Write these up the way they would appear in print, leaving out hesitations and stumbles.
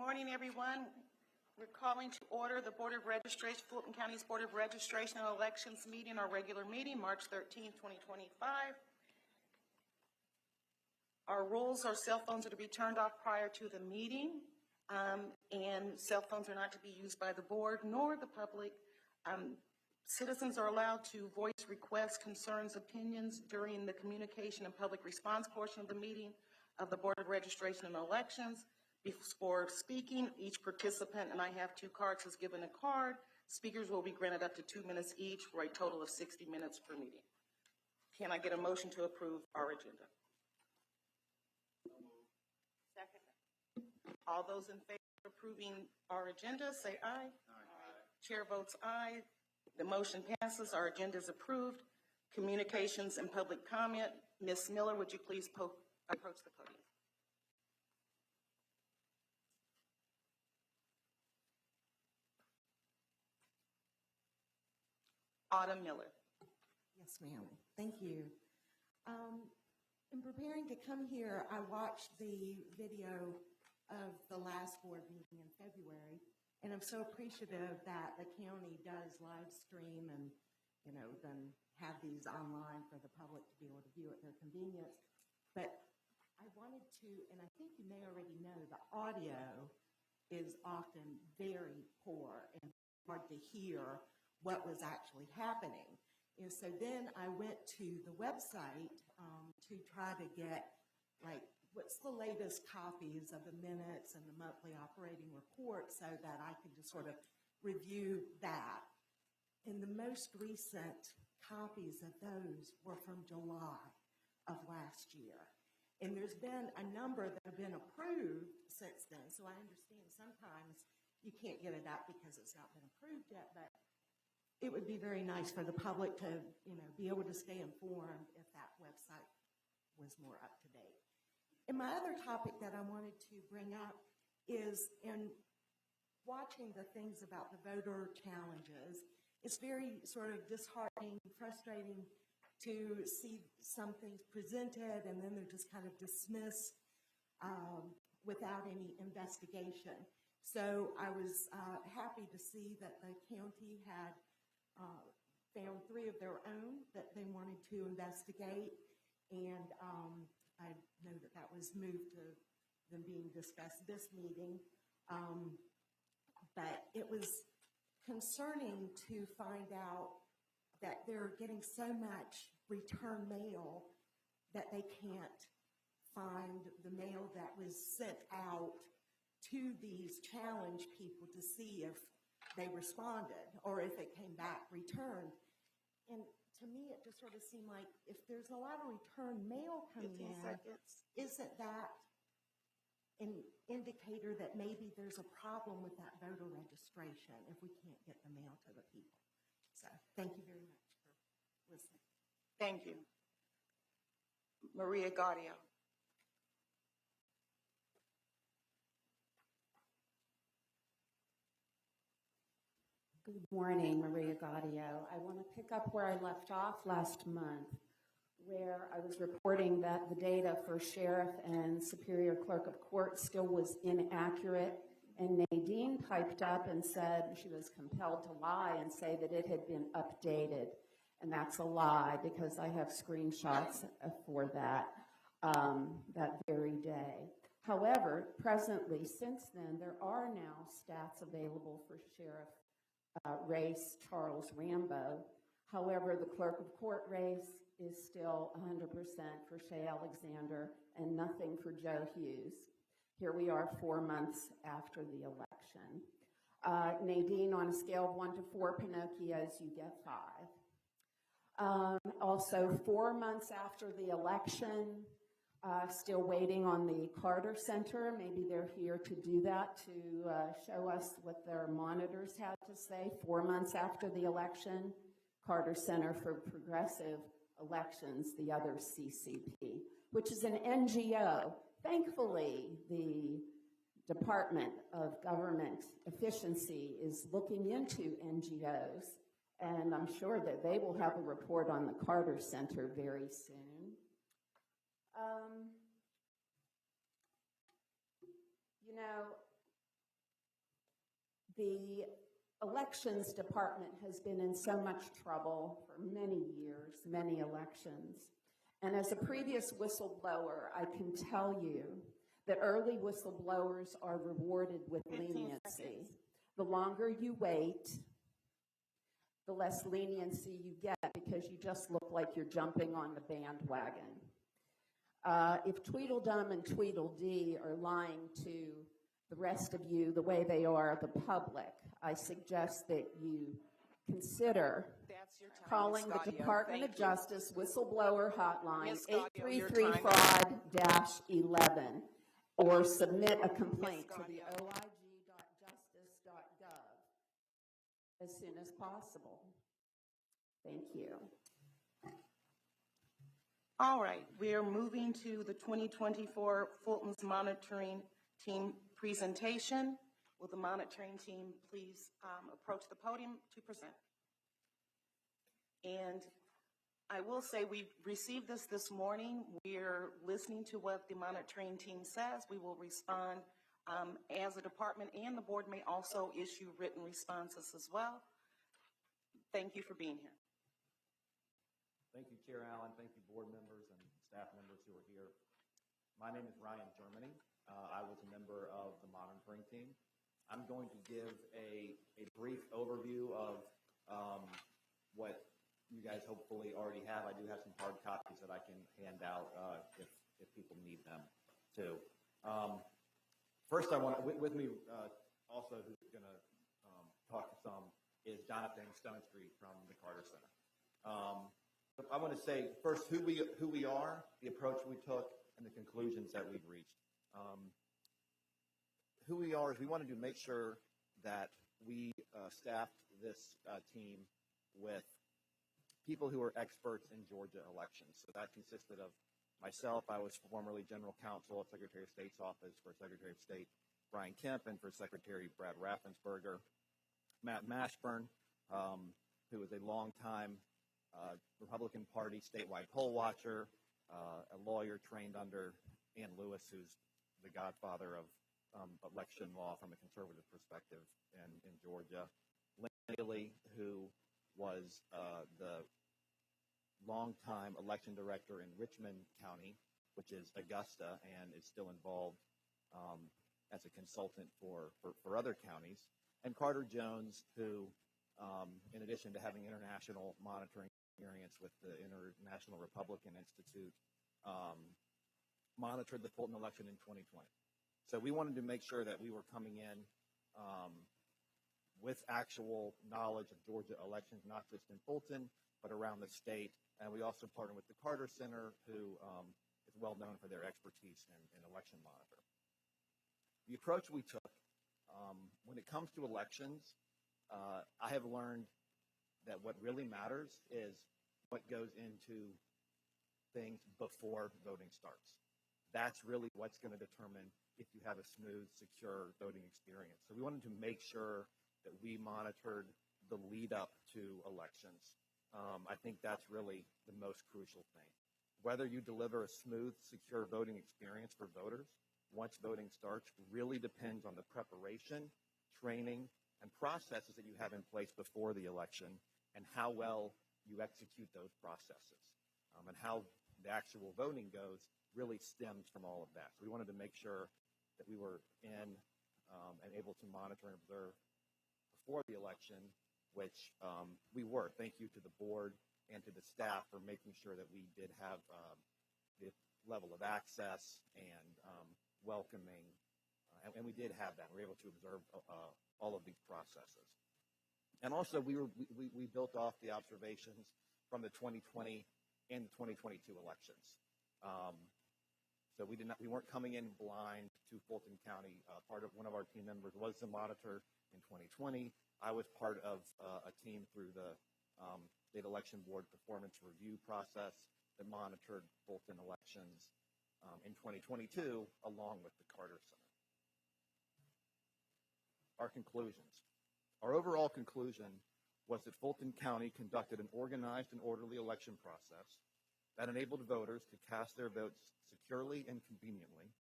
morning, everyone. We're calling to order the Board of Registration, Fulton County's Board of Registration and Elections meeting, our regular meeting, March 13, 2025. Our rules are cell phones are to be turned off prior to the meeting, and cell phones are not to be used by the board nor the public. Citizens are allowed to voice requests, concerns, opinions during the communication and public response portion of the meeting of the Board of Registration and Elections. Before speaking, each participant, and I have 2 cards, is given a card. Speakers will be granted up to 2 minutes each for a total of 60 minutes per meeting. Can I get a motion to approve our agenda? Second. All those in favor of approving our agenda, say aye. Aye. Chair votes aye. The motion passes. Our agenda is approved. Communications and public comment. Ms. Miller, would you please approach the podium? Autumn Miller. Yes, ma'am. Thank you. In preparing to come here, I watched the video of the last board meeting in February, and I'm so appreciative that the county does live stream and, then have these online for the public to be able to view at their convenience. But I wanted to, and I think you may already know, the audio is often very poor and hard to hear what was actually happening. And so then I went to the website to try to get, what's the latest copies of the minutes and the monthly operating report so that I could just sort of review that. And the most recent copies of those were from July of last year. And there's been a number that have been approved since then. So I understand sometimes you can't get it out because it's not been approved yet, but it would be very nice for the public to, be able to stay informed if that website was more up to date. And my other topic that I wanted to bring up is in watching the things about the voter challenges, it's very sort of disheartening, frustrating to see some things presented and then they're just kind of dismissed without any investigation. So I was happy to see that the county had found 3 of their own that they wanted to investigate, and I know that that was moved to them being discussed this meeting. But it was concerning to find out that they're getting so much return mail that they can't find the mail that was sent out to these challenge people to see if they responded or if it came back returned. And to me, it just sort of seemed like if there's a lot of return mail coming in, isn't that an indicator that maybe there's a problem with that voter registration if we can't get the mail to the people? So thank you very much for listening. Thank you. Maria Gaudio. Good morning, Maria Gaudio. I want to pick up where I left off last month, where I was reporting that the data for sheriff and superior clerk of court still was inaccurate, and Nadine piped up and said she was compelled to lie and say that it had been updated. And that's a lie because I have screenshots for that that very day. However, presently, since then, there are now stats available for sheriff race Charles Rambo. However, the clerk of court race is still 100% for Shay Alexander and nothing for Joe Hughes. Here we are 4 months after the election. Nadine, on a scale of 1 to 4 Pinocchios, you get 5. Also, 4 months after the election, still waiting on the Carter Center. Maybe they're here to do that, to show us what their monitors had to say. 4 months after the election, Carter Center for Progressive Elections, the other CCP, which is an NGO. Thankfully, the Department of Government Efficiency is looking into NGOs, and I'm sure that they will have a report on the Carter Center very soon. The elections department has been in so much trouble for many years, many elections. And as a previous whistleblower, I can tell you that early whistleblowers are rewarded with 15 leniency. seconds. The longer you wait, the less leniency you get because you just look like you're jumping on the bandwagon. If Tweedledum and Tweedledee are lying to the rest of you the way they are the public, I suggest that you consider That's your time, calling Ms. the Gaudio. Department of Thank you. Justice whistleblower hotline, Ms. Gaudio, your 833-fraud-11, or submit a complaint to the Gaudio. oig.justice.gov as soon as possible. Thank you. All right, we are moving to the 2024 Fulton's Monitoring Team presentation. Will the monitoring team please approach the podium to present? And I will say we received this morning. We're listening to what the monitoring team says. We will respond as a department, and the board may also issue written responses as well. Thank you for being here. Thank you, Chair Allen. Thank you, board members and staff members who are here. My name is Ryan Germany. I was a member of the monitoring team. I'm going to give a brief overview of what you guys hopefully already have. I do have some hard copies that I can hand out if people need them too. First, I want to, with me also who's going to talk some is Jonathan Stonestreet from the Carter Center. I want to say first who we are, the approach we took, and the conclusions that we've reached. Who we are is we wanted to make sure that we staffed this team with people who are experts in Georgia elections. So that consisted of myself. I was formerly general counsel at Secretary of State's office for Secretary of State Brian Kemp and for Secretary Brad Raffensperger. Matt Mashburn, who is a longtime Republican Party statewide poll watcher, a lawyer trained under Ann Lewis, who's the godfather of election law from a conservative perspective in Georgia. Lynn Haley, who was the longtime election director in Richmond County, which is Augusta, and is still involved as a consultant for other counties. And Carter Jones, who, in addition to having international monitoring experience with the International Republican Institute, monitored the Fulton election in 2020. So we wanted to make sure that we were coming in with actual knowledge of Georgia elections, not just in Fulton, but around the state. And we also partnered with the Carter Center, who is well known for their expertise in election monitoring. The approach we took, when it comes to elections, I have learned that what really matters is what goes into things before voting starts. That's really what's going to determine if you have a smooth, secure voting experience. So we wanted to make sure that we monitored the lead up to elections. I think that's really the most crucial thing. Whether you deliver a smooth, secure voting experience for voters once voting starts really depends on the preparation, training, and processes that you have in place before the election and how well you execute those processes. And how the actual voting goes really stems from all of that. So we wanted to make sure that we were in and able to monitor and observe before the election, which we were. Thank you to the board and to the staff for making sure that we did have the level of access and welcoming, and we did have that. We were able to observe all of these processes. And also, we built off the observations from the 2020 and the 2022 elections. So we weren't coming in blind to Fulton County. One of our team members was the monitor in 2020. I was part of a team through the State Election Board performance review process that monitored Fulton elections in 2022, along with the Carter Center. Our conclusions. Our overall conclusion was that Fulton County conducted an organized and orderly election process that enabled voters to cast their votes securely and conveniently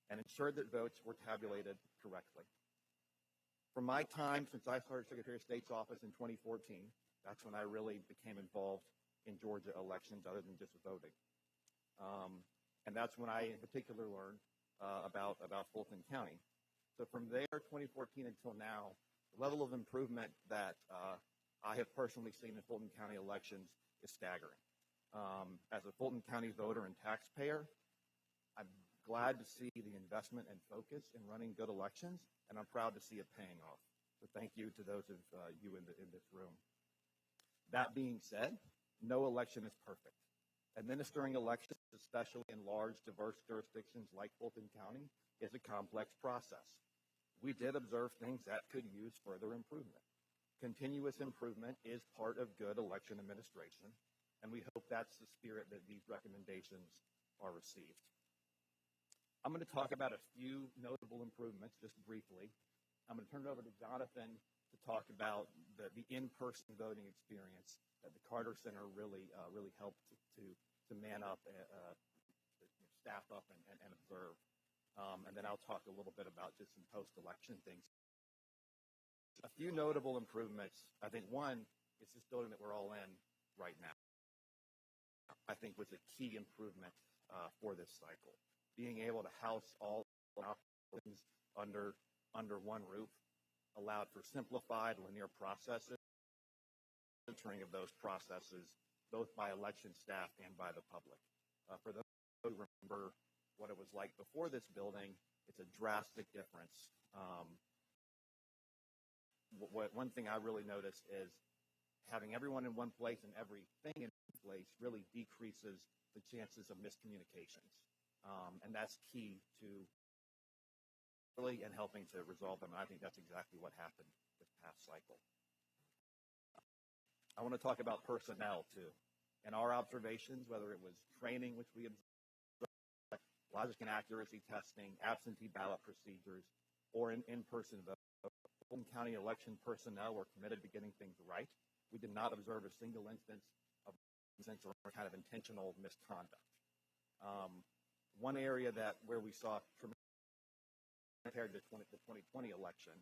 and ensured that votes were tabulated correctly. From my time, since I started Secretary of State's office in 2014, that's when I really became involved in Georgia elections other than just voting. And that's when I, in particular, learned about Fulton County. So from there, 2014 until now, the level of improvement that I have personally seen in Fulton County elections is staggering. As a Fulton County voter and taxpayer, I'm glad to see the investment and focus in running good elections, and I'm proud to see it paying off. So thank you to those of you in this room. That being said, no election is perfect. Administering elections, especially in large, diverse jurisdictions like Fulton County, is a complex process. We did observe things that could use further improvement. Continuous improvement is part of good election administration, and we hope that's the spirit that these recommendations are received. I'm going to talk about a few notable improvements just briefly. I'm going to turn it over to Jonathan to talk about the in-person voting experience that the Carter Center really helped to man up, staff up, and observe. And then I'll talk a little bit about just some post-election things. A few notable improvements. I think one is this building that we're all in right now, I think was a key improvement for this cycle. Being able to house all operations under one roof allowed for simplified linear processes, monitoring of those processes, both by election staff and by the public. For those who remember what it was like before this building, it's a drastic difference. One thing I really noticed is having everyone in one place and everything in one place really decreases the chances of miscommunications. And that's key to really and helping to resolve them. And I think that's exactly what happened this past cycle. I want to talk about personnel too. And our observations, whether it was training, which we observed, logic and accuracy testing, absentee ballot procedures, or in-person vote, Fulton County election personnel were committed to getting things right. We did not observe a single instance of or kind of intentional misconduct. One area where we saw compared to the 2020 election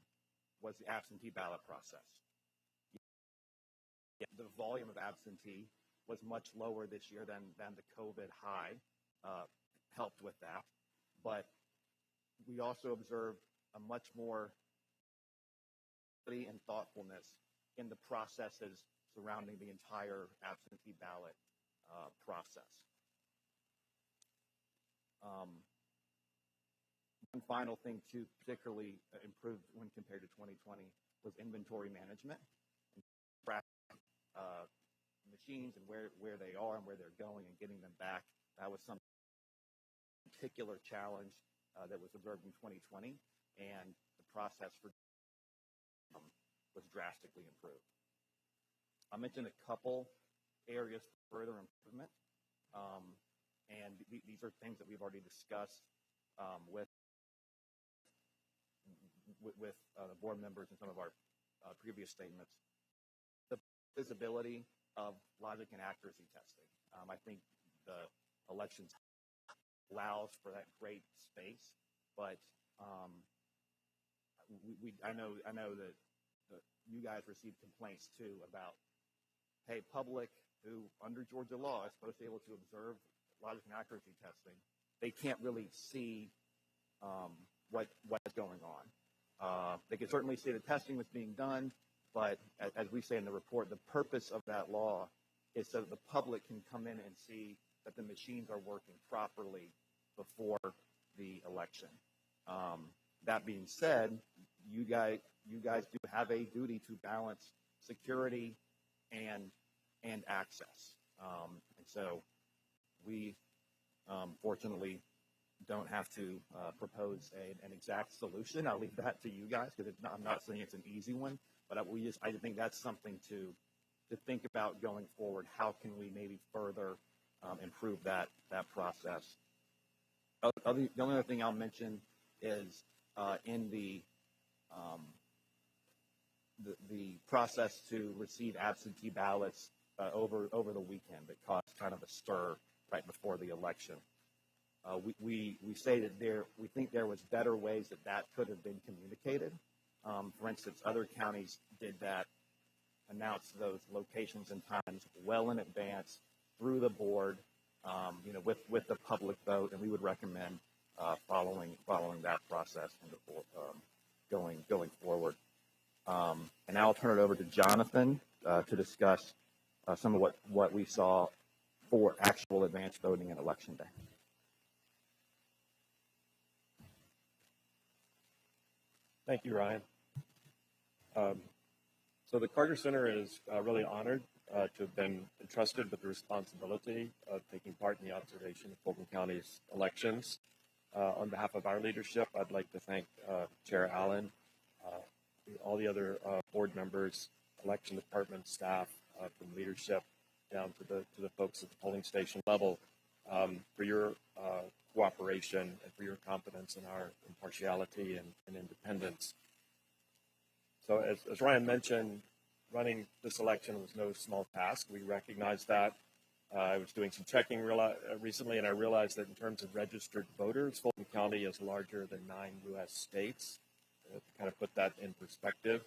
was the absentee ballot process. The volume of absentee was much lower this year than the COVID high helped with that. But we also observed a much more and thoughtfulness in the processes surrounding the entire absentee ballot process. One final thing to particularly improve when compared to 2020 was inventory management. Machines and where they are and where they're going and getting them back. That was some particular challenge that was observed in 2020, and the process for was drastically improved. I mentioned a couple areas for further improvement, and these are things that we've already discussed with the board members in some of our previous statements. The visibility of logic and accuracy testing. I think the elections allows for that great space, but I know that you guys received complaints too about, hey, public who under Georgia law is supposed to be able to observe logic and accuracy testing, they can't really see what's going on. They can certainly see the testing that's being done, but as we say in the report, the purpose of that law is so that the public can come in and see that the machines are working properly before the election. That being said, you guys do have a duty to balance security and access. And so we fortunately don't have to propose an exact solution. I'll leave that to you guys because I'm not saying it's an easy one, but I think that's something to think about going forward. How can we maybe further improve that process? The only other thing I'll mention is in the process to receive absentee ballots over the weekend that caused kind of a stir right before the election. We say that we think there was better ways that could have been communicated. For instance, other counties did that, announced those locations and times well in advance through the board, with the public vote, and we would recommend following that process going forward. And now I'll turn it over to Jonathan to discuss some of what we saw for actual advanced voting and Election Day. Thank you, Ryan. So the Carter Center is really honored to have been entrusted with the responsibility of taking part in the observation of Fulton County's elections. On behalf of our leadership, I'd like to thank Chair Allen, all the other board members, election department staff, from leadership down to the folks at the polling station level, for your cooperation and for your confidence in our impartiality and independence. So as Ryan mentioned, running this election was no small task. We recognize that. I was doing some checking recently, and I realized that in terms of registered voters, Fulton County is larger than 9 U.S. states. To kind of put that in perspective,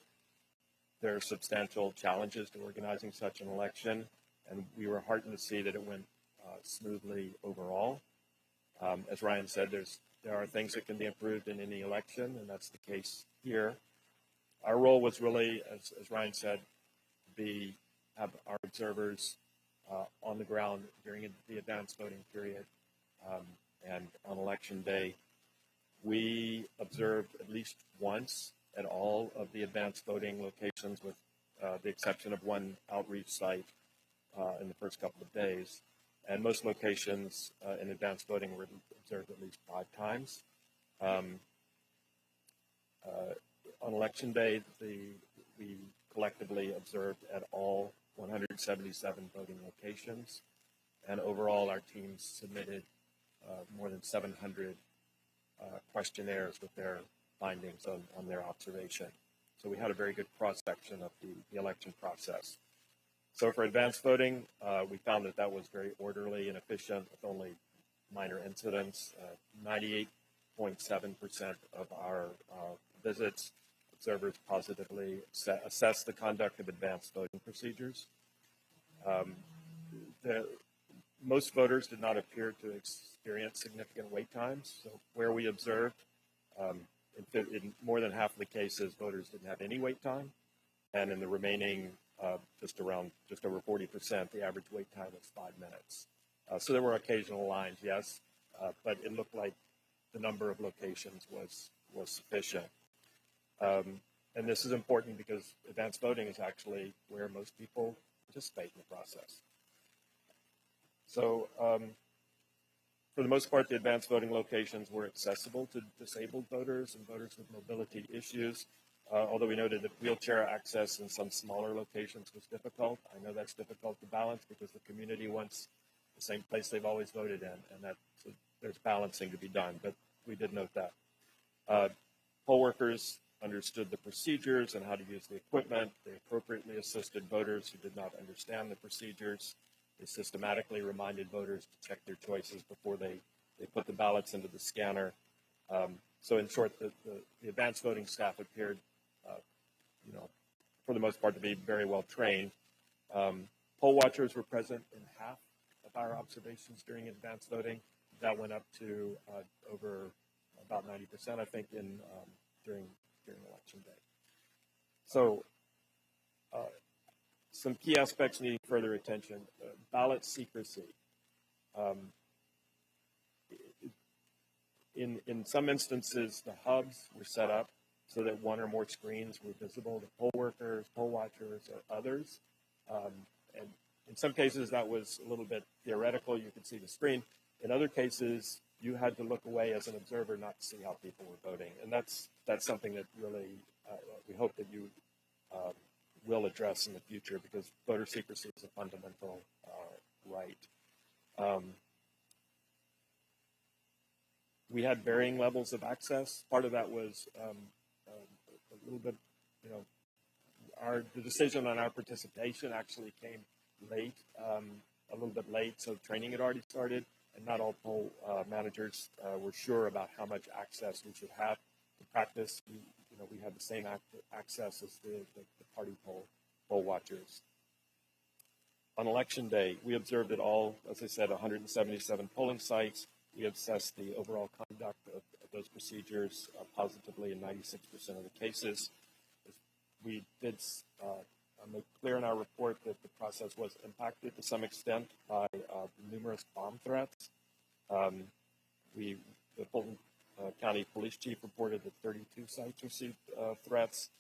there are substantial challenges to organizing such an election, and we were heartened to see that it went smoothly overall. As Ryan said, there are things that can be improved in any election, and that's the case here. Our role was really, as Ryan said, have our observers on the ground during the advanced voting period, and on Election Day. We observed at least once at all of the advanced voting locations, with the exception of one outreach site in the first couple of days. And most locations in advanced voting were observed at least 5 times. On Election Day, we collectively observed at all 177 voting locations, and overall our teams submitted more than 700 questionnaires with their findings on their observation. So we had a very good cross-section of the election process. So for advanced voting, we found that was very orderly and efficient with only minor incidents. 98.7% of our visits, observers positively assessed the conduct of advanced voting procedures. Most voters did not appear to experience significant wait times. So where we observed, in more than half of the cases, voters didn't have any wait time. And in the remaining, just over 40%, the average wait time was 5 minutes. So there were occasional lines, yes, but it looked like the number of locations was sufficient. And this is important because advanced voting is actually where most people participate in the process. So for the most part, the advanced voting locations were accessible to disabled voters and voters with mobility issues, although we noted that wheelchair access in some smaller locations was difficult. I know that's difficult to balance because the community wants the same place they've always voted in, and so there's balancing to be done, but we did note that. Poll workers understood the procedures and how to use the equipment. They appropriately assisted voters who did not understand the procedures. They systematically reminded voters to check their choices before they put the ballots into the scanner. So in short, the advanced voting staff appeared, for the most part, to be very well trained. Poll watchers were present in half of our observations during advanced voting. That went up to over about 90%, I think, during Election Day. So some key aspects needing further attention. Ballot secrecy. In some instances, the hubs were set up so that one or more screens were visible to poll workers, poll watchers, or others. And in some cases, that was a little bit theoretical. You could see the screen. In other cases, you had to look away as an observer not to see how people were voting. And that's something that really we hope that you will address in the future, because voter secrecy is a fundamental right. We had varying levels of access. Part of that was a little bit, the decision on our participation actually came late, a little bit late, so training had already started, and not all poll managers were sure about how much access we should have to practice. we had the same access as the party poll watchers. On election day, we observed at all, as I said, 177 polling sites. We assessed the overall conduct of those procedures positively in 96% of the cases. We did make clear in our report that the process was impacted to some extent by numerous bomb threats. The Fulton County Police Chief reported that 32 sites received threats.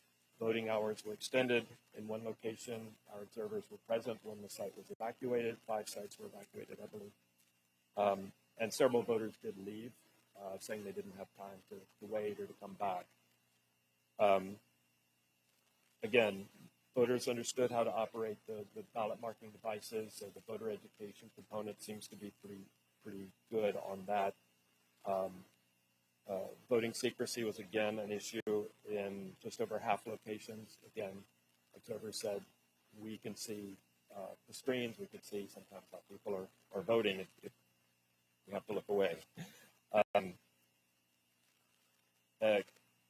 Voting hours were extended. In one location, our observers were present when the site was evacuated. 5 sites were evacuated, I believe. And several voters did leave, saying they didn't have time to wait or to come back. Again, voters understood how to operate the ballot marking devices, so the voter education component seems to be pretty good on that. Voting secrecy was again an issue in just over half locations. Again, observers said we can see the screens, we can see sometimes how people are voting if we have to look away.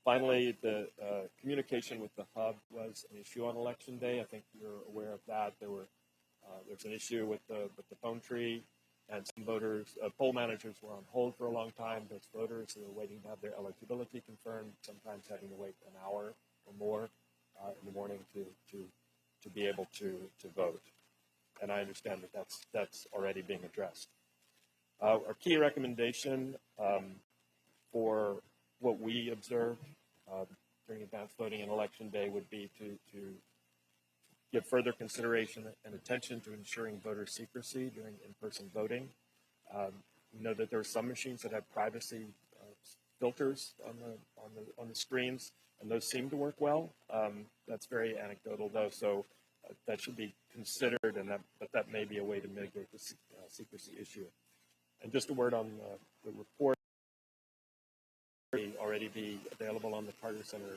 Finally, the communication with the hub was an issue on election day. I think you're aware of that. There's an issue with the phone tree, and some voters, poll managers were on hold for a long time. Those voters who were waiting to have their eligibility confirmed, sometimes having to wait an hour or more in the morning to be able to vote. And I understand that that's already being addressed. Our key recommendation for what we observed during advanced voting and election day would be to give further consideration and attention to ensuring voter secrecy during in-person voting. We know that there are some machines that have privacy filters on the screens, and those seem to work well. That's very anecdotal, though, so that should be considered, but that may be a way to mitigate the secrecy issue. And just a word on the report. Already be available on the Carter Center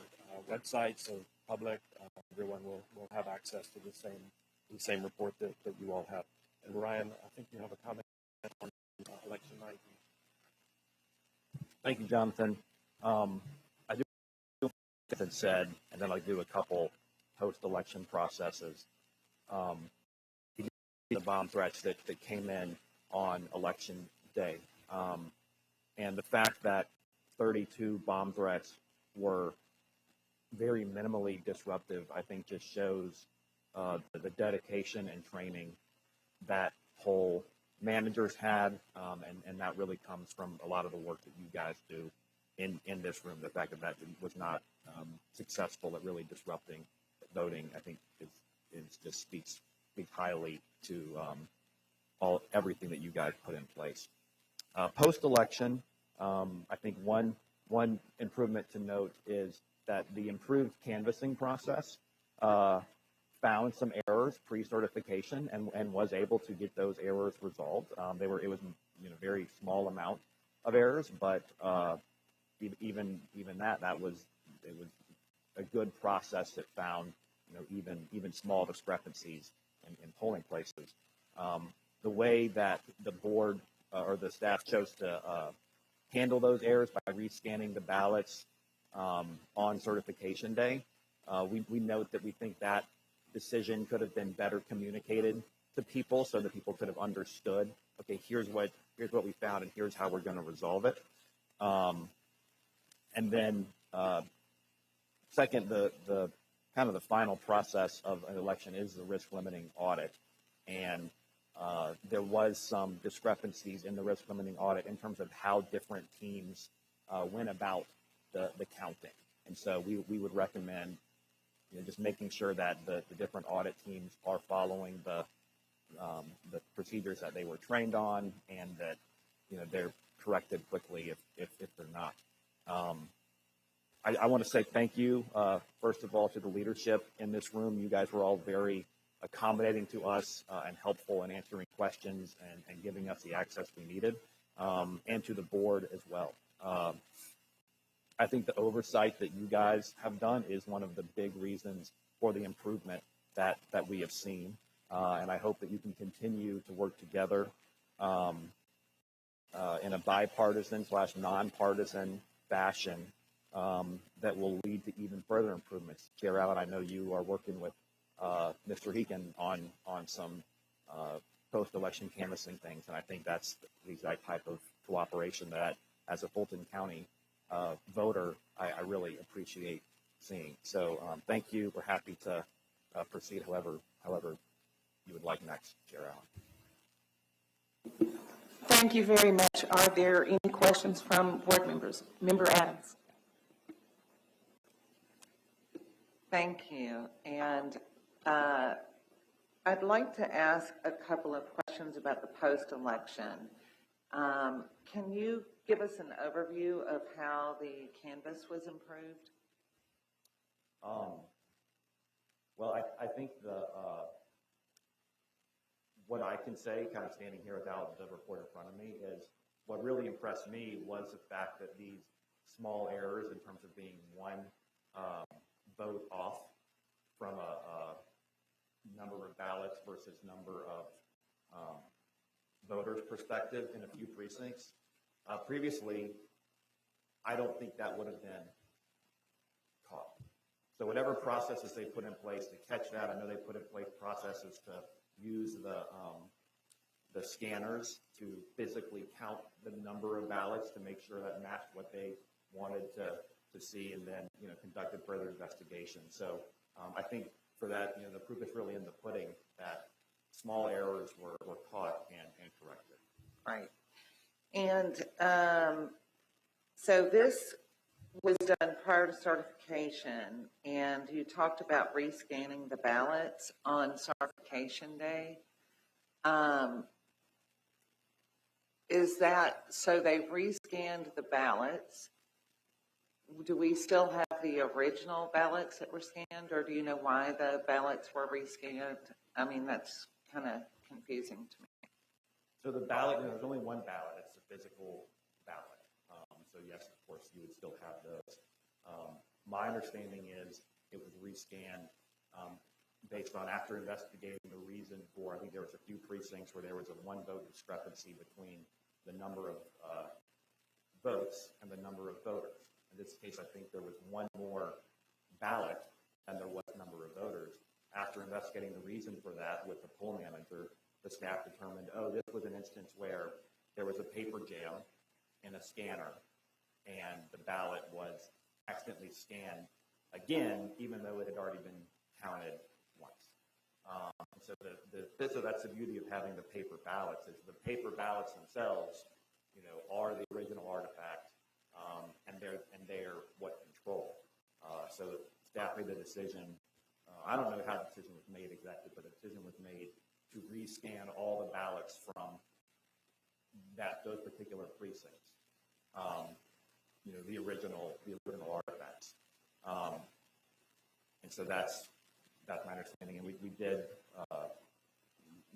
website, so public, everyone will have access to the same report that you all have. And Ryan, I think you have a comment on election night. Thank you, Jonathan. I do what it said, and then I'll do a couple post-election processes. The bomb threats that came in on election day, and the fact that 32 bomb threats were very minimally disruptive, I think just shows the dedication and training that poll managers had, and that really comes from a lot of the work that you guys do in this room. The fact that was not successful at really disrupting voting, I think is just speaks highly to everything that you guys put in place. Post-election, I think one improvement to note is that the improved canvassing process found some errors pre-certification and was able to get those errors resolved. It was very small amount of errors, but even that was a good process that found even small discrepancies in polling places. The way that the board or the staff chose to handle those errors by rescanning the ballots on certification day. We note that we think that decision could have been better communicated to people so that people could have understood, okay, here's what we found and here's how we're going to resolve it. And then second, the kind of the final process of an election is the risk limiting audit. And there was some discrepancies in the risk limiting audit in terms of how different teams went about the counting. And so we would recommend just making sure that the different audit teams are following the procedures that they were trained on, and that they're corrected quickly if they're not. I want to say thank you, first of all, to the leadership in this room. You guys were all very accommodating to us and helpful in answering questions and giving us the access we needed, and to the board as well. I think the oversight that you guys have done is one of the big reasons for the improvement that we have seen, and I hope that you can continue to work together in a bipartisan / nonpartisan fashion that will lead to even further improvements. Chair Allen, I know you are working with Mr. Heekin on some post-election canvassing things, and I think that's the exact type of cooperation that, as a Fulton County voter, I really appreciate seeing. So thank you. We're happy to proceed however you would like next, Chair Allen. Thank you very much. Are there any questions from board members? Member Adams. Thank you. And I'd like to ask a couple of questions about the post-election. Can you give us an overview of how the canvas was improved? Well, I think what I can say, kind of standing here without the report in front of me, is what really impressed me was the fact that these small errors in terms of being one vote off from a number of ballots versus number of voters' perspective in a few precincts. Previously, I don't think that would have been caught. So whatever processes they put in place to catch that, I know they put in place processes to use the scanners to physically count the number of ballots to make sure that matched what they wanted to see, and then conducted further investigation. So I think for that, the proof is really in the pudding that small errors were caught and corrected. Right. And so this was done prior to certification, and you talked about rescanning the ballots on certification day. Is that, so they've rescanned the ballots? Do we still have the original ballots that were scanned, or do you know why the ballots were rescanned? I mean, that's kind of confusing to me. So the ballot, there's only one ballot. It's a physical ballot. So yes, of course, you would still have those. My understanding is it was rescanned based on, after investigating the reason for, I think there was a few precincts where there was a one vote discrepancy between the number of votes and the number of voters. In this case, I think there was one more ballot than there was number of voters. After investigating the reason for that with the poll manager, the staff determined, this was an instance where there was a paper jam in a scanner, and the ballot was accidentally scanned again, even though it had already been counted once. So that's the beauty of having the paper ballots, is the paper ballots themselves, are the original artifact, and they're what control. So staff made the decision. I don't know how the decision was made exactly, but the decision was made to rescan all the ballots from those particular precincts. The original artifacts. And so that's my understanding. And we did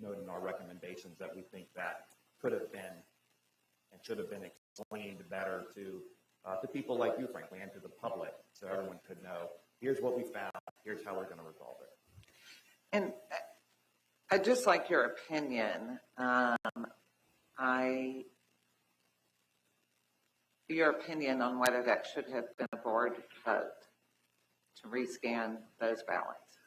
note in our recommendations that we think that could have been and should have been explained better to people like you, frankly, and to the public, so everyone could know, here's what we found, here's how we're going to resolve it. And I'd just like your opinion. Your opinion on whether that should have been a board vote to rescan those ballots.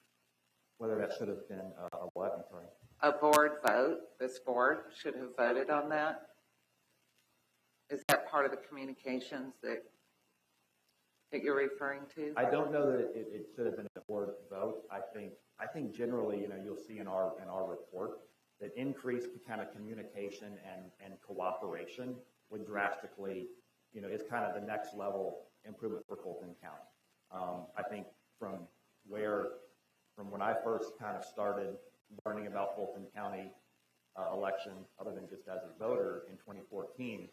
Whether that should have been a what? I'm sorry. A board vote. This board should have voted on that. Is that part of the communications that you're referring to? I don't know that it should have been a board vote. I think generally, you'll see in our report that increased kind of communication and cooperation would drastically, is kind of the next level improvement for Fulton County. I think from when I first kind of started learning about Fulton County election, other than just as a voter in 2014,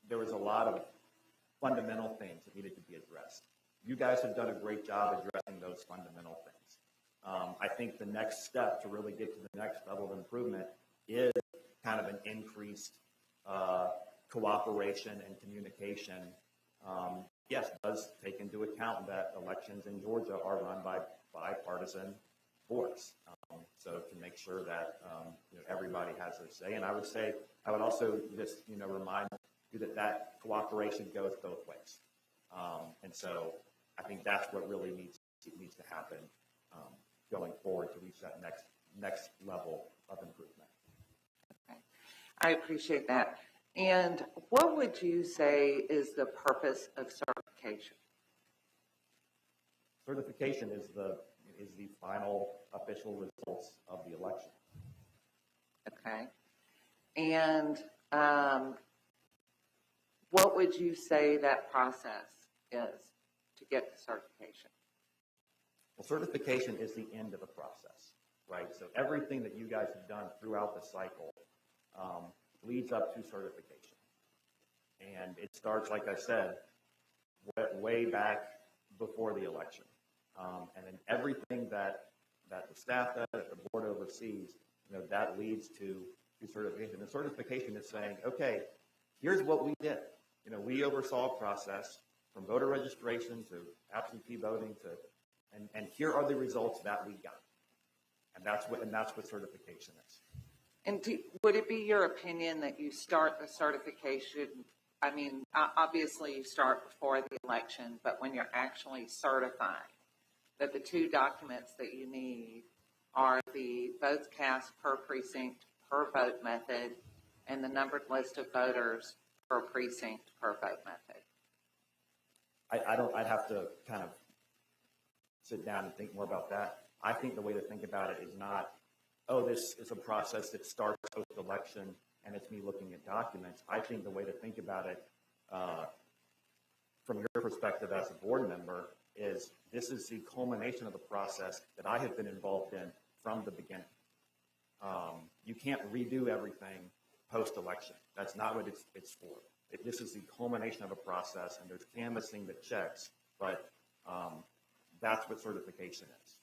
there was a lot of fundamental things that needed to be addressed. You guys have done a great job addressing those fundamental things. I think the next step to really get to the next level of improvement is kind of an increased cooperation and communication. Yes, it does take into account that elections in Georgia are run by bipartisan boards. So to make sure that everybody has their say. And I would also just remind you that cooperation goes both ways. And so I think that's what really needs to happen going forward to reach that next level of improvement. Okay. I appreciate that. And what would you say is the purpose of certification? Certification is the final official results of the election. Okay. And what would you say that process is to get to certification? Well, certification is the end of the process, right? So everything that you guys have done throughout the cycle leads up to certification. And it starts, like I said, way back before the election. And then everything that the staff does, that the board oversees, that leads to certification. And certification is saying, okay, here's what we did. We oversaw a process from voter registration to absentee voting and here are the results that we got. And that's what certification is. And would it be your opinion that you start the certification? I mean, obviously you start before the election, but when you're actually certifying, that the two documents that you need are the votes cast per precinct per vote method and the numbered list of voters per precinct per vote method. I'd have to kind of sit down and think more about that. I think the way to think about it is not, oh, this is a process that starts post-election and it's me looking at documents. I think the way to think about it from your perspective as a board member is this is the culmination of the process that I have been involved in from the beginning. You can't redo everything post-election. That's not what it's for. This is the culmination of a process, and there's canvassing that checks, but that's what certification is.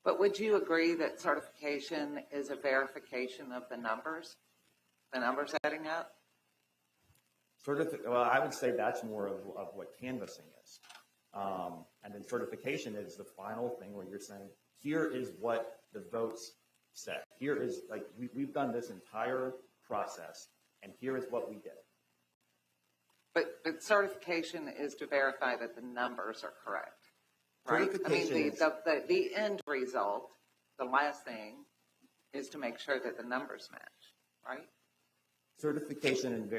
But would you agree that certification is a verification of the numbers adding up? Well, I would say that's more of what canvassing is. And then certification is the final thing where you're saying, here is what the votes said. Here is, like, we've done this entire process, and here is what we did. But certification is to verify that the numbers are correct, right? I mean, the end result, the last thing, is to make sure that the numbers match, right? Certification,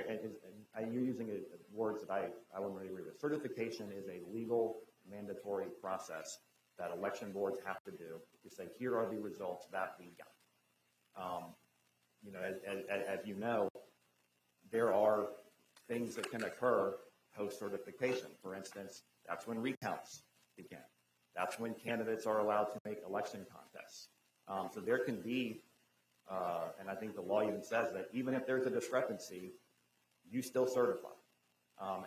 and you're using words that I wouldn't really agree with. Certification is a legal, mandatory process that election boards have to do to say, here are the results that we got. As you know, there are things that can occur post-certification. For instance, that's when recounts begin. That's when candidates are allowed to make election contests. So there can be, and I think the law even says that even if there's a discrepancy, you still certify.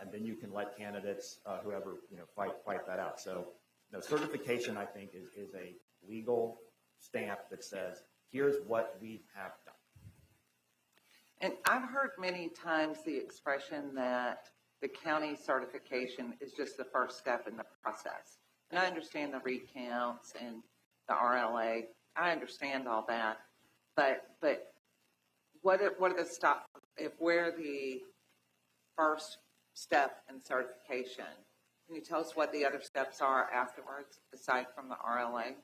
And then you can let candidates, whoever, fight that out. So certification, I think, is a legal stamp that says, here's what we have done. And I've heard many times the expression that the county certification is just the first step in the process. And I understand the recounts and the RLA. I understand all that. But what are the stop? If we're the first step in certification, can you tell us what the other steps are afterwards, aside from the RLA?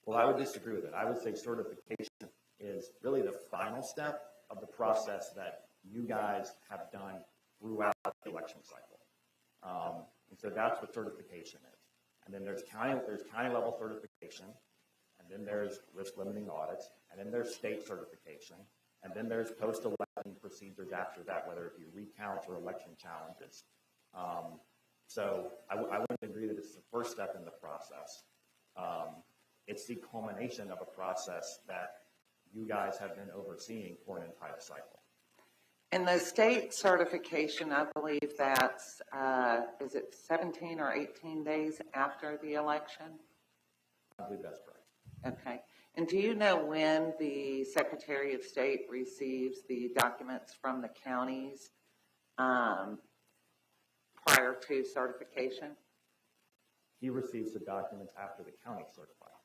Well, I would disagree with it. I would say certification is really the final step of the process that you guys have done throughout the election cycle. And so that's what certification is. And then there's county level certification, and then there's risk limiting audits, and then there's state certification, and then there's post-election procedures after that, whether it be recounts or election challenges. So I wouldn't agree that it's the first step in the process. It's the culmination of a process that you guys have been overseeing for an entire cycle. And the state certification, I believe that's, is it 17 or 18 days after the election? I believe that's correct. Okay. And do you know when the Secretary of State receives the documents from the counties prior to certification? He receives the documents after the county certified.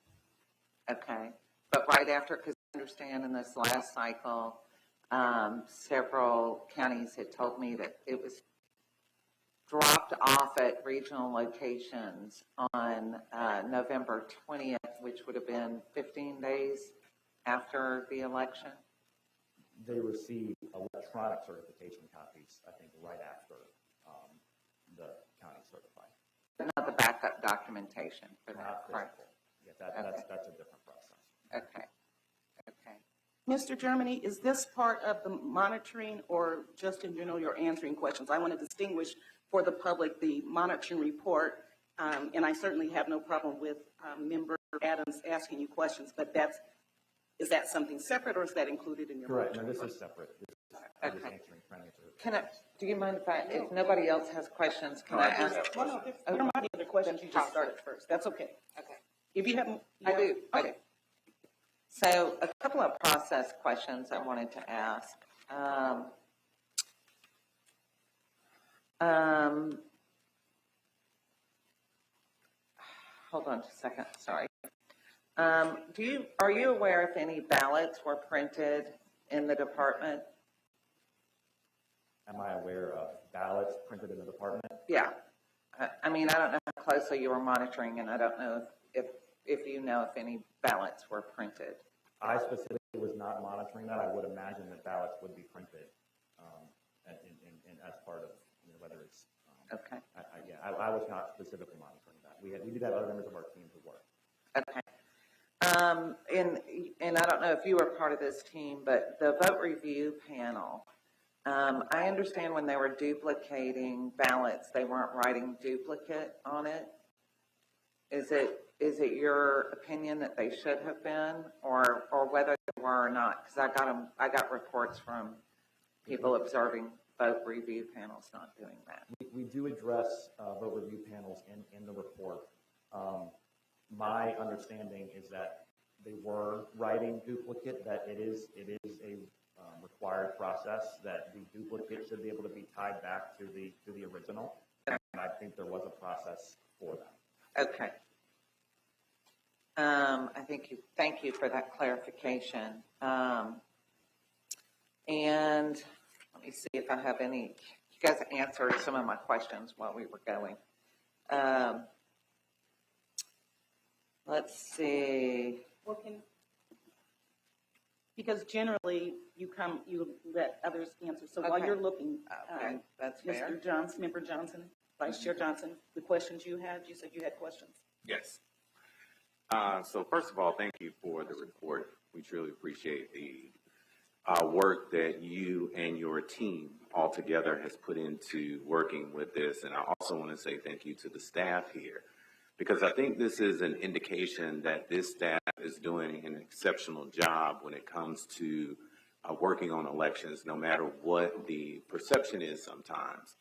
Okay. But right after, because I understand in this last cycle, several counties had told me that it was dropped off at regional locations on November 20th, which would have been 15 days after the election? They received electronic certification copies, I think, right after the county certified. But not the backup documentation for that, Not correct? physical. Yeah, that's a different process. Okay, okay. Mr. Germany, is this part of the monitoring or just in general you're answering questions? I want to distinguish for the public the monitoring report, and I certainly have no problem with Member Adams asking you questions, but is that something separate or is that included in your Correct. No, monitoring this report? is separate. I'm just Okay. answering friendly to Can I, do you mind if nobody else has questions, can I ask? Well, no, if there might be other questions, you just started first. That's okay. Okay. If you haven't. I do. Okay. So a couple of process questions I wanted to ask. Hold on just a second, sorry. Are you aware if any ballots were printed in the department? Am I aware of ballots printed in the department? Yeah. I mean, I don't know how closely you were monitoring, and I don't know if you know if any ballots were printed. I specifically was not monitoring that. I would imagine that ballots would be printed and as part of, whether it's. Okay. I was not specifically monitoring that. We did have other members of our team who were. Okay. And I don't know if you were part of this team, but the vote review panel, I understand when they were duplicating ballots, they weren't writing duplicate on it. Is it your opinion that they should have been, or whether they were or not? Because I got reports from people observing vote review panels not doing that. We do address vote review panels in the report. My understanding is that they were writing duplicate, that it is a required process, that the duplicate should be able to be tied back to the original. And I think there was a process for that. Okay. Thank you for that clarification. And let me see if I have any. You guys answered some of my questions while we were going. Let's see. Because generally you let others answer. So while Okay. you're looking, Okay, that's fair. Mr. Johnson, Member Johnson, Vice Chair Johnson, the questions you said you had questions. Yes. So first of all, thank you for the report. We truly appreciate the work that you and your team altogether has put into working with this. And I also want to say thank you to the staff here, because I think this is an indication that this staff is doing an exceptional job when it comes to working on elections, no matter what the perception is sometimes.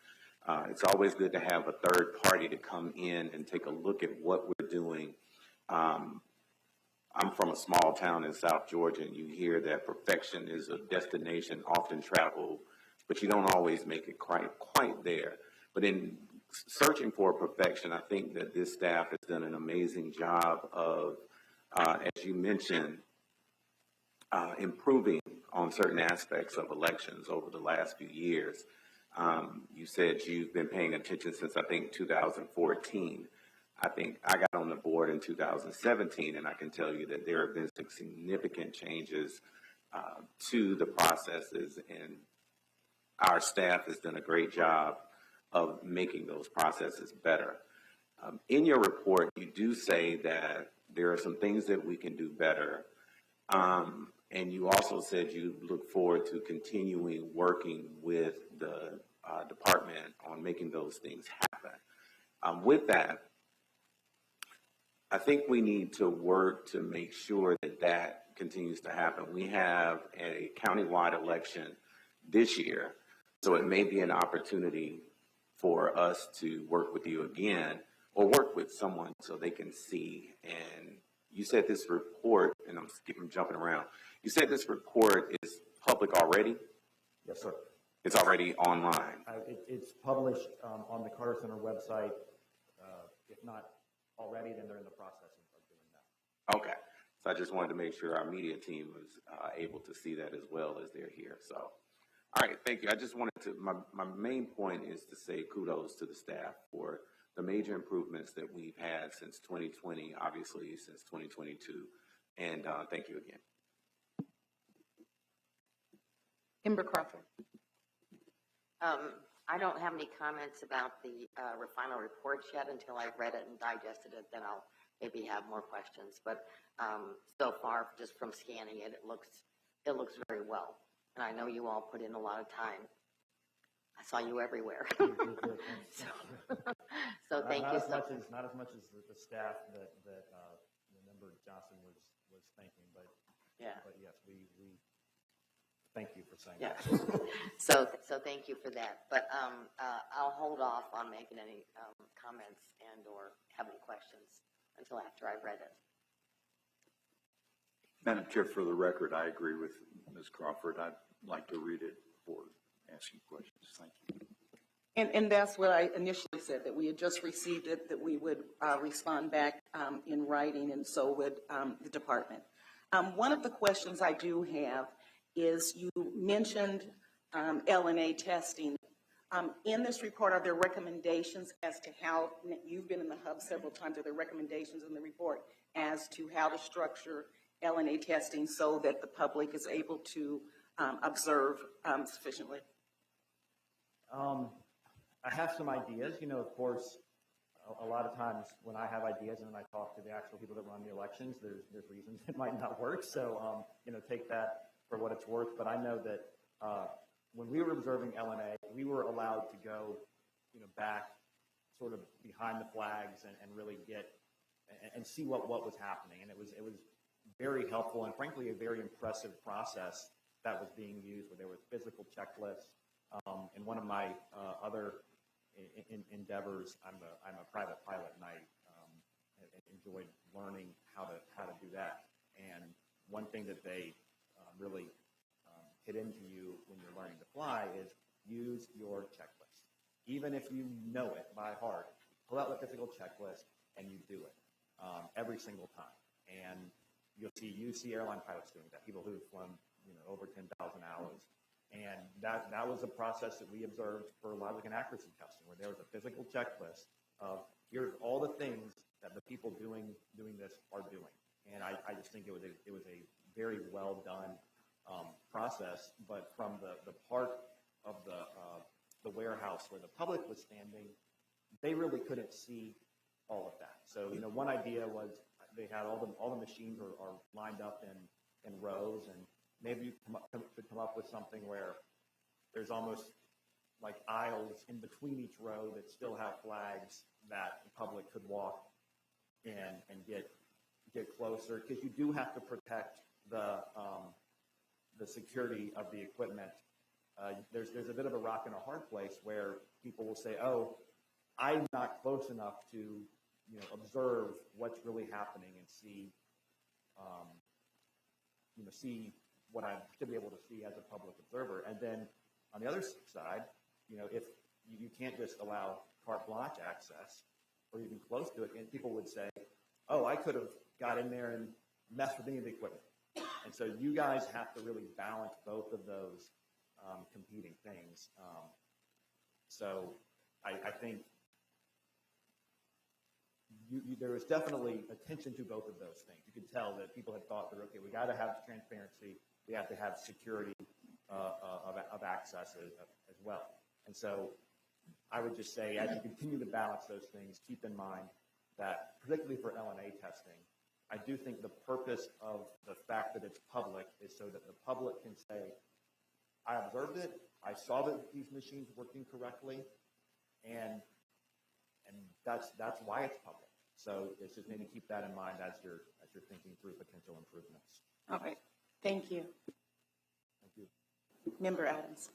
It's always good to have a third party to come in and take a look at what we're doing. I'm from a small town in South Georgia, and you hear that perfection is a destination often traveled, but you don't always make it quite there. But in searching for perfection, I think that this staff has done an amazing job of, as you mentioned, improving on certain aspects of elections over the last few years. You said you've been paying attention since, I think, 2014. I think I got on the board in 2017, and I can tell you that there have been some significant changes to the processes, and our staff has done a great job of making those processes better. In your report, you do say that there are some things that we can do better, and you also said you look forward to continuing working with the department on making those things happen. With that, I think we need to work to make sure that that continues to happen. We have a countywide election this year, so it may be an opportunity for us to work with you again, or work with someone so they can see. And you said this report, and I'm jumping around, you said this report is public already? Yes, sir. It's already online? It's published on the Carter Center website. If not already, then they're in the process of doing that. Okay. So I just wanted to make sure our media team was able to see that as well as they're here. So All right, thank you. I just wanted to, my main point is to say kudos to the staff for the major improvements that we've had since 2020, obviously since 2022. And thank you again. Member Crawford. I don't have any comments about the final reports yet until I've read it and digested it. Then I'll maybe have more questions. But so far, just from scanning it, it looks very well. And I know you all put in a lot of time. I saw you everywhere. So thank you. Not as much as the staff that Member Johnson was thinking, but Yeah. But yes, we thank you for saying Yeah. that. So thank you for that. But I'll hold off on making any comments and or have any questions until after I've read it. Madam Chair, for the record, I agree with Ms. Crawford. I'd like to read it before asking questions. Thank you. And that's what I initially said, that we had just received it, that we would respond back in writing, and so would the department. One of the questions I do have is, you mentioned LNA testing. In this report, are there recommendations as to how, you've been in the hub several times, are there recommendations in the report as to how to structure LNA testing so that the public is able to observe sufficiently? I have some ideas. Of course, a lot of times when I have ideas and then I talk to the actual people that run the elections, there's reasons it might not work. So, take that for what it's worth. But I know that when we were observing LNA, we were allowed to go, back sort of behind the flags and really get and see what was happening. And it was very helpful and frankly a very impressive process that was being used, where there was physical checklists. In one of my other endeavors, I'm a private pilot, and I enjoyed learning how to do that. And one thing that they really hit into you when you're learning to fly is use your checklist. Even if you know it by heart, pull out the physical checklist and you do it every single time. And you see airline pilots doing that, people who've flown over 10,000 hours. And that was a process that we observed for logic and accuracy testing, where there was a physical checklist of here's all the things that the people doing this are doing. And I just think it was a very well done process. But from the part of the warehouse where the public was standing, they really couldn't see all of that. So one idea was they had all the machines are lined up in rows, and maybe you could come up with something where there's almost like aisles in between each row that still have flags that the public could walk in and get closer, because you do have to protect the security of the equipment. There's a bit of a rock and a hard place where people will say, "Oh, I'm not close enough to observe what's really happening and see see what I should be able to see as a public observer." And then on the other side, if you can't just allow carte blanche access or even close to it, and people would say, "Oh, I could have got in there and messed with any of the equipment." And so you guys have to really balance both of those competing things. So I think there was definitely attention to both of those things. You could tell that people had thought that, okay, we got to have transparency, we have to have security of access as well. And so I would just say, as you continue to balance those things, keep in mind that, particularly for LNA testing, I do think the purpose of the fact that it's public is so that the public can say, I observed it, I saw that these machines working correctly, and that's why it's public. So it's just maybe keep that in mind as you're thinking through potential improvements. All right. Thank you. Thank you. Member Adams.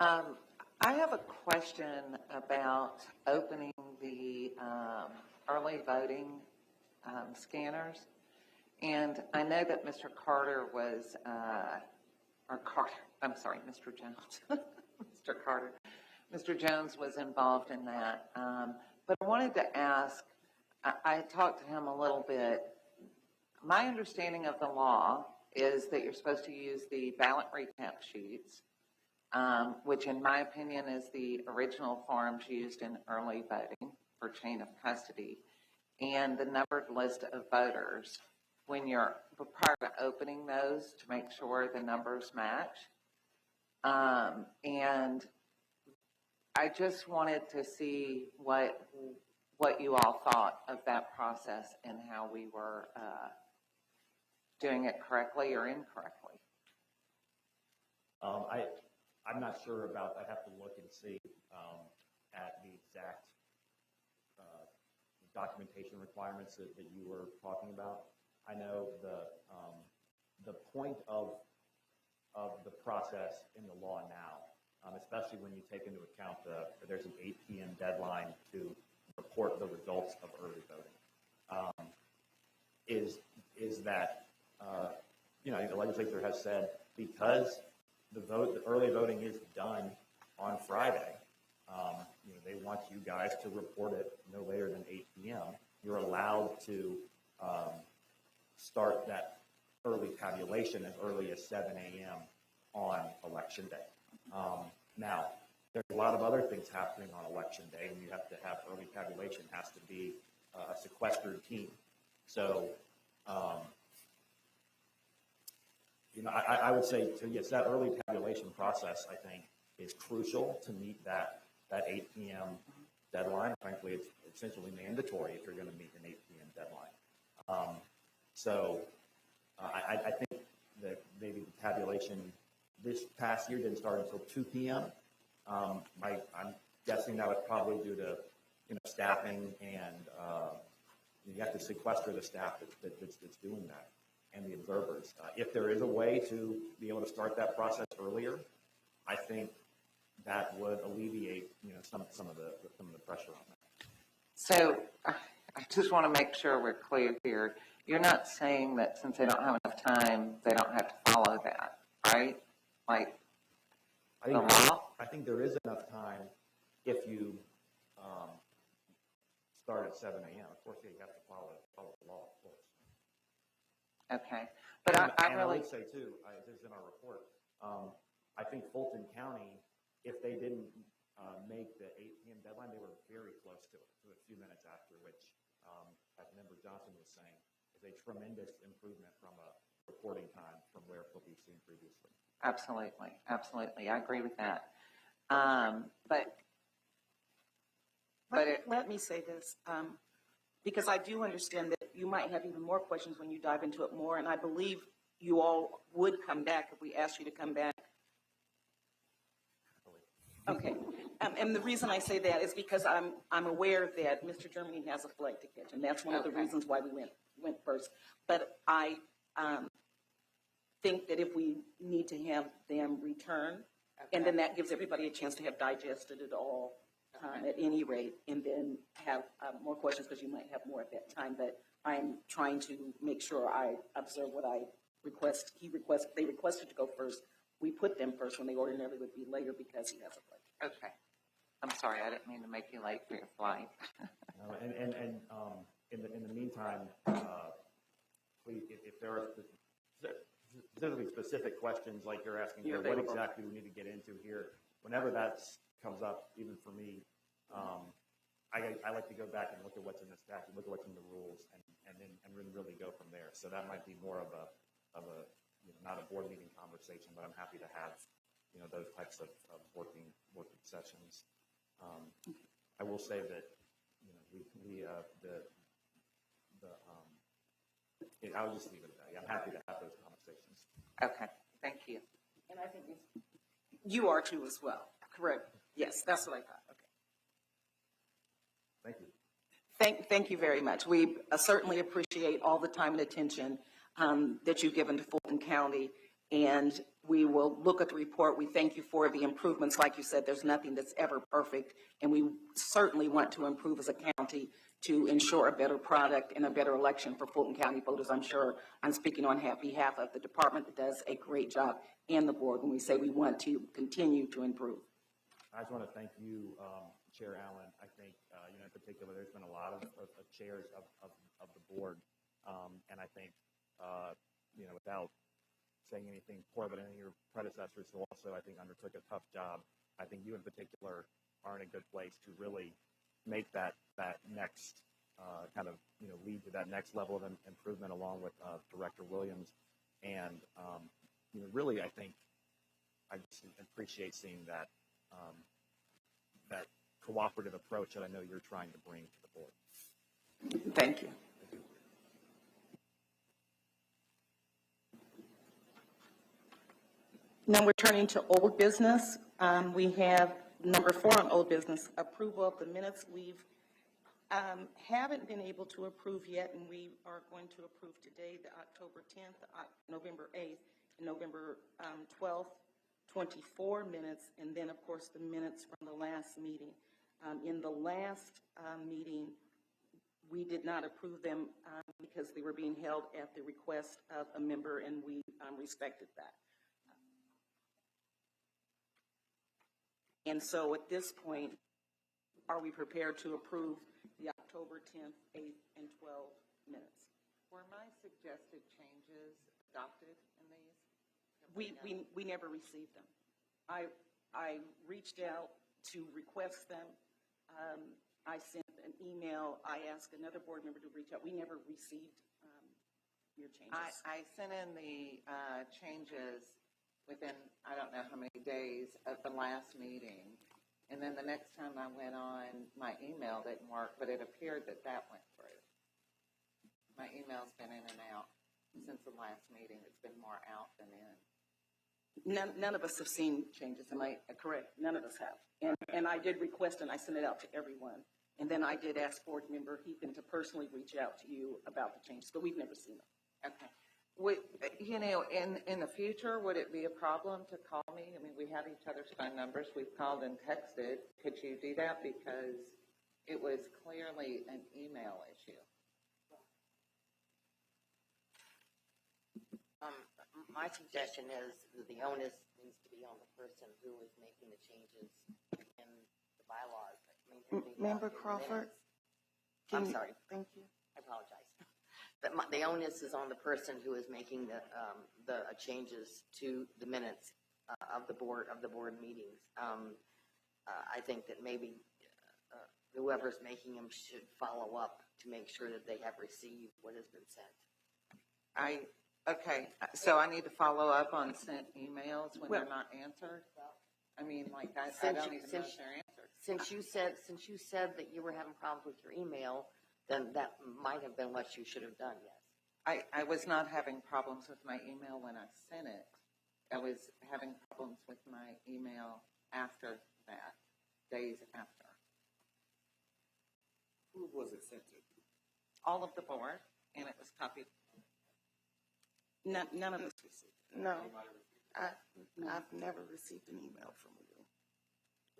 I have a question about opening the early voting scanners. And I know that Mr. Carter was, I'm sorry, Mr. Jones. Mr. Carter. Mr. Jones was involved in that. But I wanted to ask, I talked to him a little bit. My understanding of the law is that you're supposed to use the ballot recount sheets, which in my opinion is the original forms used in early voting for chain of custody, and the numbered list of voters when you're prior to opening those to make sure the numbers match. And I just wanted to see what you all thought of that process and how we were doing it correctly or incorrectly. I'm not sure about, I'd have to look and see at the exact documentation requirements that you were talking about. I know the point of the process in the law now, especially when you take into account there's an 8 p.m. deadline to report the results of early voting, is that the legislature has said because the early voting is done on Friday, they want you guys to report it no later than 8 p.m. You're allowed to start that early tabulation as early as 7 a.m. on Election Day. Now, there's a lot of other things happening on Election Day, and you have to have early tabulation. It has to be a sequestered team. So, I would say, yes, that early tabulation process, I think, is crucial to meet that 8 p.m. deadline. Frankly, it's essentially mandatory if you're going to meet an 8 p.m. deadline. I think that maybe the tabulation this past year didn't start until 2 p.m. I'm guessing that was probably due to staffing and you have to sequester the staff that's doing that and the observers. If there is a way to be able to start that process earlier, I think that would alleviate some of the pressure on that. So I just want to make sure we're clear here. You're not saying that since they don't have enough time, they don't have to follow that, right? Like the law? I think there is enough time if you start at 7 a.m. Of course, you have to follow the law, of course. Okay. But I really would say, too, this is in our report, I think Fulton County, if they didn't make the 8 p.m. deadline, they were very close to it, a few minutes after, which, as Member Johnson was saying, is a tremendous improvement from a reporting time from where what we've seen previously. Absolutely. I agree with that. Let me say this, because I do understand that you might have even more questions when you dive into it more, and I believe you all would come back if we asked you to come back. Okay. And the reason I say that is because I'm aware that Mr. Germany has a flight to catch, and that's one of the reasons why we went first. But I think that if we need to have them return, and then that gives everybody a chance to have digested it all at any rate, and then have more questions because you might have more at that time. But I'm trying to make sure I observe what I request. They requested to go first. We put them first when they ordinarily would be later because he has a flight. Okay. I'm sorry, I didn't mean to make you late for your flight. In the meantime, please, if there are specific questions like you're asking here, what exactly we need to get into here, whenever that comes up, even for me, I like to go back and look at what's in the statute, look at what's in the rules, and really go from there. So that might be more of a not a board meeting conversation, but I'm happy to have those types of working sessions. I will say that I'll just leave it at that. I'm happy to have those conversations. Okay, thank you. And I think you are too as well, correct? Yes, that's what I thought. Okay. Thank you. Thank you very much. We certainly appreciate all the time and attention that you've given to Fulton County, and we will look at the report. We thank you for the improvements. Like you said, there's nothing that's ever perfect, and we certainly want to improve as a county to ensure a better product and a better election for Fulton County voters. I'm sure I'm speaking on behalf of the department that does a great job and the board when we say we want to continue to improve. I just want to thank you, Chair Allen. I think, in particular, there's been a lot of chairs of the board, and I think, without saying anything poor about any of your predecessors who also, I think, undertook a tough job. I think you in particular are in a good place to really make that next kind of, lead to that next level of improvement along with Director Williams. And, really, I think I just appreciate seeing that that cooperative approach that I know you're trying to bring to the board. Thank you. Now we're turning to old business. We have number 4 on old business, approval of the minutes. We've haven't been able to approve yet, and we are going to approve today the October 10th, November 8th, and November 12th, 24 minutes, and then, of course, the minutes from the last meeting. In the last meeting, we did not approve them because they were being held at the request of a member, and we respected that. And so at this point, are we prepared to approve the October 10th, 8th, and 12th minutes? Were my suggested changes adopted in these? We never received them. I reached out to request them. I sent an email. I asked another board member to reach out. We never received your changes. I sent in the changes within, I don't know how many days of the last meeting. And then the next time I went on, my email didn't work, but it appeared that went through. My email's been in and out since the last meeting. It's been more out than in. None of us have seen changes. Am I correct? None of us have. And I did request, and I sent it out to everyone. And then I did ask board member Heathen to personally reach out to you about the changes, but we've never seen them. Okay. In the future, would it be a problem to call me? I mean, we have each other's phone numbers. We've called and texted. Could you do that? Because it was clearly an email issue. My suggestion is that the onus needs to be on the person who is making the changes in the bylaws. Member Crawford? I'm sorry. Thank you. I apologize. But the onus is on the person who is making the changes to the minutes of the board meetings. I think that maybe whoever's making them should follow up to make sure that they have received what has been sent. Okay, so I need to follow up on sent emails when they're not answered? I mean, like, I don't even know if they're answered. Since you said that you were having problems with your email, then that might have been what you should have done, yes. I was not having problems with my email when I sent it. I was having problems with my email after that, days after. Who was it sent to? All of the board, and it was copied. None of us received it. No, I've never received an email from you.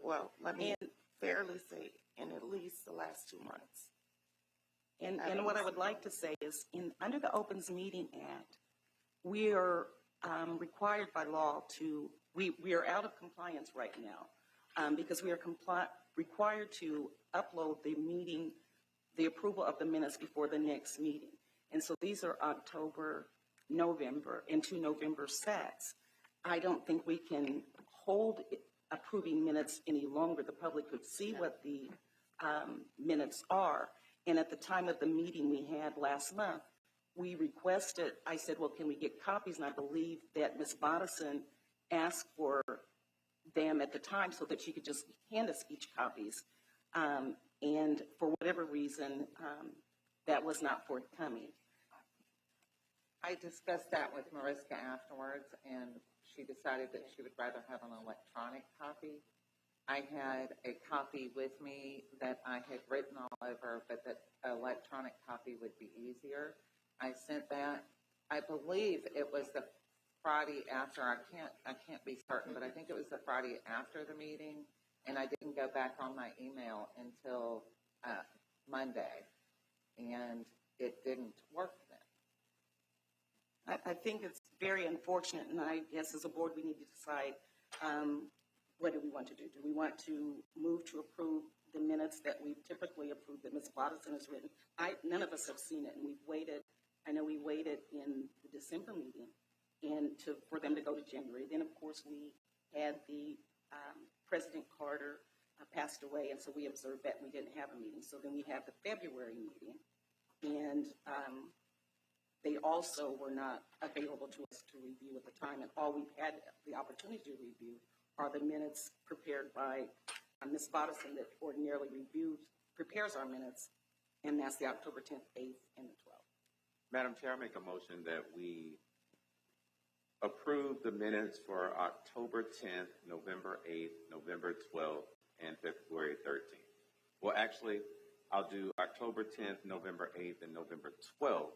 Well, let me fairly say in at least the last 2 months. And what I would like to say is, under the Opens Meeting Act, we are required by law to, we are out of compliance right now because we are required to upload the approval of the minutes before the next meeting. And so these are October, November, and 2 November sets. I don't think we can hold approving minutes any longer. The public could see what the minutes are. And at the time of the meeting we had last month, we requested, I said, well, can we get copies? And I believe that Ms. Bodison asked for them at the time so that she could just hand us each copies. And for whatever reason, that was not forthcoming. I discussed that with Mariska afterwards, and she decided that she would rather have an electronic copy. I had a copy with me that I had written all over, but that electronic copy would be easier. I sent that. I believe it was the Friday after. I can't be certain, but I think it was the Friday after the meeting, and I didn't go back on my email until Monday, and it didn't work then. I think it's very unfortunate, and I guess as a board we need to decide what do we want to do. Do we want to move to approve the minutes that we typically approve that Ms. Bodison has written? None of us have seen it, and we've waited. I know we waited in the December meeting for them to go to January. Then, of course, we had President Carter passed away, and so we observed that we didn't have a meeting. So then we had the February meeting, and they also were not available to us to review at the time, and all we've had the opportunity to review are the minutes prepared by Ms. Bodison that ordinarily prepares our minutes, and that's the October 10th, 8th, and the 12th. Madam Chair, I make a motion that we approve the minutes for October 10th, November 8th, November 12th, and February 13th. Well, actually, I'll do October 10th, November 8th, and November 12th,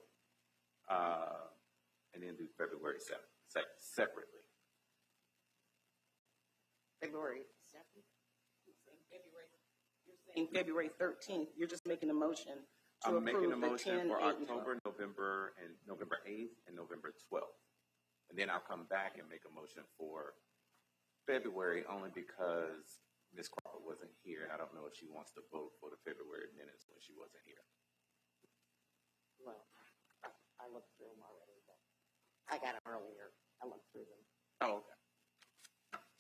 and then do February 7th separately. February 2nd? In February 13th, you're just making a motion to I'm approve making a the motion 10, for 8, and 12. October, November 8th, and November 12th. And then I'll come back and make a motion for February only because Ms. Crawford wasn't here, and I don't know if she wants to vote for the February minutes when she wasn't here. Well, I looked through them already, but I got them earlier. I looked through them. Oh, okay.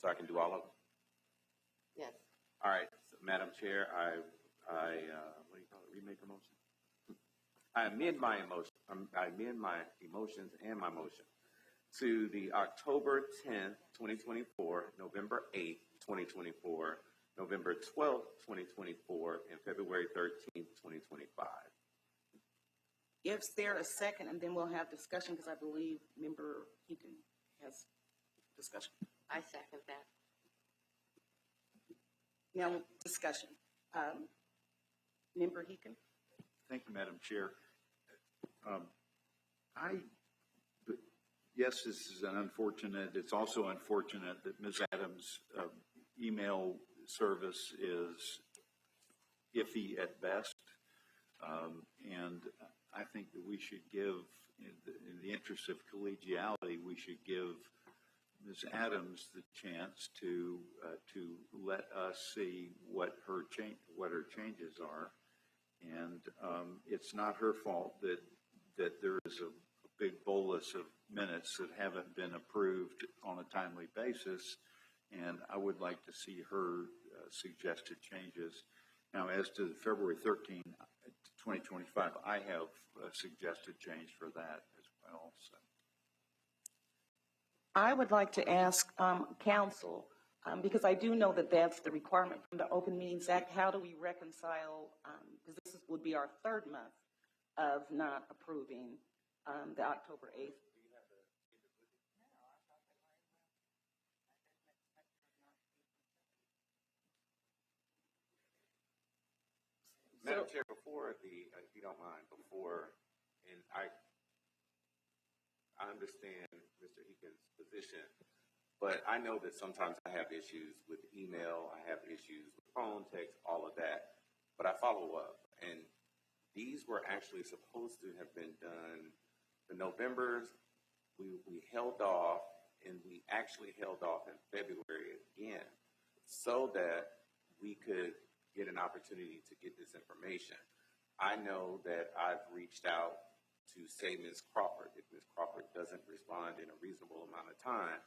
So I can do all of them? Yes. All right, so, Madam Chair, I what do you call it, remake a motion? I amend my emotion, I amend my emotions and my motion to the October 10th, 2024, November 8th, 2024, November 12th, 2024, and February 13th, 2025. Is there a second, and then we'll have discussion, because I believe Member Heaton has discussion. I second that. Now, discussion. Member Heaton? Thank you, Madam Chair. Yes, this is it's also unfortunate that Ms. Adams' email service is iffy at best. And I think that we should give, in the interest of collegiality, we should give Ms. Adams the chance to let us see what her changes are. And it's not her fault that there is a big bolus of minutes that haven't been approved on a timely basis. And I would like to see her suggested changes. Now, as to February 13, 2025, I have a suggested change for that as well. So. I would like to ask council, because I do know that that's the requirement from the Open Meetings Act. How do we reconcile, because would be our third month of not approving the October 8th. Madam Chair, before if you don't mind, and I understand Mr. Heaton's position, but I know that sometimes I have issues with email, I have issues with phone, text, all of that, but I follow up, and these were actually supposed to have been done. The Novembers, we held off, and we actually held off in February again, so that we could get an opportunity to get this information. I know that I've reached out to, say, Ms. Crawford. If Ms. Crawford doesn't respond in a reasonable amount of time,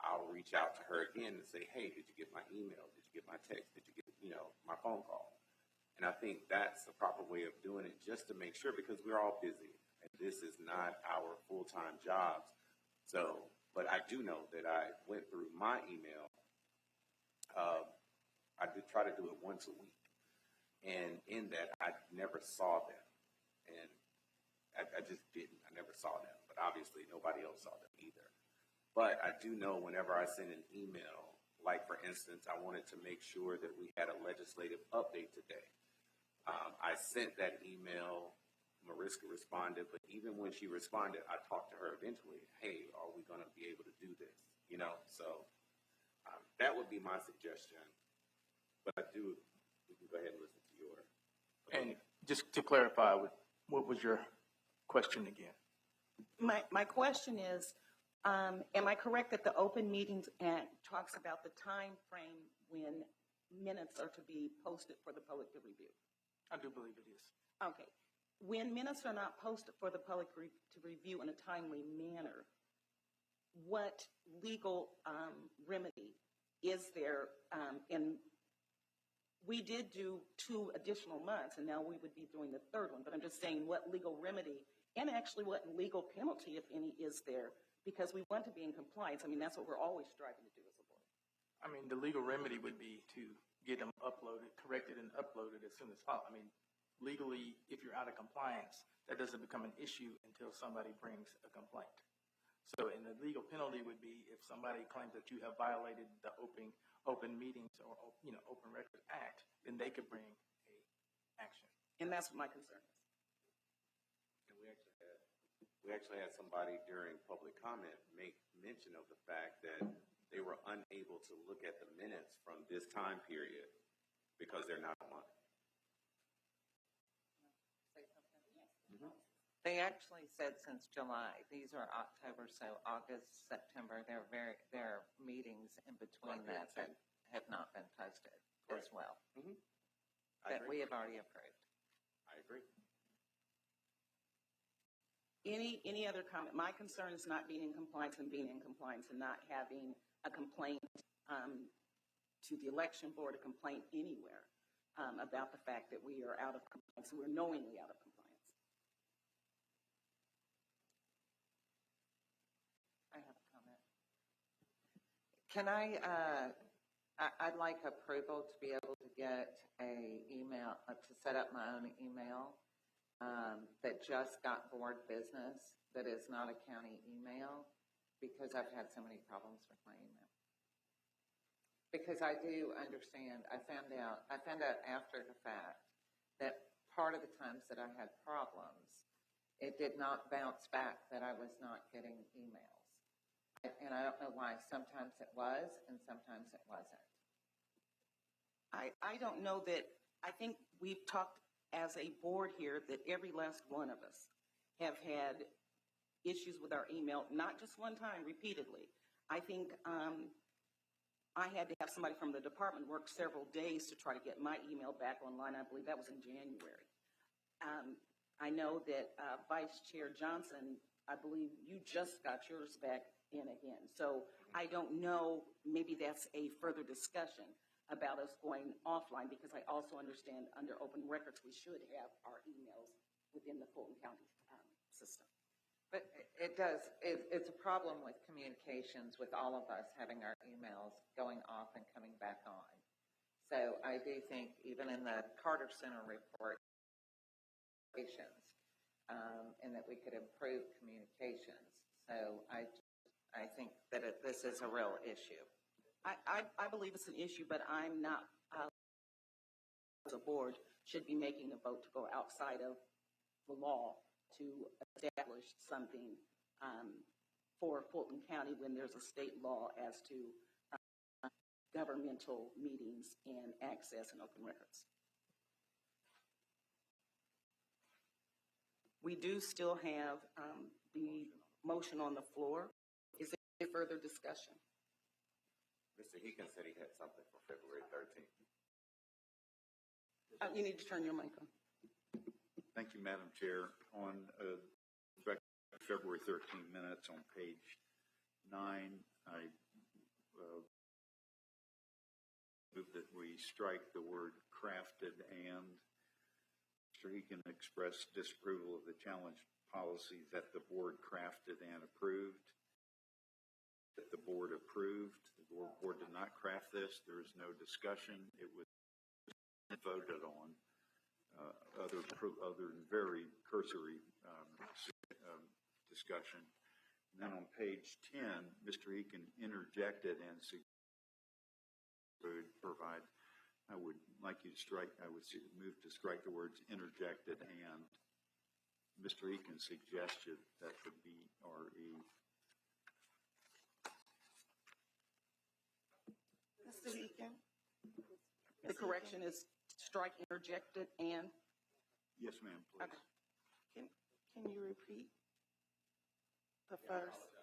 I'll reach out to her again and say, hey, did you get my email? Did you get my text? Did you get, my phone call? And I think that's the proper way of doing it, just to make sure, because we're all busy, and this is not our full-time jobs. So, but I do know that I went through my email. I did try to do it once a week, and in that, I never saw them, and I just didn't. I never saw them, but obviously nobody else saw them either. But I do know whenever I send an email, like for instance, I wanted to make sure that we had a legislative update today. I sent that email, Mariska responded, but even when she responded, I talked to her eventually, hey, are we going to be able to do this? So that would be my suggestion. But we can go ahead and listen to your opinion. And just to clarify, what was your question again? My question is, am I correct that the Open Meetings Act talks about the time frame when minutes are to be posted for the public to review? I do believe it is. Okay. When minutes are not posted for the public to review in a timely manner, what legal remedy is there? And we did do 2 additional months, and now we would be doing the 3rd one. But I'm just saying what legal remedy and actually what legal penalty, if any, is there? Because we want to be in compliance. I mean, that's what we're always striving to do as a board. I mean, the legal remedy would be to get them uploaded, corrected and uploaded as soon as possible. I mean, legally, if you're out of compliance, that doesn't become an issue until somebody brings a complaint. So, and the legal penalty would be if somebody claims that you have violated the open meetings or, Open Records Act, then they could bring a action. And that's what my concern is. And we actually had somebody during public comment make mention of the fact that they were unable to look at the minutes from this time period because they're not online. They actually said since July. These are October, so August, September. There are meetings in between that have not been posted as well. Mm-hmm. That we have already approved. I agree. Any other comment? My concern is not being in compliance and being in compliance and not having a complaint to the election board, a complaint anywhere about the fact that we are out of compliance. We're knowingly out of compliance. I have a comment. Can I'd like approval to be able to get a email, to set up my own email that just got board business, that is not a county email, because I've had so many problems with my email. Because I do understand, I found out after the fact that part of the times that I had problems, it did not bounce back that I was not getting emails. And I don't know why. Sometimes it was, and sometimes it wasn't. I don't know that, I think we've talked as a board here that every last one of us have had issues with our email, not just one time, repeatedly. I think I had to have somebody from the department work several days to try to get my email back online. I believe that was in January. I know that Vice Chair Johnson, I believe you just got yours back in again. So I don't know, maybe that's a further discussion about us going offline, because I also understand under open records we should have our emails within the Fulton County system. But it does, it's a problem with communications with all of us having our emails going off and coming back on. So I do think even in the Carter Center report, and that we could improve communications. So I think that this is a real issue. I believe it's an issue, but I'm not, as a board, should be making a vote to go outside of the law to establish something for Fulton County when there's a state law as to governmental meetings and access and open records. We do still have the motion on the floor. Is there any further discussion? Mr. Heekins said he had something for February 13th. You need to turn your mic on. Thank you, Madam Chair. On February 13 minutes on page 9, I move that we strike the word crafted and. Mr. Heekin expressed disapproval of the challenge policy that the board crafted and approved. That the board approved. The board did not craft this. There is no discussion. It was voted on. Other very cursory discussion. And then on page 10, Mr. Heekin interjected and would provide. I would like you to strike. I would move to strike the words interjected and. Mr. Heekin suggested that the BRE. Mr. Heekin? The correction is strike interjected and? Yes, ma'am, please. Okay. Can you repeat the first?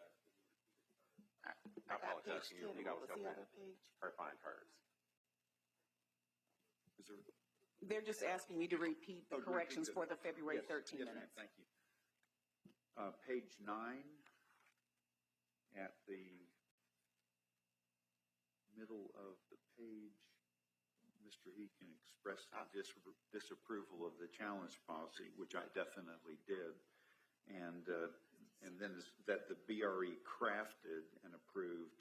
I apologize. Page Can you 10. repeat? What was the other page? Clarifying hers. Is there, They're just asking me to repeat the corrections for the February 13 yes, minutes. Thank you. Page 9 at the of the page, Mr. Heakin expressed disapproval of the challenge policy, which I definitely did. And then that the BRE crafted and approved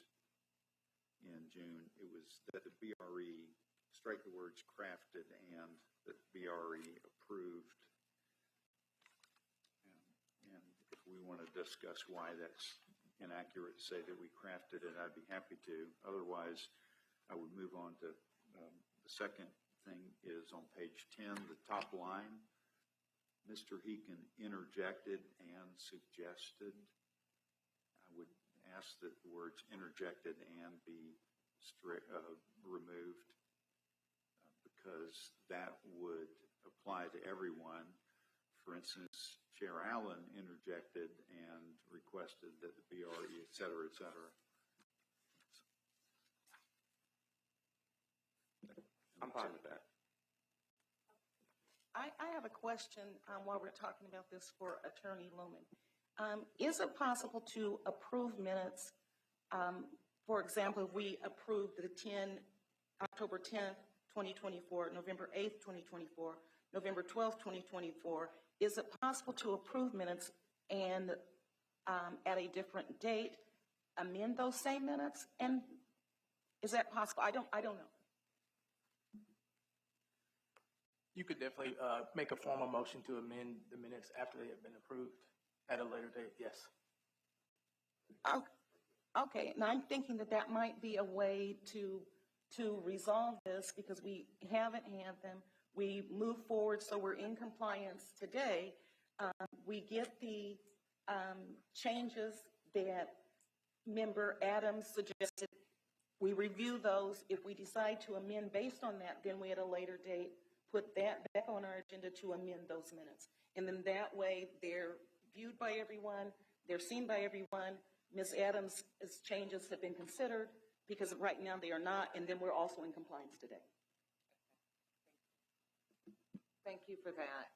in June. It was that the BRE, strike the words crafted, and that BRE approved. And if we want to discuss why that's inaccurate, say that we crafted it, I'd be happy to. Otherwise, I would move on to the second thing is on page 10, the top line. Mr. Heakin interjected and suggested. I would ask that the words interjected and be removed because that would apply to everyone. For instance, Chair Allen interjected and requested that the BRE, et cetera, et cetera. I'm fine with that. I have a question while we're talking about this for Attorney Lumen. Is it possible to approve minutes? For example, if we approved the October 10th, 2024, November 8th, 2024, November 12th, 2024, is it possible to approve minutes and at a different date amend those same minutes? And is that possible? I don't know. You could definitely make a formal motion to amend the minutes after they have been approved at a later date, yes. Okay, and I'm thinking that that might be a way to resolve this because we haven't had them. We move forward, so we're in compliance today. We get the changes that Member Adams suggested. We review those. If we decide to amend based on that, then we at a later date put that back on our agenda to amend those minutes. And then that way they're viewed by everyone, they're seen by everyone. Ms. Adams' changes have been considered because right now they are not, and then we're also in compliance today. Thank you for that.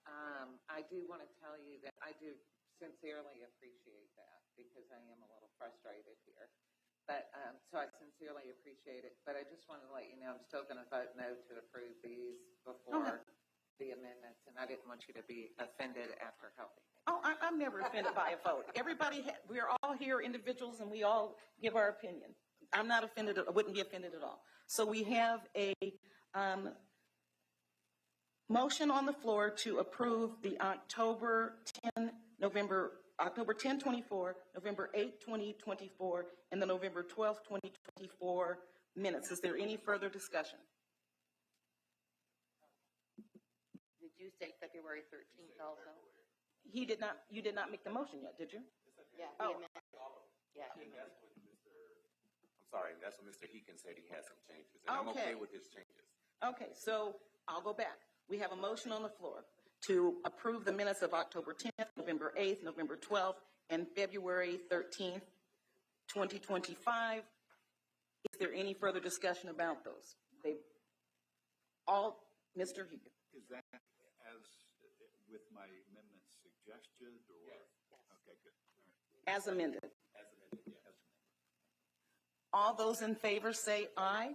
I do want to tell you that I do sincerely appreciate that because I am a little frustrated here. But so I sincerely appreciate it. But I just wanted to let you know I'm still going to vote no to approve these before the amendments, and I didn't want you to be offended after helping me. Oh, I'm never offended by a vote. We're all here individuals, and we all give our opinion. I'm not offended. I wouldn't be offended at all. So we have a motion on the floor to approve the October 10, 2024, November 8, 2024, and the November 12, 2024 minutes. Is there any further discussion? Did you say February 13th also? You did not make the motion yet, did you? Yeah. Oh. Yeah. I'm sorry, that's what Mr. Heakin said. He has some changes, and I'm okay with his changes. Okay, so I'll go back. We have a motion on the floor to approve the minutes of October 10th, November 8th, November 12th, and February 13th, 2025. Is there any further discussion about those? Mr. Heakin. Is that as with my amendment suggested, or? Yes. Okay, good. All right. As amended. As amended, yes. All those in favor say aye.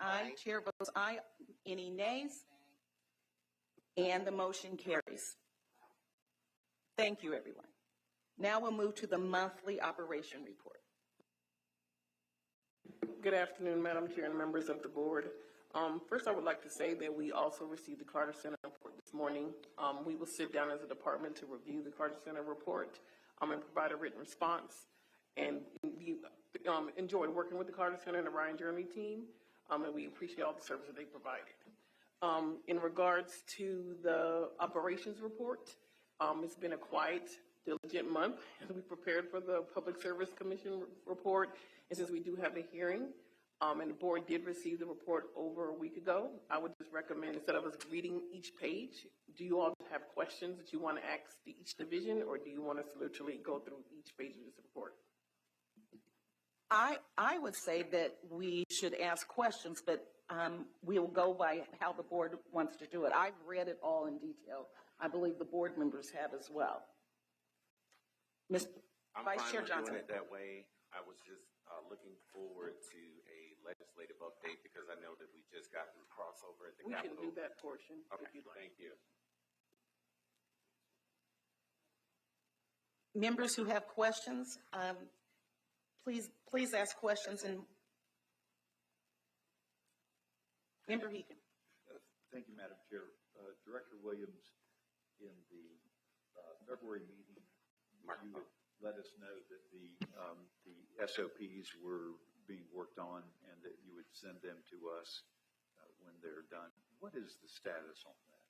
Aye. Chair votes aye. Any nays? And the motion carries. Thank you, everyone. Now we'll move to the monthly operation report. Good afternoon, Madam Chair and members of the board. First, I would like to say that we also received the Carter Center report this morning. We will sit down as a department to review the Carter Center report and provide a written response. And we enjoyed working with the Carter Center and the Ryan Jeremy team, and we appreciate all the service that they provided. In regards to the operations report, it's been a quiet, diligent month as we prepared for the Public Service Commission report. And since we do have a hearing, and the board did receive the report over a week ago, I would just recommend, instead of us reading each page, do you all have questions that you want to ask each division, or do you want us to literally go through each page of this report? I would say that we should ask questions, but we'll go by how the board wants to do it. I've read it all in detail. I believe the board members have as well. I'm Vice fine Chair with Johnson. doing it that way. I was just looking forward to a legislative update because I know that we just got through crossover at the We can Capitol. do that portion Okay, if you'd like. thank you. Members who have questions, please ask questions. And Member Hegan. Thank you, Madam Chair. Director Williams, in the February meeting, you had let us know that the SOPs were being worked on and that you would send them to us when they're done. What is the status on that?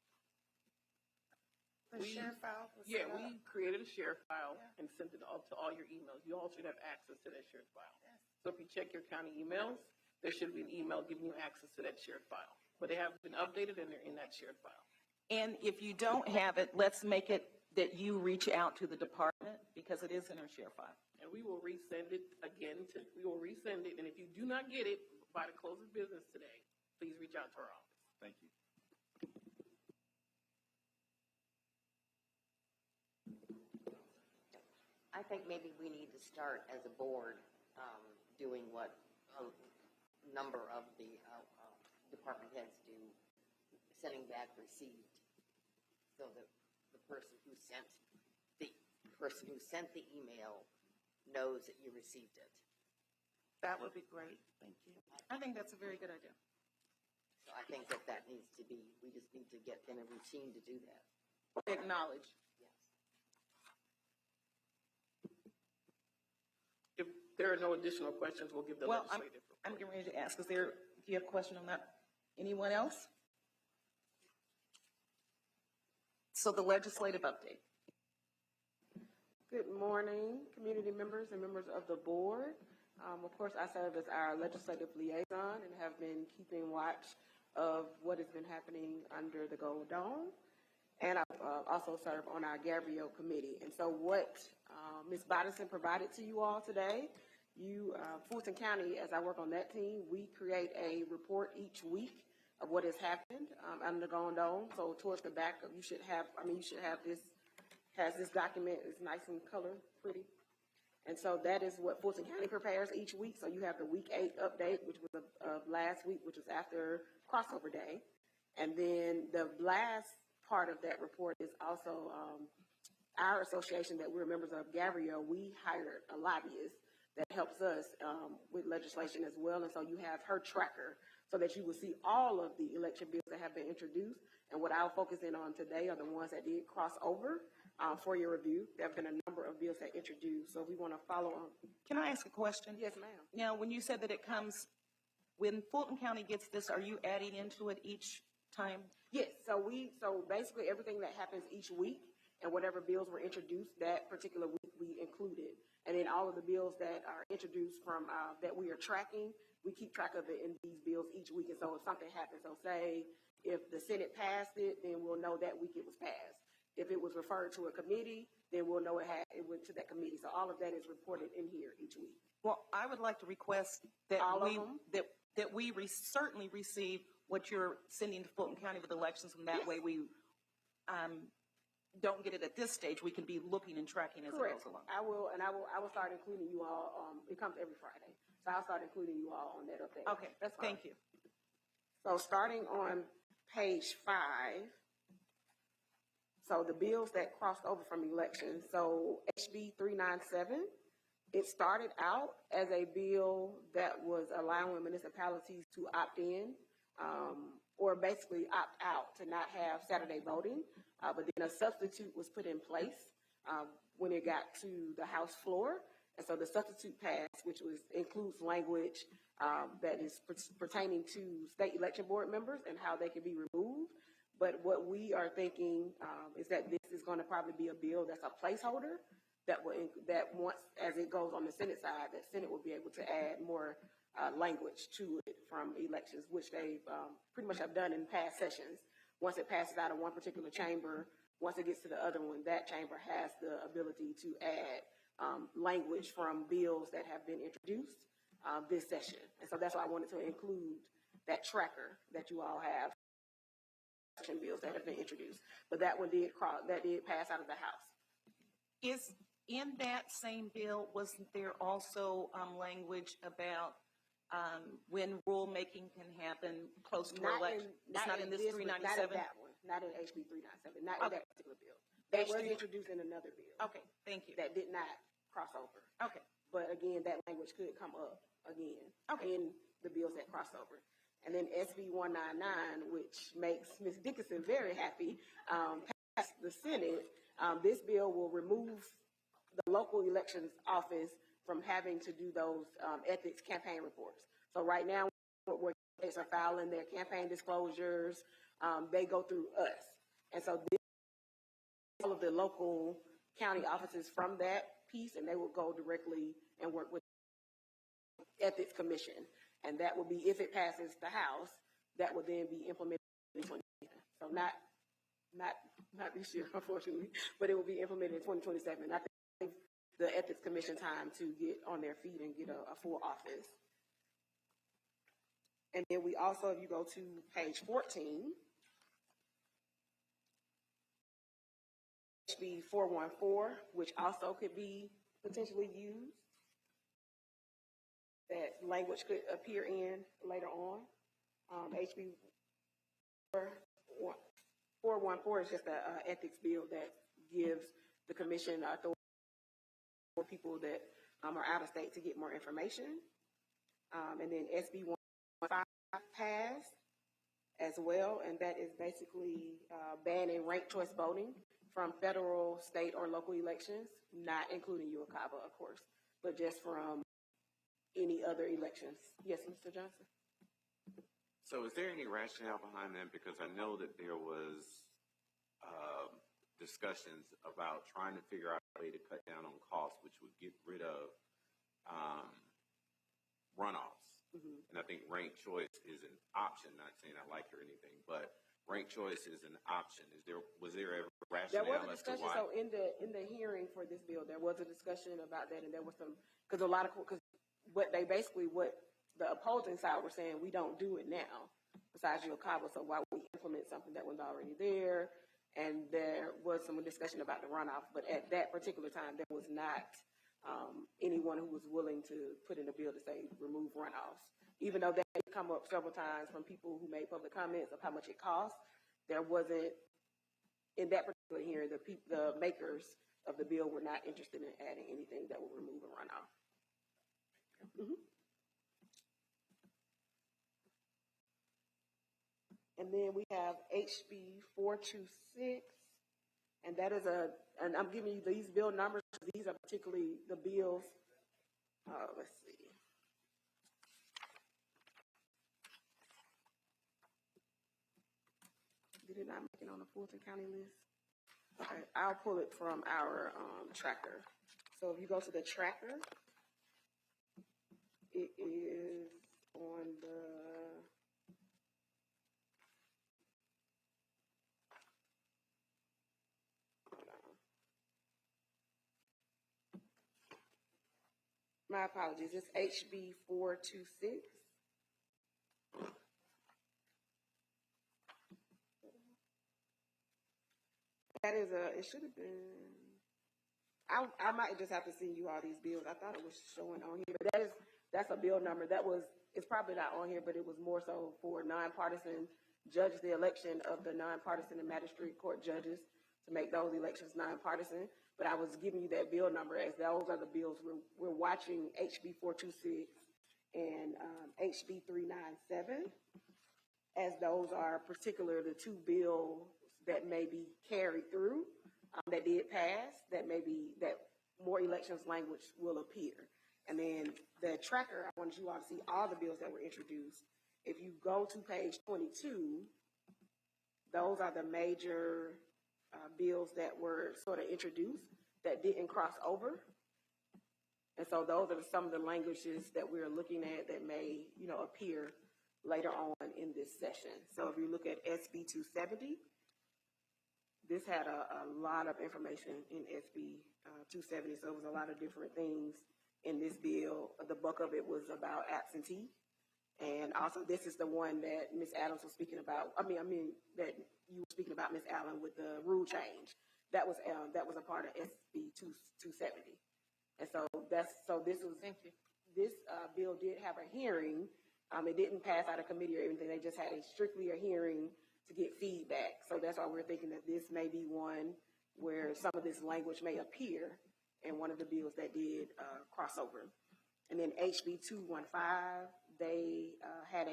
The share file was Yeah, set up. we created a share file and sent it all to all your emails. You all should have access to that shared file. So if you check your county emails, there should be an email giving you access to that shared file. But they have been updated and they're in that shared file. And if you don't have it, let's make it that you reach out to the department because it is in our share file. And we will resend it again we will resend it. And if you do not get it by the close of business today, please reach out to our office. Thank you. I think maybe we need to start as a board doing what a number of the department heads do, sending back received, so that the person who sent the email knows that you received it. That would be great. Thank you. I think that's a very good idea. So I think that needs to be, we just need to get in a routine to do that. Acknowledge. Yes. If there are no additional questions, we'll give the Well, legislative. I'm getting ready to ask, do you have a question on that? Anyone else? So the legislative update. Good morning, community members and members of the board. Of course, I serve as our legislative liaison and have been keeping watch of what has been happening under the Gold Dome. And I also serve on our Gabrielle committee. And so what Ms. Bodison provided to you all today, Fulton County, as I work on that team, we create a report each week of what has happened under the Gold Dome. So towards the back, you should have this, has this document. It's nice and color, pretty. And so that is what Fulton County prepares each week. So you have the week 8 update, which was last week, which was after crossover day. And then the last part of that report is also our association that we're members of, Gabrielle. We hired a lobbyist that helps us with legislation as well. And so you have her tracker so that you will see all of the election bills that have been introduced. And what I'll focus in on today are the ones that did cross over for your review. There have been a number of bills that introduced. So we want to follow on. Can I ask a question? Yes, ma'am. Now, when you said that it comes, when Fulton County gets this, are you adding into it each time? Yes, so basically everything that happens each week and whatever bills were introduced that particular week, we included. And then all of the bills that are introduced from, that we are tracking, we keep track of it in these bills each week. And so if something happens, so say if the Senate passed it, then we'll know that week it was passed. If it was referred to a committee, then we'll know it went to that committee. So all of that is reported in here each week. Well, I would like to request that All of we, them? that we certainly receive what you're sending to Fulton County with elections, and that Yes. way we don't get it at this stage. We can be looking and tracking as it Correct. goes along. I will start including you all. It comes every Friday. So I'll start including you all on that update. Okay, That's fine. thank you. So starting on page 5, so the bills that crossed over from elections. So HB 397, it started out as a bill that was allowing municipalities to opt in, or basically opt out to not have Saturday voting. But then a substitute was put in place when it got to the House floor. And so the substitute passed, which includes language that is pertaining to state election board members and how they can be removed. But what we are thinking is that this is going to probably be a bill that's a placeholder that once, as it goes on the Senate side, that Senate will be able to add more language to it from elections, which they pretty much have done in past sessions. Once it passes out of one particular chamber, once it gets to the other one, that chamber has the ability to add language from bills that have been introduced this session. And so that's why I wanted to include that tracker that you all have, bills that have been introduced. But that one did pass out of the House. in that same bill, wasn't there also language about when rulemaking can happen close to election? It's not in this 397? Not in that one, not in HB 397, not in that particular bill. That was introduced in another bill. Okay, thank you. That did not cross over. Okay. But again, that language could come up again Okay. in the bills that cross over. And then SB 199, which makes Ms. Dickinson very happy, passed the Senate. This bill will remove the local elections office from having to do those ethics campaign reports. So right now, where states are filing their campaign disclosures, they go through us. And so all of the local county offices from that piece, and they will go directly and work with the Ethics Commission. And that will be, if it passes the House, that will then be implemented in 2027. So not this year, unfortunately, but it will be implemented in 2027. I think the Ethics Commission time to get on their feet and get a full office. And then we also, if you go to page 14, HB 414, which also could be potentially used. That language could appear in later on. HB 414 is just an ethics bill that gives the commission authority for people that are out of state to get more information. And then SB 115 passed as well, and that is basically banning ranked choice voting from federal, state, or local elections, not including UOCAVA, of course, but just from any other elections. Yes, Mr. Johnson? So is there any rationale behind that? Because I know that there was discussions about trying to figure out a way to cut down on costs, which would get rid of runoffs. Mm-hmm. And I think ranked choice is an option, not saying I like it or anything, but ranked choice is an option. Was there ever a rationale? There was a discussion, so in the hearing for this bill, there was a discussion about that, and there was some, because what the opposing side were saying, we don't do it now, besides UOCAVA, so why would we implement something that was already there? And there was some discussion about the runoff, but at that particular time, there was not anyone who was willing to put in a bill to say remove runoffs. Even though that come up several times from people who made public comments of how much it costs, there wasn't, in that particular hearing, the makers of the bill were not interested in adding anything that would remove a runoff. Mm-hmm. And then we have HB 426, and that is and I'm giving you these bill numbers. These are particularly the bills. Let's see. Did it not make it on the Fulton County list? Okay, I'll pull it from our tracker. So if you go to the tracker, it is on the my apologies, it's HB 426. That is it should have been, I might just have to send you all these bills. I thought it was showing on here, but that's a bill number. It's probably not on here, but it was more so for nonpartisan judges, the election of the nonpartisan and magistrate court judges to make those elections nonpartisan. But I was giving you that bill number as those are the bills we're watching, HB 426 and HB 397, as those are particular the two bills that may be carried through, that did pass, that more elections language will appear. And then the tracker, I wanted you all to see all the bills that were introduced. If you go to page 22, those are the major bills that were sort of introduced that didn't cross over. And so those are some of the languages that we're looking at that may, appear later on in this session. So if you look at SB 270, this had a lot of information in SB 270, so it was a lot of different things in this bill. The bulk of it was about absentee. And also, this is the one that Ms. Adams was speaking about. That you were speaking about, Ms. Allen, with the rule change. that was a part of SB 270. And so this bill did have a hearing. It didn't pass out of committee or anything. They just had strictly a hearing to get feedback. So that's why we're thinking that this may be one where some of this language may appear in one of the bills that did cross over. And then HB 215, they had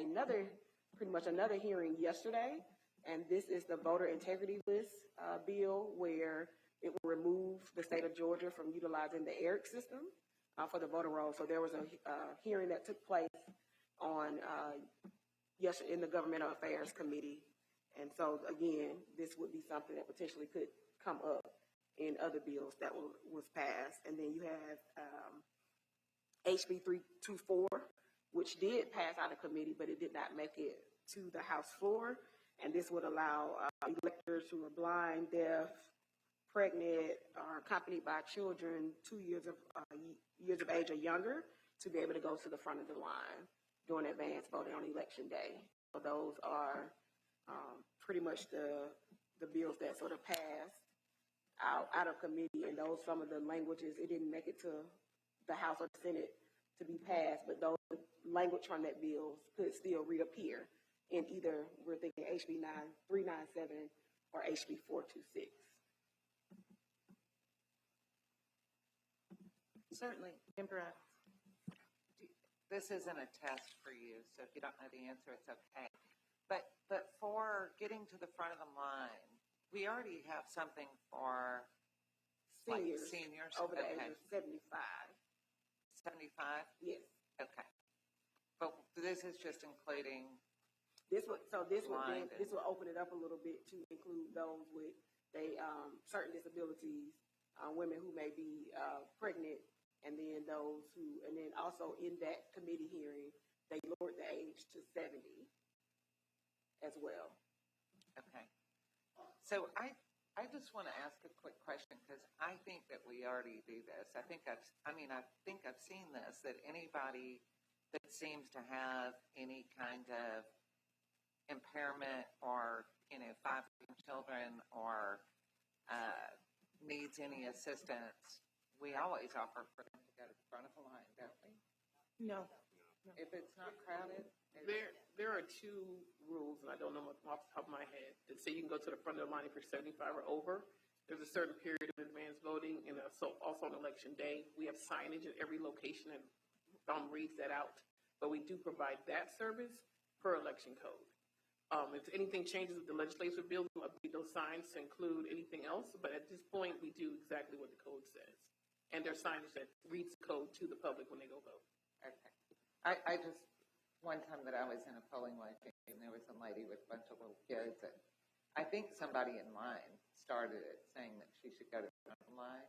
pretty much another hearing yesterday. And this is the voter integrity list bill, where it will remove the state of Georgia from utilizing the ERIC system for the voter roll. So there was a hearing that took place on in the Governmental Affairs Committee. And so again, this would be something that potentially could come up in other bills that was passed. And then you have HB 324, which did pass out of committee, but it did not make it to the House floor. And this would allow electors who are blind, deaf, pregnant, or accompanied by children 2 years of age or younger to be able to go to the front of the line during advance voting on election day. So those are pretty much the bills that sort of passed out of committee, and those some of the languages, it didn't make it to the House or the Senate to be passed, but those language from that bill could still reappear in either, we're thinking HB 397 or HB 426. Certainly. Member Adams. This isn't a test for you, so if you don't know the answer, it's okay. But for getting to the front of the line, we already have something for seniors over the age of 75. 75? Yes. Okay. But this is just including this will open it up a little bit to include those with certain disabilities, women who may be pregnant, and then and then also in that committee hearing, they lowered the age to 70 as well. Okay. So I just want to ask a quick question, because I think that we already do this. I think I've seen this, that anybody that seems to have any kind of impairment or, 5 children or needs any assistance, we always offer for them to go to the front of the line, don't we? No. If it's not crowded? There are two rules, and I don't know them off the top of my head, that say you can go to the front of the line if you're 75 or over. There's a certain period of advance voting, and also on election day. We have signage at every location and reads that out. But we do provide that service per election code. If anything changes with the legislative bill, we'll update those signs to include anything else. But at this point, we do exactly what the code says. And there's signage that reads the code to the public when they go vote. Okay. I just, one time that I was in a polling location, there was a lady with a bunch of little kids, and I think somebody in line started it saying that she should go to the front of the line.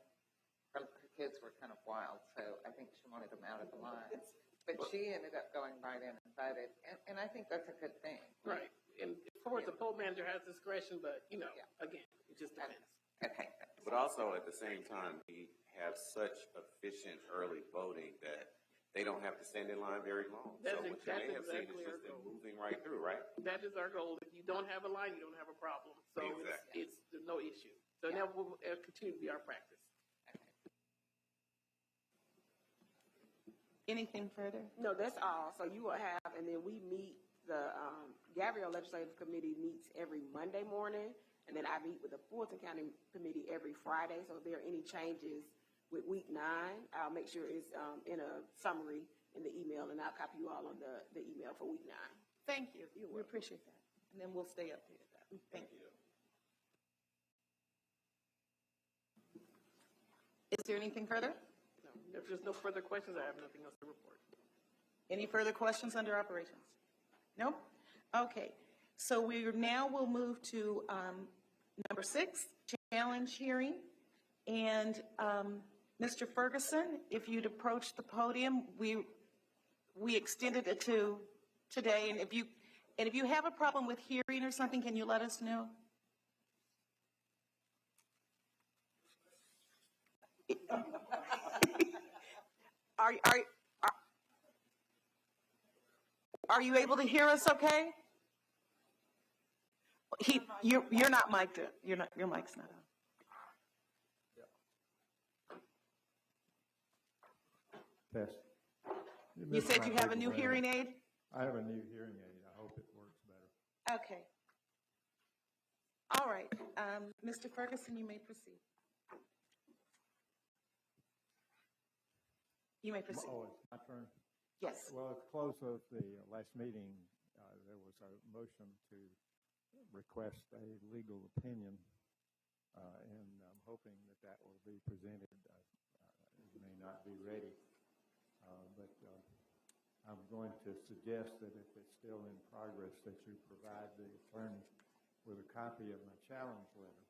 Her kids were kind of wild, so I think she wanted them out of the line. But she ended up going right in and voted, and I think that's a good thing. Right. And of course, the poll manager has discretion, but, again, it just depends. Okay. But also at the same time, we have such efficient early voting that they don't have to stand in line very long. So what you may have seen is just them moving right through, right? That is our goal. If you don't have a line, you don't have a problem. So Exactly. it's no issue. So that will continue to be our practice. Anything further? No, that's all. So you will have, and then we meet, the Gabrielle Legislative Committee meets every Monday morning, and then I meet with the Fulton County Committee every Friday. So if there are any changes with week 9, I'll make sure it's in a summary in the email, and I'll copy you all on the email for week 9. Thank you. We appreciate that. And then we'll stay updated. Thank you. Is there anything further? No, if there's no further questions, I have nothing else to report. Any further questions under operations? No? Okay. So we now will move to number 6, challenge hearing. And Mr. Ferguson, if you'd approach the podium, we extended it to today. And if you have a problem with hearing or something, can you let us know? Are you able to hear us okay? You're not mic'd up. Your mic's not on. Test. You said you have a new hearing aid? I have a new hearing aid. I hope it works better. Okay. All right. Mr. Ferguson, you may proceed. You may proceed. Oh, it's my turn? Yes. Well, at the close of the last meeting, there was a motion to request a legal opinion, and I'm hoping that that will be presented. It may not be ready, but I'm going to suggest that if it's still in progress, that you provide the attorney with a copy of my challenge letter.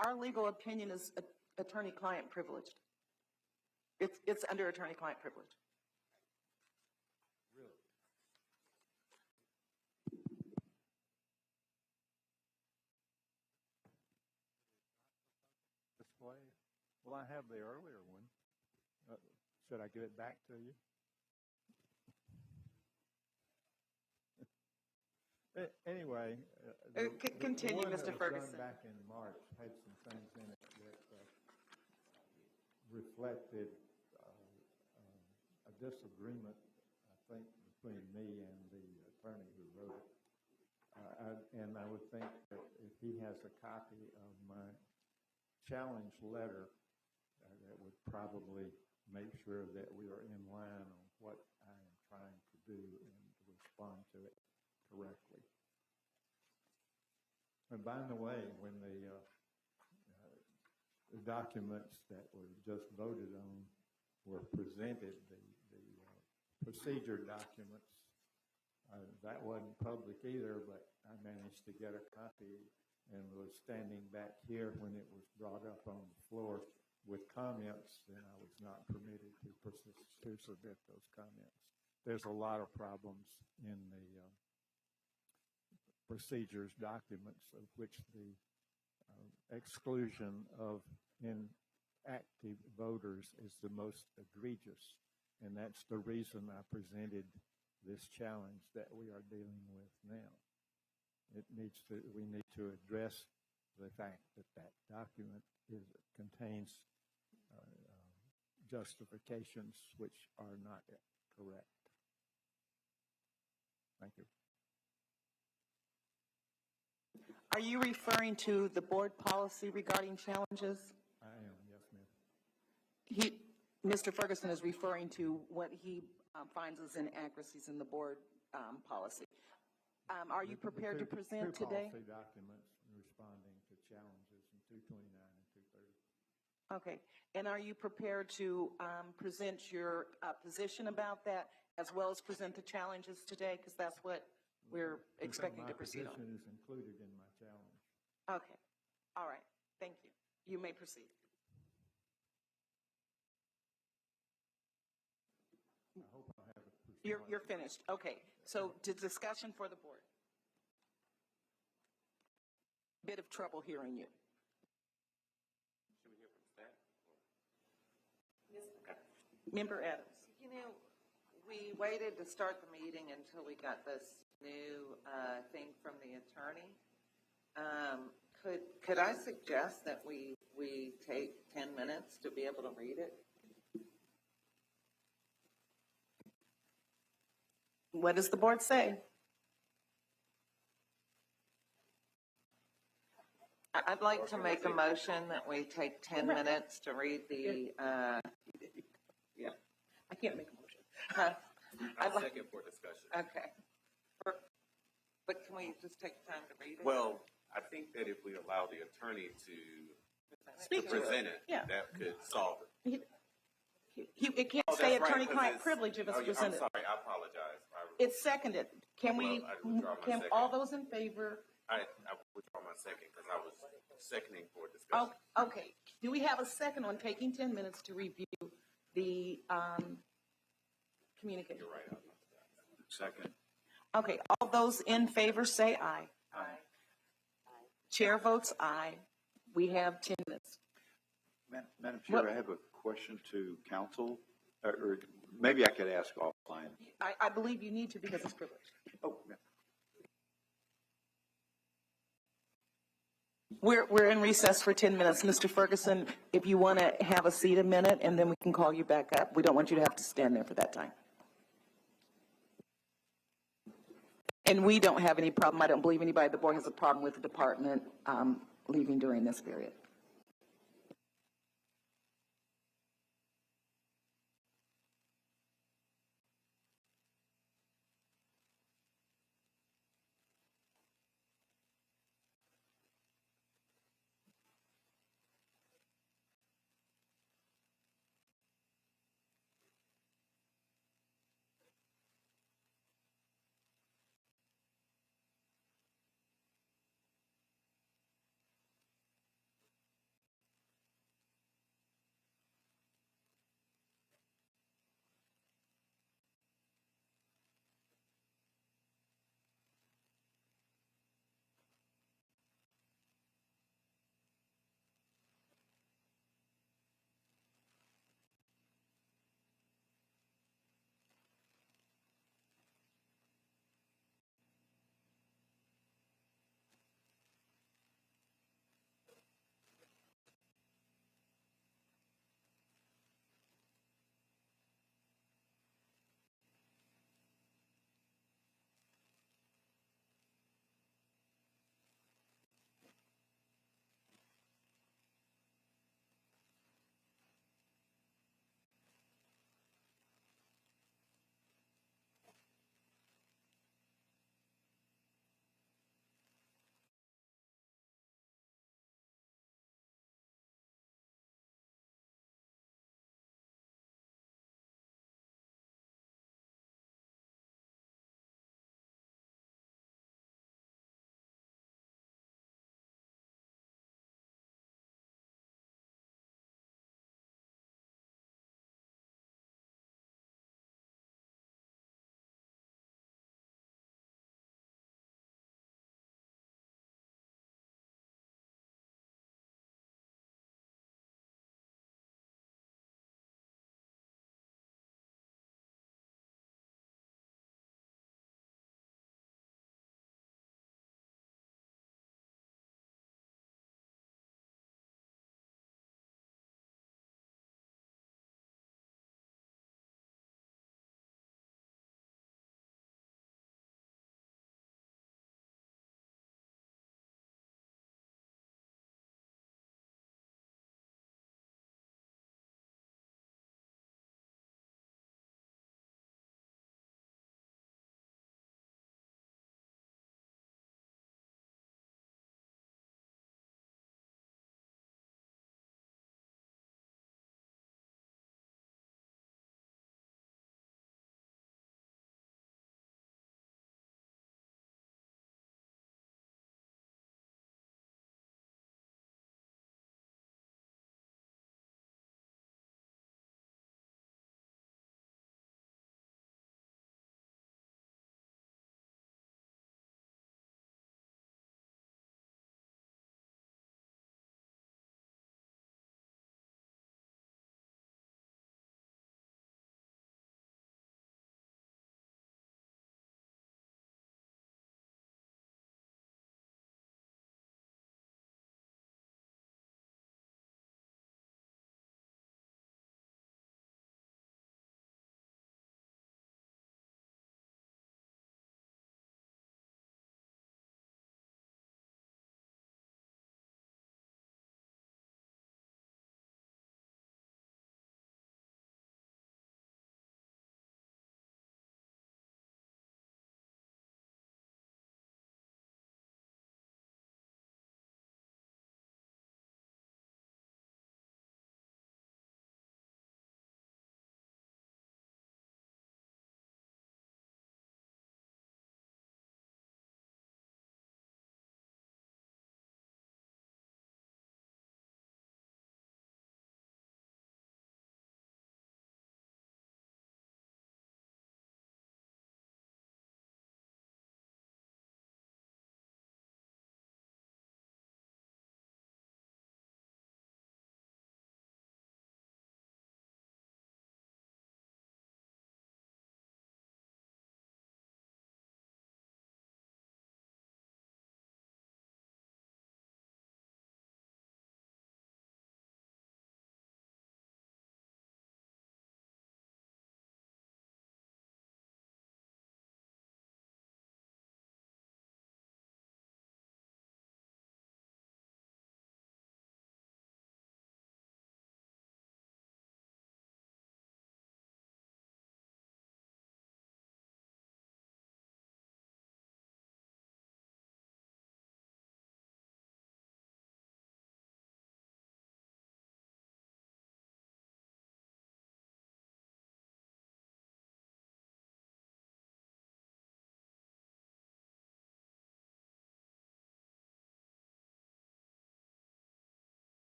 Our legal opinion is attorney-client privileged. It's under attorney-client privilege. Really? Display? Well, I have the earlier one. Should I give it back to you? Anyway, continue, the one Mr. that was Ferguson. done back in March had some things in it that reflected a disagreement, I think, between me and the attorney who wrote it. And I would think that if he has a copy of my challenge letter, that would probably make sure that we are in line on what I am trying to do and to respond to it correctly. And by the way, when the documents that were just voted on were presented, the procedure documents, that wasn't public either, but I managed to get a copy and was standing back here when it was brought up on the floor with comments, and I was not permitted to submit those comments. There's a lot of problems in the procedures documents, of which the exclusion of inactive voters is the most egregious, and that's the reason I presented this challenge that we are dealing with now. We need to address the fact that that document contains justifications which are not correct. Thank you. Are you referring to the board policy regarding challenges? I am, yes, ma'am. Mr. Ferguson is referring to what he finds as inaccuracies in the board policy. Are you prepared to present today? Two policy documents responding to challenges in 229 and 230. Okay. And are you prepared to present your position about that as well as present the challenges today? Because that's what we're expecting to proceed on. My position is included in my challenge. Okay. All right. Thank you. You may proceed. I hope I have it. You're finished. Okay. So to discussion for the board. Bit of trouble hearing you. Should we hear from staff? Member Adams. You know, we waited to start the meeting until we got this new thing from the attorney. Could I suggest that we take 10 minutes to be able to read it? What does the board say? I'd like to make a motion that we take 10 minutes to read the, Yeah, I can't make a motion. I'd like, Second for discussion. okay. But can we just take time to read it? Well, I think that if we allow the attorney to Speak to present it, Yeah. that could solve it. It can't Oh, say that's right, 'cause attorney-client it's- privilege if it's oh, yeah, presented. I'm sorry, I apologize. It's seconded. Can we, Well, I withdraw my can second. all those in favor? I withdraw my second because I was seconding for discussion. Oh, okay. Do we have a second on taking 10 minutes to review the communication? You're right. Second. Okay, all those in favor say aye. Aye. Chair votes aye. We have 10 minutes. Madam Chair, I have a question to council, or maybe I could ask offline. I believe you need to because it's privileged. Oh, We're in recess for 10 minutes. Mr. Ferguson, if you want to have a seat a minute, and then we can call you back up. We don't want you to have to stand there for that time. And we don't have any problem. I don't believe anybody at the board has a problem with the department leaving during this period.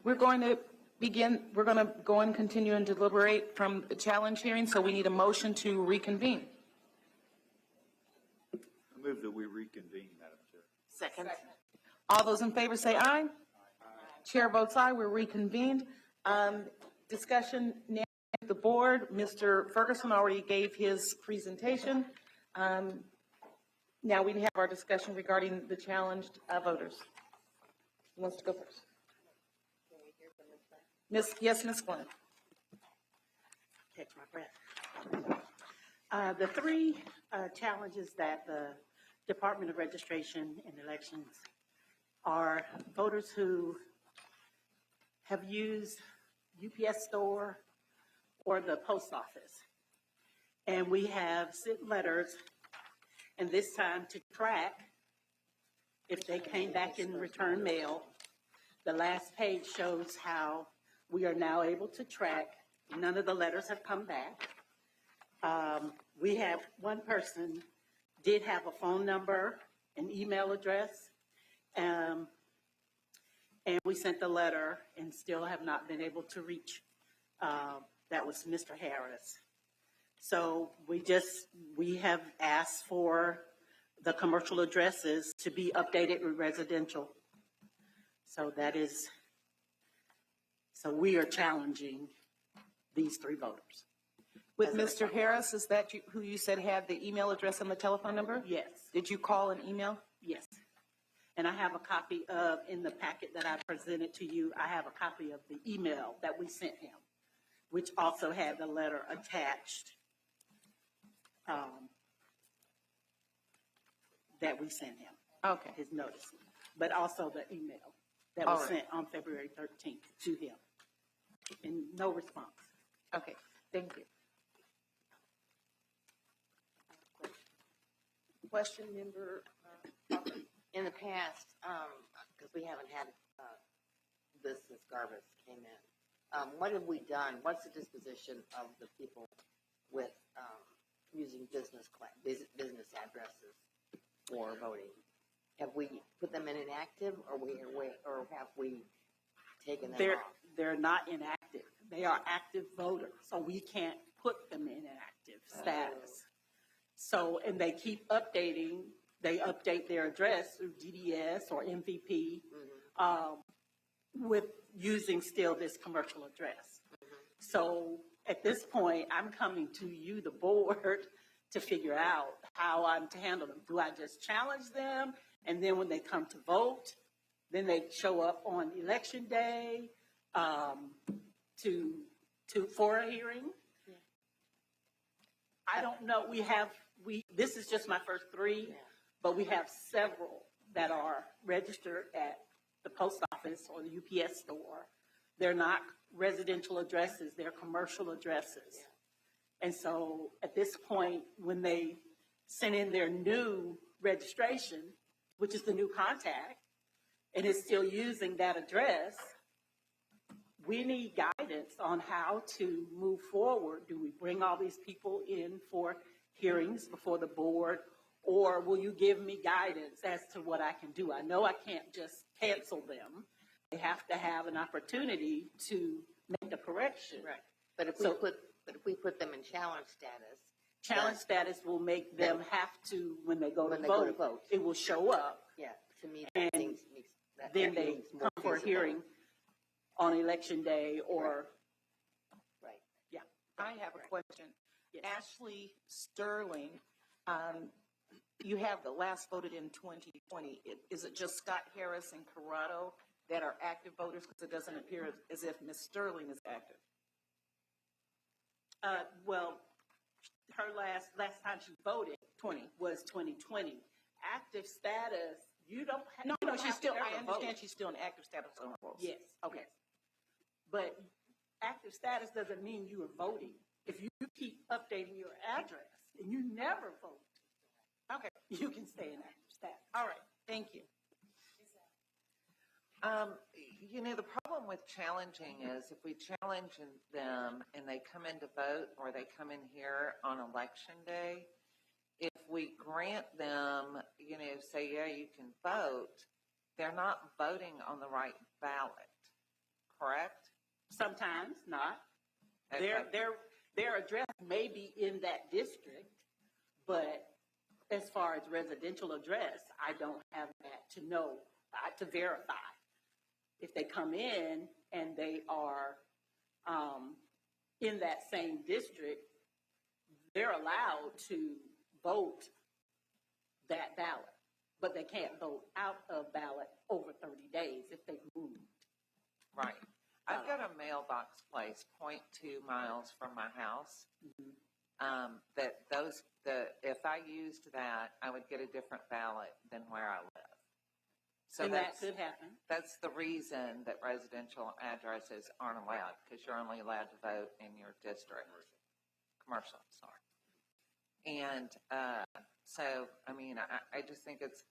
We're going to go and continue and deliberate from the challenge hearing, so we need a motion to reconvene. I move that we reconvene, Madam Chair. Second. All those in favor say aye. Chair votes aye, we're reconvened. Discussion now with the board. Mr. Ferguson already gave his presentation. Now we have our discussion regarding the challenged voters. Who wants to go first? Yes, Ms. Glenn. Catch my breath. The three challenges that the Department of Registration and Elections are voters who have used UPS store or the post office. And we have sent letters, and this time to track if they came back in return mail. The last page shows how we are now able to track. None of the letters have come back. We have one person did have a phone number, an email address, and we sent the letter and still have not been able to reach. That was Mr. Harris. So we have asked for the commercial addresses to be updated with residential. So we are challenging these three voters. With Mr. Harris, is that who you said had the email address and the telephone number? Yes. Did you call and email? Yes. And I have a copy of, in the packet that I presented to you, I have a copy of the email that we sent him, which also had the letter attached that we sent him. Okay. His notice, but also the email that was sent on February 13th to him. And no response. Okay, thank you. Question, member? In the past, because we haven't had this since Garvis came in, what have we done? What's the disposition of the people with using business addresses for voting? Have we put them in inactive, or have we taken them off? They're not inactive. They are active voters, so we can't put them in inactive status. So, and they keep updating. They update their address through DDS or MVP with using still this commercial address. So at this point, I'm coming to you, the board, to figure out how I'm to handle them. Do I just challenge them, and then when they come to vote, then they show up on election day for a hearing? Yeah. I don't know. This is just my first three. Yeah. But we have several that are registered at the post office or the UPS store. They're not residential addresses, they're commercial addresses. Yeah. And so at this point, when they send in their new registration, which is the new contact, and is still using that address, we need guidance on how to move forward. Do we bring all these people in for hearings before the board? Or will you give me guidance as to what I can do? I know I can't just cancel them. They have to have an opportunity to make the correction. Right. But if we put them in challenge status will make them have to, when they go to vote, it will show up. Yeah, to me, and then they come for a hearing on election day or. Right. Yeah. I have a question. Yes. Ashley Sterling, you have the last voted in 2020. Is it just Scott Harris and Corrado that are active voters? Because it doesn't appear as if Ms. Sterling is active. Well, her last time she voted was 2020. Active status, you don't have. No, she's still. I understand she's still in active status on her rolls. Yes. Okay. Yes. But active status doesn't mean you are voting. If you keep updating your address and you never vote, okay, you can stay in active status. All right. Thank you. The problem with challenging is if we challenge them and they come in to vote or they come in here on election day, if we grant them, say, yeah, you can vote, they're not voting on the right ballot. correct? Sometimes not. Okay. Their address may be in that district, but as far as residential address, I don't have that to know, to verify. If they come in and they are in that same district, they're allowed to vote that ballot, but they can't vote out of ballot over 30 days if they've moved. Right. I've got a mailbox place 0.2 miles from my house. If I used that, I would get a different ballot than where I live. So And that could happen. That's the reason that residential addresses aren't allowed, because you're only allowed to vote in your district. Commercial, sorry. And so, I mean, I just think it's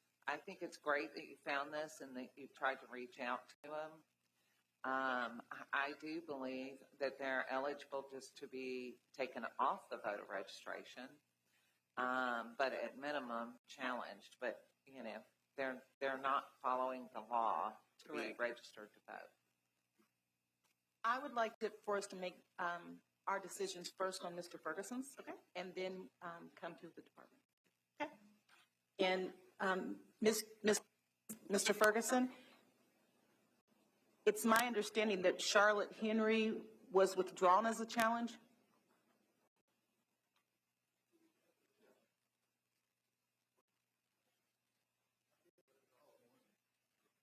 great that you found this and that you've tried to reach out to them. I do believe that they're eligible just to be taken off the voter registration, but at minimum challenged. But you know, they're not following the law to be registered to vote. I would like for us to make our decisions first on Mr. Ferguson's, and then come to the department. And Mr. Ferguson, it's my understanding that Charlotte Henry was withdrawn as a challenge.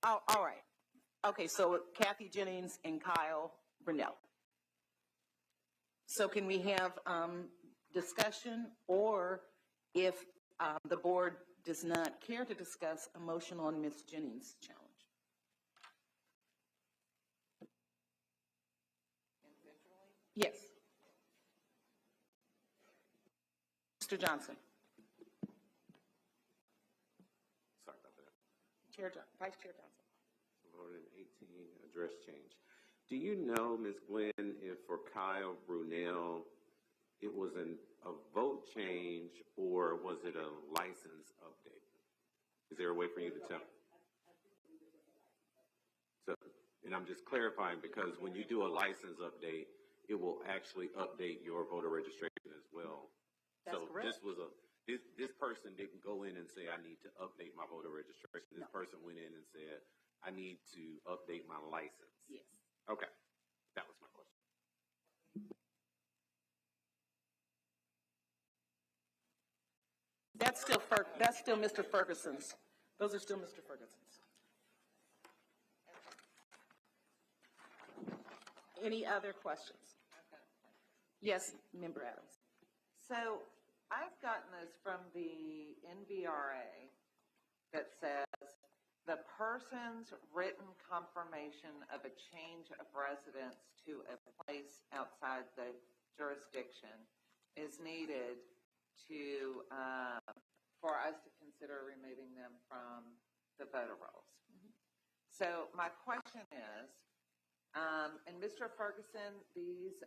Oh, all right. Okay, so Kathy Jennings and Kyle Brunell. So can we have discussion, or if the board does not care to discuss, a motion on Ms. Jennings' challenge? Yes. Mr. Johnson. Sorry about that. Vice Chair Johnson. Voted in 18, address change. Do you know, Ms. Glenn, if for Kyle Brunell, it was a vote change or was it a license update? Is there a way for you to tell? So, and I'm just clarifying because when you do a license update, it will actually update your voter registration as well. That's so correct. this person didn't go in and say, I need to update my voter registration. This person went in and said, I need to update my license. Yes. Okay. That was my question. That's still Mr. Ferguson's. Those are still Mr. Ferguson's. Any other questions? Yes, Member Adams. So I've gotten this from the NVRA that says the person's written confirmation of a change of residence to a place outside the jurisdiction is needed to for us to consider removing them from the voter rolls. So my question is, and Mr. Ferguson, these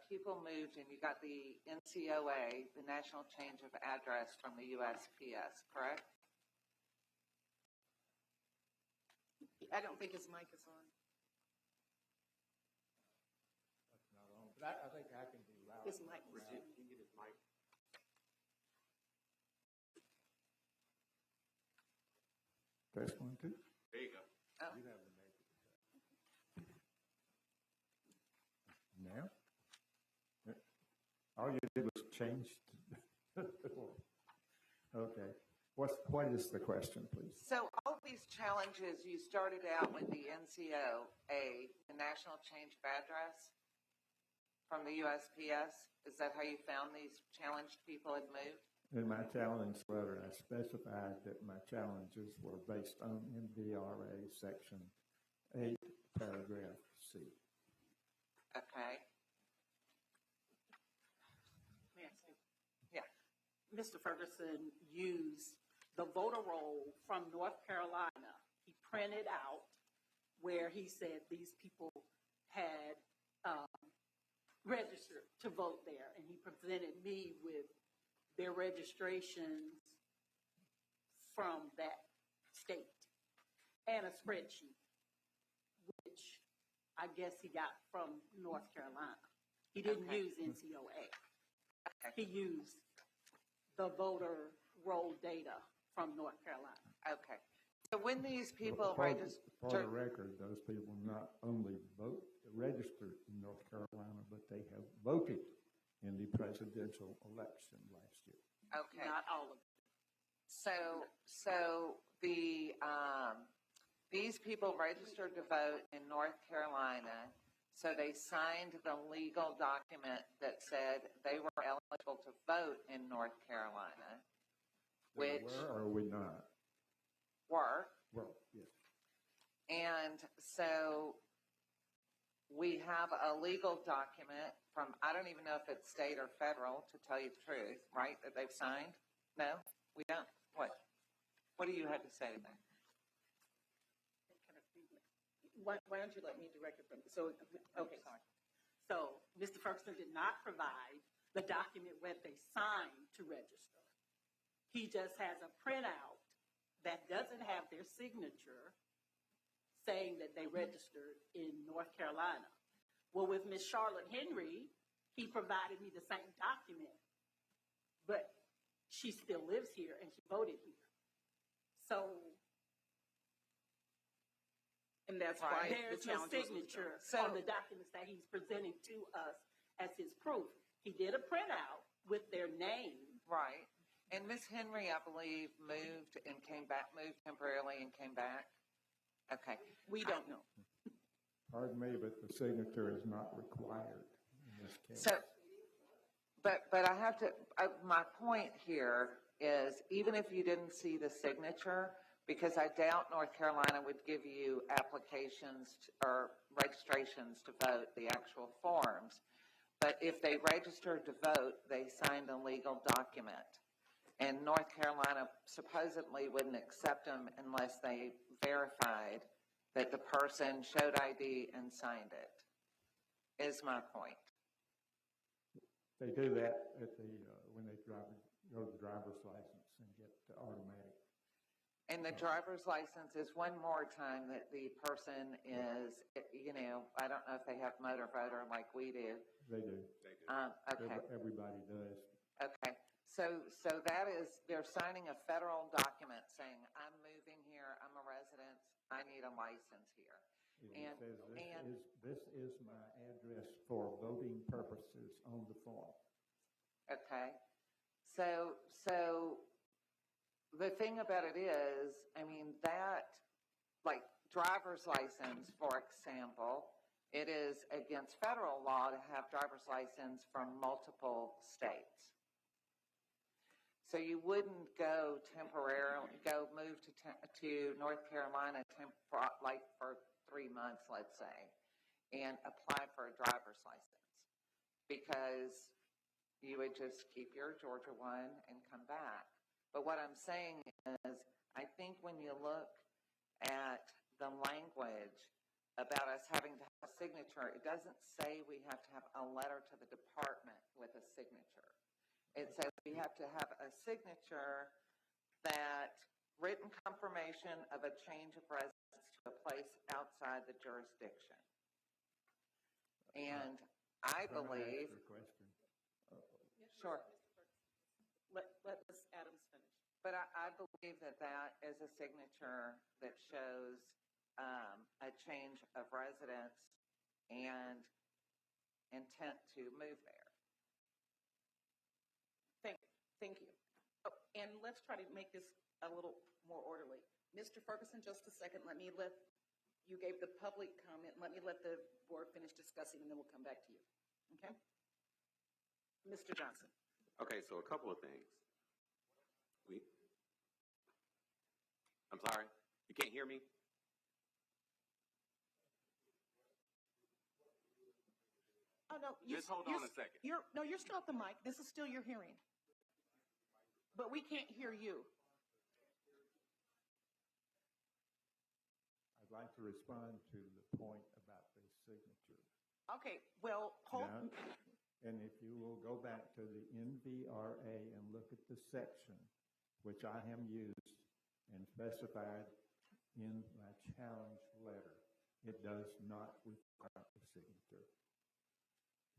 people moved, and you got the NCOA, the National Change of Address from the USPS, correct? I don't think his mic is on. That's not on, but I think I can be loud. His mic is on. Can you get his mic? Test 1, 2. There you go. Oh. You have to make it. Now? All you did was change. Okay. What is the question, please? So all of these challenges, you started out with the NCOA, the National Change of Address from the USPS. Is that how you found these challenged people had moved? In my challenge letter, I specified that my challenges were based on NVRA Section 8, Paragraph C. Okay. May I say? Yeah. Mr. Ferguson used the voter roll from North Carolina. He printed out where he said these people had registered to vote there, and he presented me with their registrations from that state and a spreadsheet, which I guess he got from North Carolina. He didn't Okay. use NCOA. He used the voter roll data from North Carolina. Okay. So when these people For register, the record, those people not only registered in North Carolina, but they have voted in the presidential election last year. okay. Not all of them. So these people registered to vote in North Carolina, so they signed the legal document that said they were eligible to vote in North Carolina, which Where are we not? were. Well, yes. And so we have a legal document from, I don't even know if it's state or federal, to tell you the truth, right, that they've signed? No? We don't? What? What do you have to say to that? Why don't you let me direct it from, so, okay. So Mr. Ferguson did not provide the document where they signed to register. He just has a printout that doesn't have their signature saying that they registered in North Carolina. Well, with Ms. Charlotte Henry, he provided me the same document, but she still lives here and she voted here. So And that's why the there's no challenge was signature So- on the documents that he's presenting to us as his proof. He did a printout with their name. Right. And Miss Henry, I believe, moved and came back, moved temporarily and came back? Okay. We don't know. Pardon me, but the signature is not required in this case. So, but I have to, my point here is, even if you didn't see the signature, because I doubt North Carolina would give you applications or registrations to vote, the actual forms, but if they registered to vote, they signed a legal document. And North Carolina supposedly wouldn't accept them unless they verified that the person showed ID and signed it, is my point. They do that at the, when they go to the driver's license and get the automatic. And the driver's license is one more time that the person is, you know, I don't know if they have motor voter like we do. They do. Okay, Everybody does. okay. So that is, they're signing a federal document saying, I'm moving here, I'm a resident, I need a license here. It says this is my address for voting purposes on the form. Okay. So the thing about it is, I mean, that, like driver's license, for example, it is against federal law to have driver's license from multiple states. So you wouldn't go temporarily, move to North Carolina like for 3 months, let's say, and apply for a driver's license, because you would just keep your Georgia one and come back. But what I'm saying is, I think when you look at the language about us having to have a signature, it doesn't say we have to have a letter to the department with a signature. It says we have to have a signature that written confirmation of a change of residence to a place outside the jurisdiction. And I believe. Sure. Let Ms. Adams finish. But I believe that that is a signature that shows a change of residence and intent to move there. Thank you. Oh, and let's try to make this a little more orderly. Mr. Ferguson, just a second. You gave the public comment. Let me let the board finish discussing, and then we'll come back to you. Okay? Mr. Johnson. Okay, so a couple of things. I'm sorry, you can't hear me? Oh, no. Just hold on a second. You're still at the mic. This is still your hearing. But we can't hear you. I'd like to respond to the point about the signature. Okay, well, hold. Yeah. And if you will go back to the NVRA and look at the section, which I have used and specified in my challenge letter, it does not require a signature.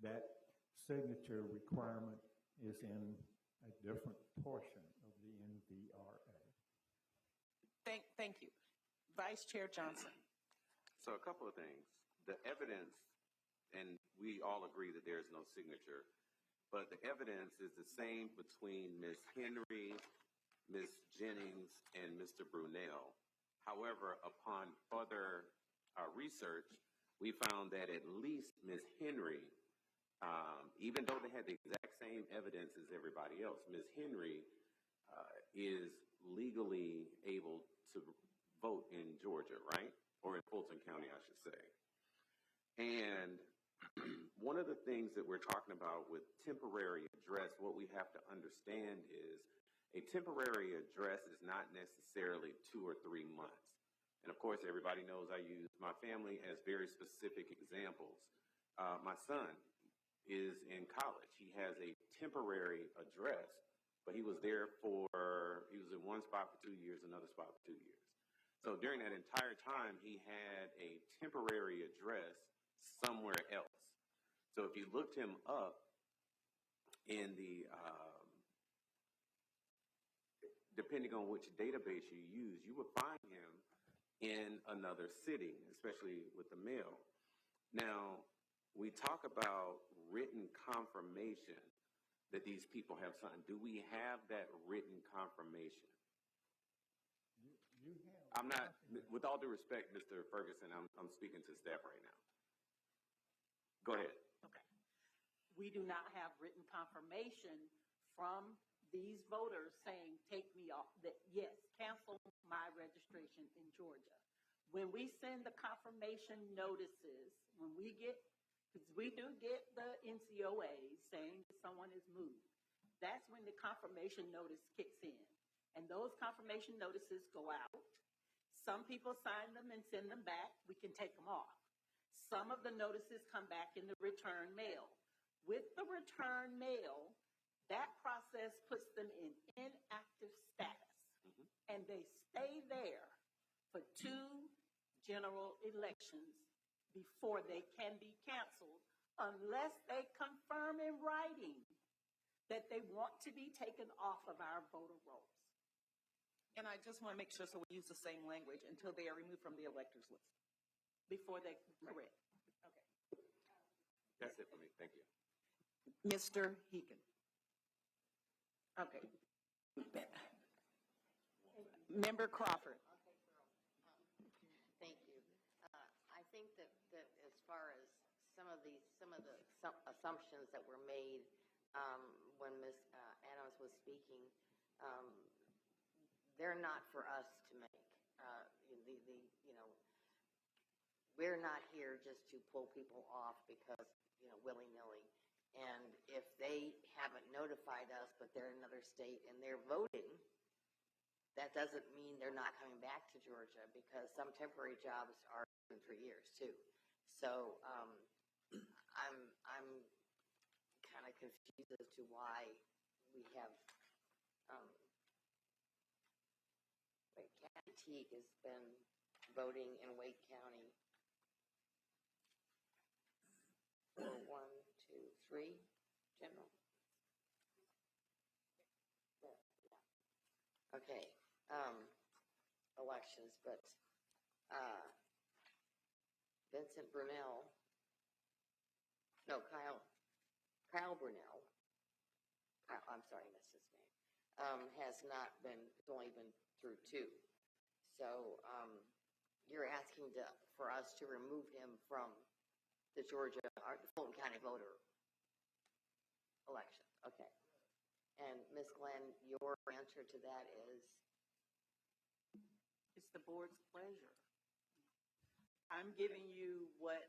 That signature requirement is in a different portion of the NVRA. Thank you. Vice Chair Johnson. So a couple of things. The evidence, and we all agree that there is no signature, but the evidence is the same between Ms. Henry, Ms. Jennings, and Mr. Brunel. However, upon further research, we found that at least Ms. Henry, even though they had the exact same evidence as everybody else, Ms. Henry is legally able to vote in Georgia, right? Or in Fulton County, I should say. And one of the things that we're talking about with temporary address, what we have to understand is a temporary address is not necessarily 2 or 3 months. And of course, everybody knows I use my family as very specific examples. My son is in college. He has a temporary address, but he was in one spot for 2 years, another spot for 2 years. So during that entire time, he had a temporary address somewhere else. So if you looked him up in the, depending on which database you use, you would find him in another city, especially with the mail. Now, we talk about written confirmation that these people have signed. Do we have that written confirmation? You have. I'm not, with all due respect, Mr. Ferguson, I'm speaking to staff right now. Go ahead. Okay. We do not have written confirmation from these voters saying, take me off, that yes, cancel my registration in Georgia. When we send the confirmation notices, when we get, because we do get the NCOA saying that someone is moved, that's when the confirmation notice kicks in. And those confirmation notices go out. Some people sign them and send them back. We can take them off. Some of the notices come back in the return mail. With the return mail, that process puts them in inactive status. Mm-hmm. And they stay there for 2 general elections before they can be canceled unless they confirm in writing that they want to be taken off of our voter rolls. And I just want to make sure so we use the same language until they are removed from the electors list. Before they, correct. Okay. That's it for me. Thank you. Mr. Heekin. Okay. Member Crawford. Thank you. I think that as far as some of the assumptions that were made when Ms. Adams was speaking, they're not for us to make. We're not here just to pull people off because, willy-nilly. And if they haven't notified us, but they're in another state and they're voting, that doesn't mean they're not coming back to Georgia, because some temporary jobs are for years too. So I'm kind of confused as to why we have. Kathy Teague has been voting in Wake County for 1, 2, 3 general. Okay, elections, but Vincent Brunel, no, Kyle Brunel, I'm sorry, that's his name, has not been, it's only been through 2. So you're asking for us to remove him from the Georgia, or the Fulton County voter election. Okay. And Ms. Glenn, your answer to that is? It's the board's pleasure. I'm giving you what,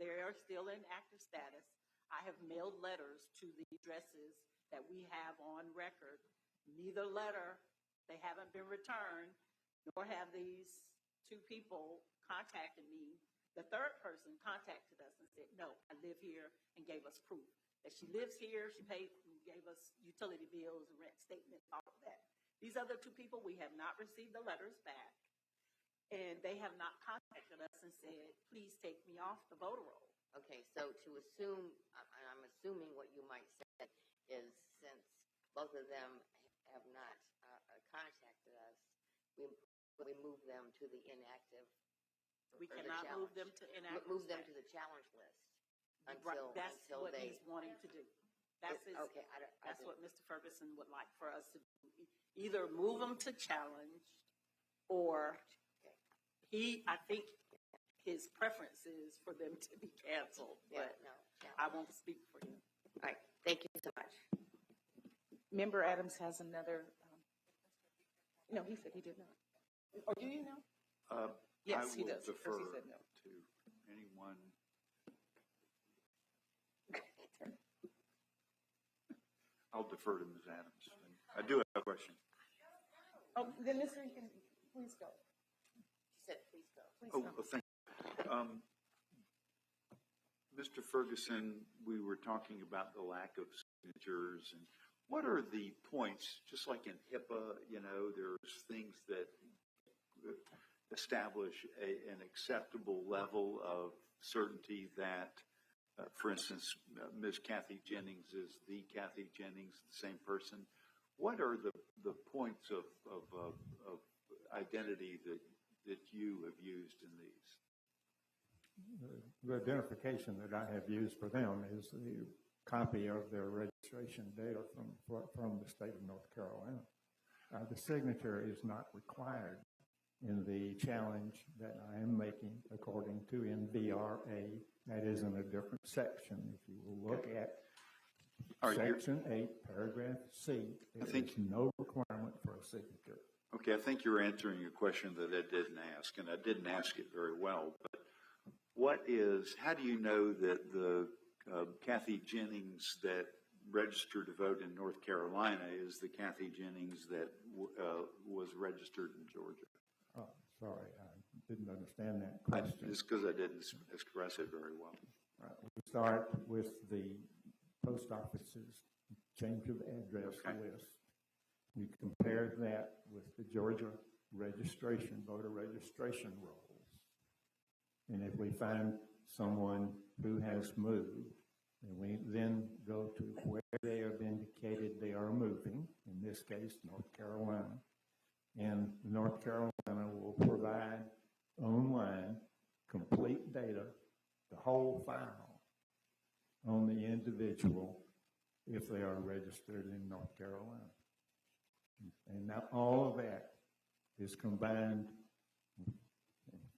they are still in active status. I have mailed letters to the addresses that we have on record. Neither letter, they haven't been returned, nor have these 2 people contacted me. The third person contacted us and said, no, I live here, and gave us proof that she lives here. She gave us utility bills, rent statement, all of that. These other 2 people, we have not received the letters back. and they have not contacted us and said, please take me off the voter roll. Okay, so to assume, I'm assuming what you might say is since both of them have not contacted us, we move them to the inactive. We or the cannot move them challenge. to inactive. Move them to status. the challenge list Right, until that's until what they. he's wanting to do. That's his, Okay, that's what Mr. Ferguson would like for us to do. Either move them to challenge, or I think his preference is for them to be canceled, but no, I won't speak for him. All right, thank you so much. Member Adams has another, no, he said he did not. Or do you know? Yes, he does. I will defer First he said no. to anyone. I'll defer to Ms. Adams. And I do have a question. Oh, then Ms. Rankin, please go. She said, please go. Please Oh, go. well, thank you. Mr. Ferguson, we were talking about the lack of signatures, and what are the points, just like in HIPAA, there's things that establish an acceptable level of certainty that, for instance, Ms. Kathy Jennings is the Kathy Jennings, the same person. What are the points of identity that you have used in these? The identification that I have used for them is the copy of their registration data from the state of North Carolina. The signature is not required in the challenge that I am making according to NVRA. That is in a different section. If you will look at Section 8, Paragraph C, there is no requirement for a signature. Okay, I think you're answering a question that I didn't ask, and I didn't ask it very well, but how do you know that the Kathy Jennings that registered to vote in North Carolina is the Kathy Jennings that was registered in Georgia? Oh, sorry, I didn't understand that question. It's because I didn't express it very well. Right, we start with the post office's change of address list. We compare that with the Georgia voter registration rolls. And if we find someone who has moved, and we then go to where they have indicated they are moving, in this case, North Carolina, and North Carolina will provide online complete data, the whole file on the individual if they are registered in North Carolina. And now all of that is combined.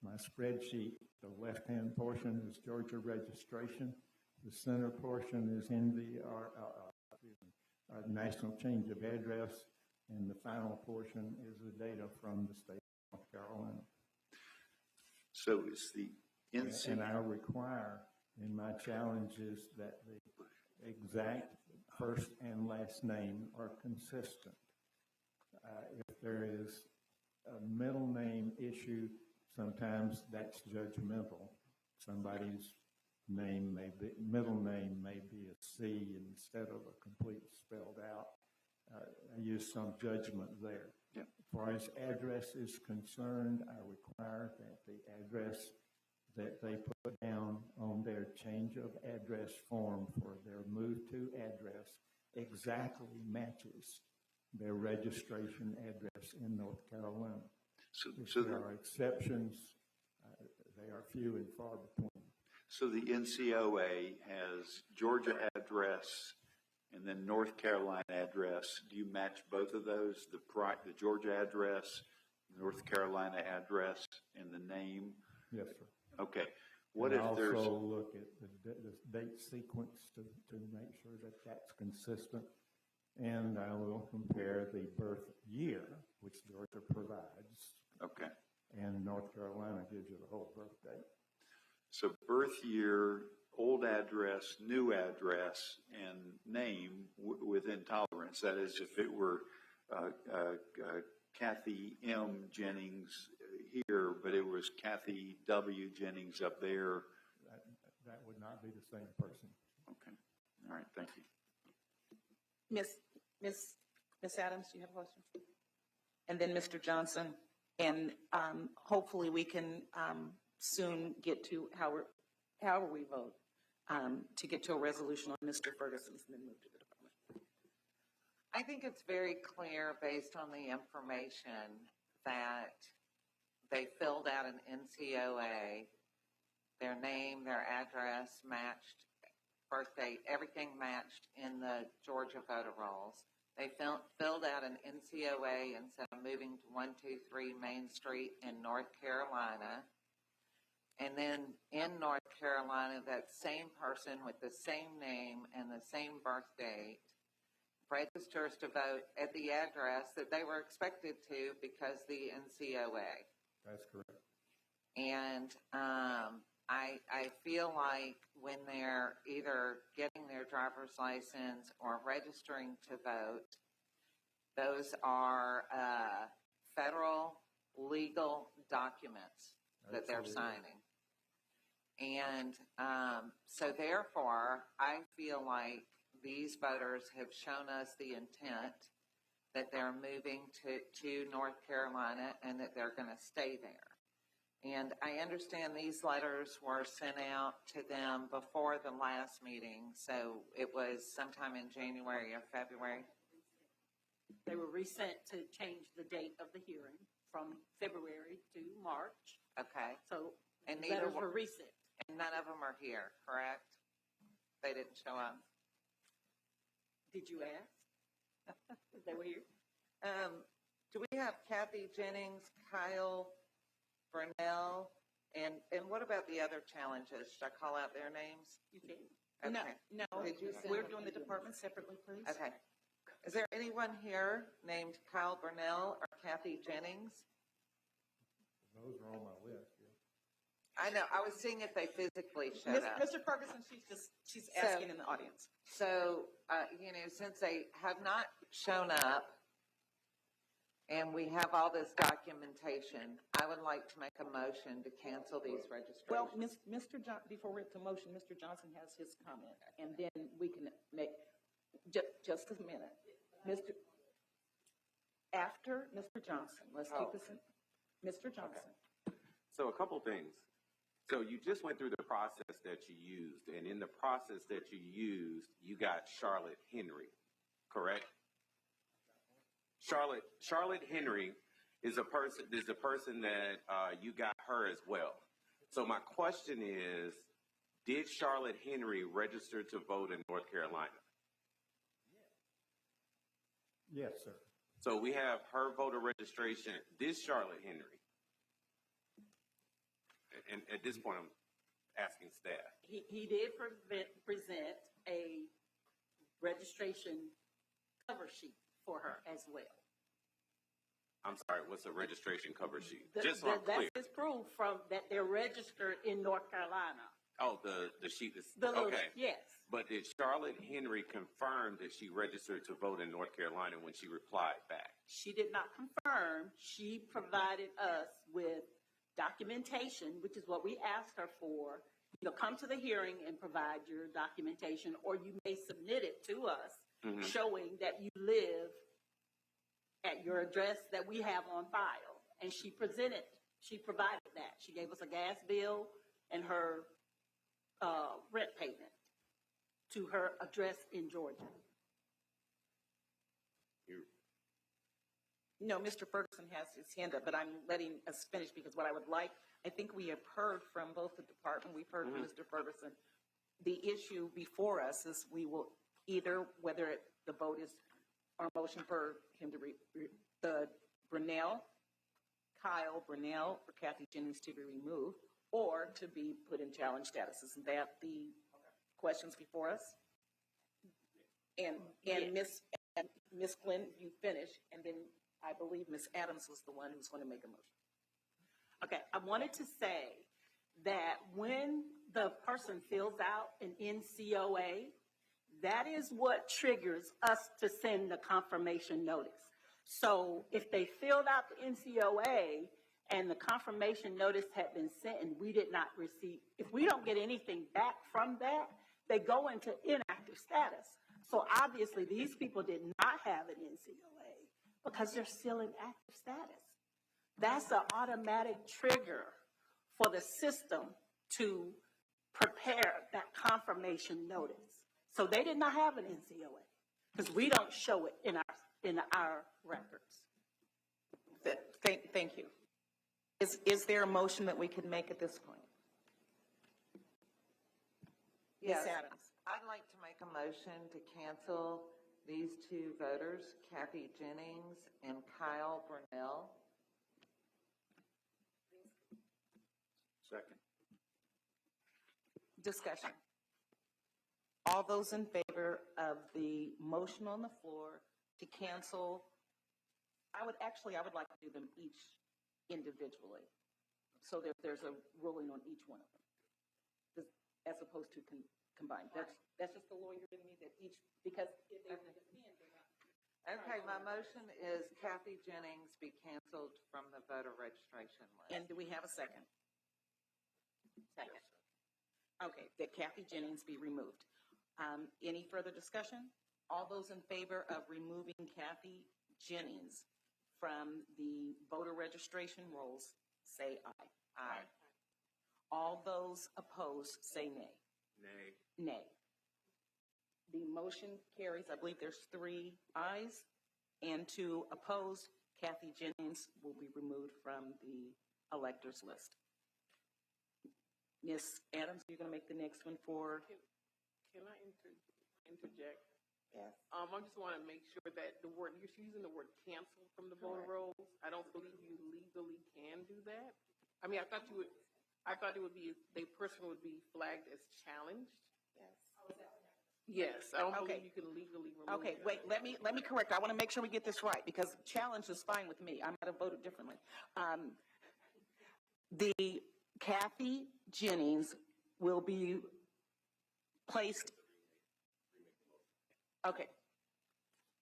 My spreadsheet, the left-hand portion is Georgia registration. The center portion is national change of address, and the final portion is the data from the state of North Carolina. So it's the NC. And I require in my challenges that the exact first and last name are consistent. If there is a middle name issue, sometimes that's judgmental. Somebody's middle name may be a C instead of a complete spelled out. I use some judgment there. Yeah. As far as address is concerned, I require that the address that they put down on their change of address form for their move to address exactly matches their registration address in North Carolina. If there are exceptions, they are few and far between. So the NCOA has Georgia address and then North Carolina address. Do you match both of those, the Georgia address, North Carolina address, and the name? Yes, sir. Okay. What if there's... also look at the date sequence to make sure that that's consistent. And I will compare the birth year, which Georgia provides. Okay. And North Carolina gives you the whole birth date. So birth year, old address, new address, and name within tolerance. That is, if it were Kathy M. Jennings here, but it was Kathy W. Jennings up there. That would not be the same person. Okay. All right. Thank you. Miss Adams, do you have a question? And then Mr. Johnson. And hopefully we can soon get to however we vote, to get to a resolution on Mr. Ferguson's and then move to the department. I think it's very clear based on the information that they filled out an NCOA, their name, their address matched, birth date, everything matched in the Georgia voter rolls. They filled out an NCOA instead of moving to 123 Main Street in North Carolina. And then in North Carolina, that same person with the same name and the same birth date registers to vote at the address that they were expected to because the NCOA. That's correct. And I feel like when they're either getting their driver's license or registering to vote, those are federal legal documents that they're signing. And so therefore, I feel like these voters have shown us the intent that they're moving to North Carolina and that they're going to stay there. And I understand these letters were sent out to them before the last meeting, so it was sometime in January or February. They were resent to change the date of the hearing from February to March. Okay. So And letters were resent. And none of them are here, correct? They didn't show up. Did you ask if they were here? Do we have Kathy Jennings, Kyle Burnell, and what about the other challenges? Should I call out their names? You can. Okay. No, Did you send we're them? doing the department separately, please. Okay. Is there anyone here named Kyle Burnell or Kathy Jennings? Those are on my list, yeah. I know. I was seeing if they physically showed up. Mr. Ferguson, she's asking in the audience. So, since they have not shown up and we have all this documentation, I would like to make a motion to cancel these registrations. Well, Mr. Before we're at the motion, Mr. Johnson has his comment, and then we can make, just a minute. After Mr. Johnson, let's keep this in, Mr. Johnson. So a couple things. So you just went through the process that you used, and in the process that you used, you got Charlotte Henry, correct? Charlotte Henry is a person that you got her as well. So my question is, did Charlotte Henry register to vote in North Carolina? Yes, sir. So we have her voter registration. This Charlotte Henry. And at this point, I'm asking staff. He did present a registration cover sheet for her as well. I'm sorry, what's a registration cover sheet? Just so I'm clear. That's his proof from that they're registered in North Carolina. Oh, the sheet is, okay. Yes. But did Charlotte Henry confirm that she registered to vote in North Carolina when she replied back? She did not confirm. She provided us with documentation, which is what we asked her for. Come to the hearing and provide your documentation, or you may submit it to us, showing that you live at your address that we have on file. And she provided that. She gave us a gas bill and her rent payment to her address in Georgia. No, Mr. Ferguson has his hand up, but I'm letting us finish because what I would like, I think we have heard from both the department, we've heard from Mr. Ferguson. The issue before us is we will either, whether the vote is, our motion for him to, the Kyle Burnell or Kathy Jennings to be removed, or to be put in challenge status. Isn't that the questions before us? And Ms. Glenn, you finish, and then I believe Ms. Adams was the one who's going to make a motion. Okay, I wanted to say that when the person fills out an NCOA, that is what triggers us to send the confirmation notice. So if they filled out the NCOA and the confirmation notice had been sent and we did not receive, if we don't get anything back from that, they go into inactive status. So obviously these people did not have an NCOA because they're still in active status. that's an automatic trigger for the system to prepare that confirmation notice. So they did not have an NCOA, because we don't show it in our records. Thank you. Is there a motion that we could make at this point? Yes, Ms. Adams? I'd like to make a motion to cancel these two voters, Kathy Jennings and Kyle Burnell. Second. Discussion. All those in favor of the motion on the floor to cancel, I would like to do them each individually. So there's a ruling on each one of them, as opposed to combined. That's just the lawyer in me, that each, because if they Okay, my motion is Kathy Jennings be canceled from the voter registration list. And do we have a second? Second. Okay, that Kathy Jennings be removed. Any further discussion? All those in favor of removing Kathy Jennings from the voter registration rolls, say aye. Aye. All those opposed, say nay. Nay. Nay. The motion carries. I believe there's 3 ayes and 2 opposed. Kathy Jennings will be removed from the electors list. Ms. Adams, you're going to make the next one for? Can I interject? Yes. I just want to make sure that the word, you're using the word cancel from the voter rolls. I don't believe you legally can do that. I mean, I thought it would be, the person would be flagged as challenged. Yes. Yes, I don't believe you can legally remove Okay, that. wait, let me correct. I want to make sure we get this right, because challenge is fine with me. I might have voted differently. The Kathy Jennings will be placed. Okay.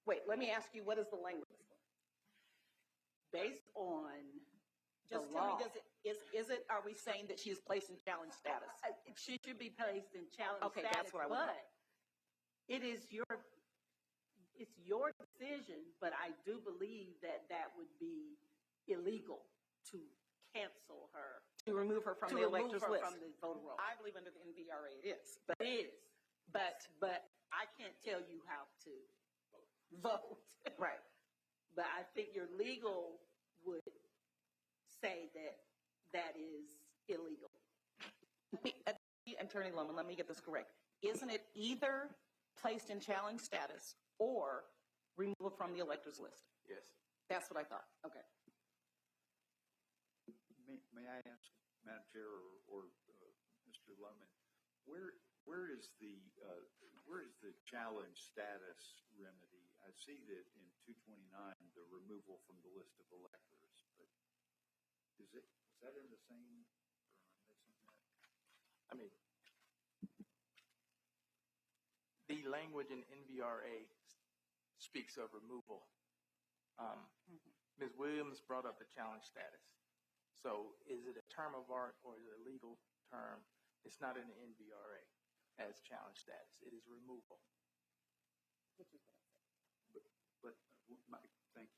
Wait, let me ask you, what is the language? Based on the Just tell law, me, are we saying that she is placed in challenge status? she should be placed in challenge Okay, status, that's what I want. but it's your decision, but I do believe that would be illegal to cancel her. To remove her from To the remove electors her list? from the voter roll. I believe under the NVRA it is. But It is, but I can't tell you how to vote. right. But I think your legal would say that is illegal. Attorney Lohman, let me get this correct. Isn't it either placed in challenge status or removal from the electors list? Yes. That's what I thought. Okay. May I ask, Madam Chair or Mr. Lohman, where is the challenge status remedy? I see that in 229, the removal from the list of electors, but is that in the same, or am I missing that? I mean, the language in NVRA speaks of removal. Ms. Williams brought up the challenge status. So is it a term of art or is it a legal term? It's not in the NVRA as challenge status. It is removal. Thank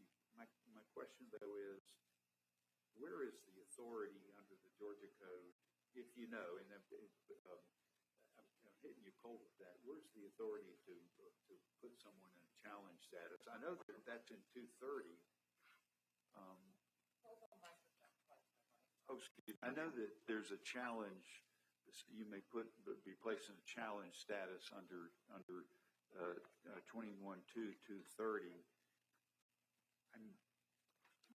you. My question, though, is where is the authority under the Georgia Code, if you know, and I'm hitting you cold with that, where's the authority to put someone in challenge status? I know that that's in 230. Excuse me. I know that there's a challenge. You may be placed in a challenge status under 21.2.230. I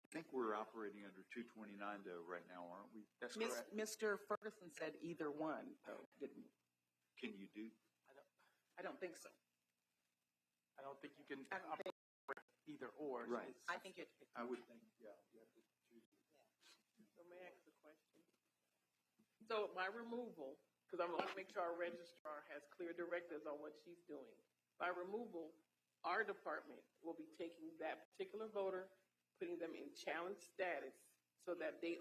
think we're operating under 229 though right now, aren't we? That's correct. Mr. Ferguson said either one, though, didn't he? Can you do? I don't think so. I don't think you can operate either or. Right. I think I would think, yeah, you have to choose. So may I ask a question? So my removal, because I want to make sure our registrar has clear directives on what she's doing. By removal, our department will be taking that particular voter, putting them in challenge status so that if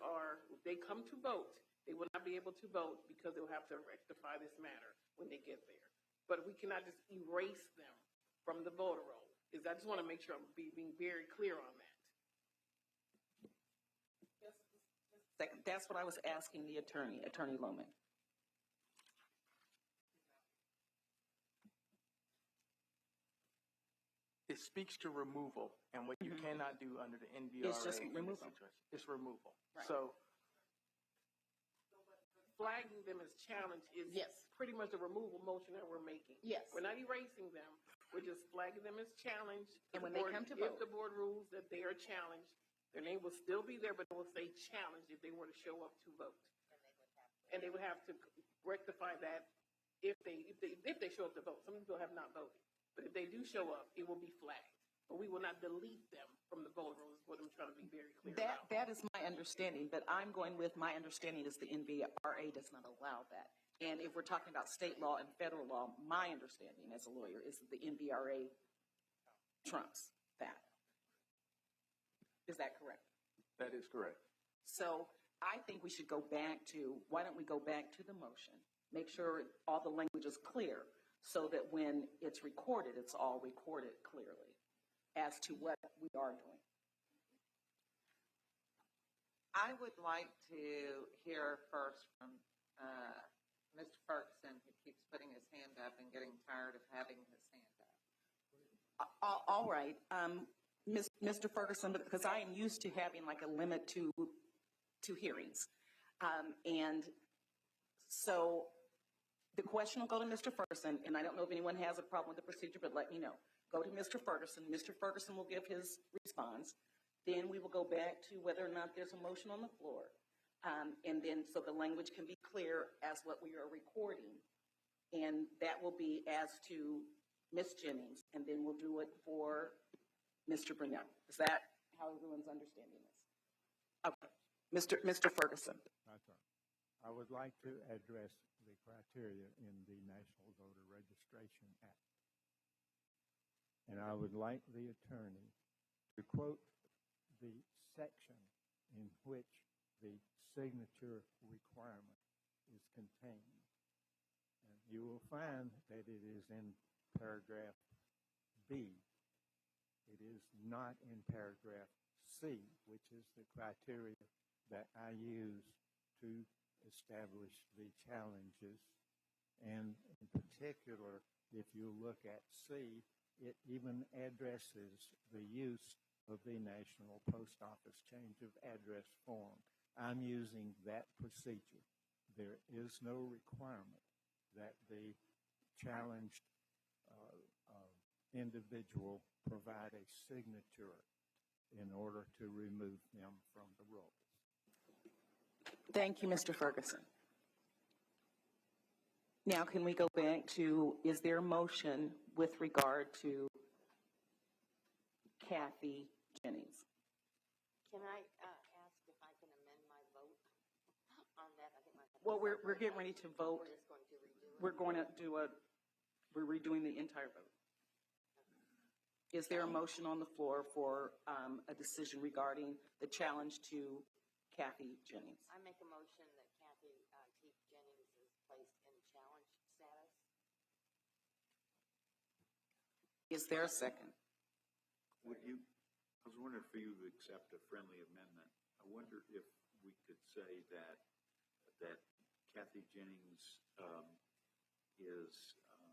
they come to vote, they will not be able to vote because they'll have to rectify this matter when they get there. But we cannot just erase them from the voter roll. I just want to make sure I'm being very clear on that. That's what I was asking the attorney, Attorney Loman. It speaks to removal and what you cannot do under the NVRA. It's just in this removal. situation. It's removal. Right. So Flagging them as challenge is Yes. pretty much a removal motion that we're making. Yes. We're not erasing them. We're just flagging them as challenged. And when The they board- come to If vote. the board rules that they are challenged, their name will still be there, but it will say challenged if they were to show up to vote. And they would have to rectify that if they show up to vote. Some people have not voted. But if they do show up, it will be flagged. But we will not delete them from the vote rolls, is what I'm trying to be very clear about. That is my understanding, but I'm going with my understanding is the NVRA does not allow that. And if we're talking about state law and federal law, my understanding as a lawyer is that the NVRA trumps that. Is that correct? that is correct. So I think we should go back to, why don't we go back to the motion? Make sure all the language is clear so that when it's recorded, it's all recorded clearly as to what we are doing. I would like to hear first from Mr. Ferguson, who keeps putting his hand up and getting tired of having his hand up. All right, Mr. Ferguson, because I am used to having like a limit to hearings. And so the question will go to Mr. Ferguson, and I don't know if anyone has a problem with the procedure, but let me know. Go to Mr. Ferguson. Mr. Ferguson will give his response. Then we will go back to whether or not there's a motion on the floor. And then so the language can be clear as what we are recording. And that will be as to Ms. Jennings, and then we'll do it for Mr. Brunel. Is that how everyone's understanding this? Okay. Mr. Ferguson. My turn. I would like to address the criteria in the National Voter Registration Act. And I would like the attorney to quote the section in which the signature requirement is contained. And you will find that it is in paragraph B. It is not in paragraph C, which is the criteria that I use to establish the challenges. And in particular, if you look at C, it even addresses the use of the National Post Office Change of Address form. I'm using that procedure. There is no requirement that the challenged individual provide a signature in order to remove them from the rolls. Thank you, Mr. Ferguson. Now, can we go back to, is there a motion with regard to Kathy Jennings? Can I ask if I can amend my vote on that? I think my. Well, we're getting ready to vote. We're just going to redo it. We're going to do we're redoing the entire vote. Is there a motion on the floor for a decision regarding the challenge to Kathy Jennings? I make a motion that Kathy T. Jennings is placed in challenge status. Is there a second? Would you, I was wondering if you would accept a friendly amendment. I wonder if we could say that Kathy Jennings is, no,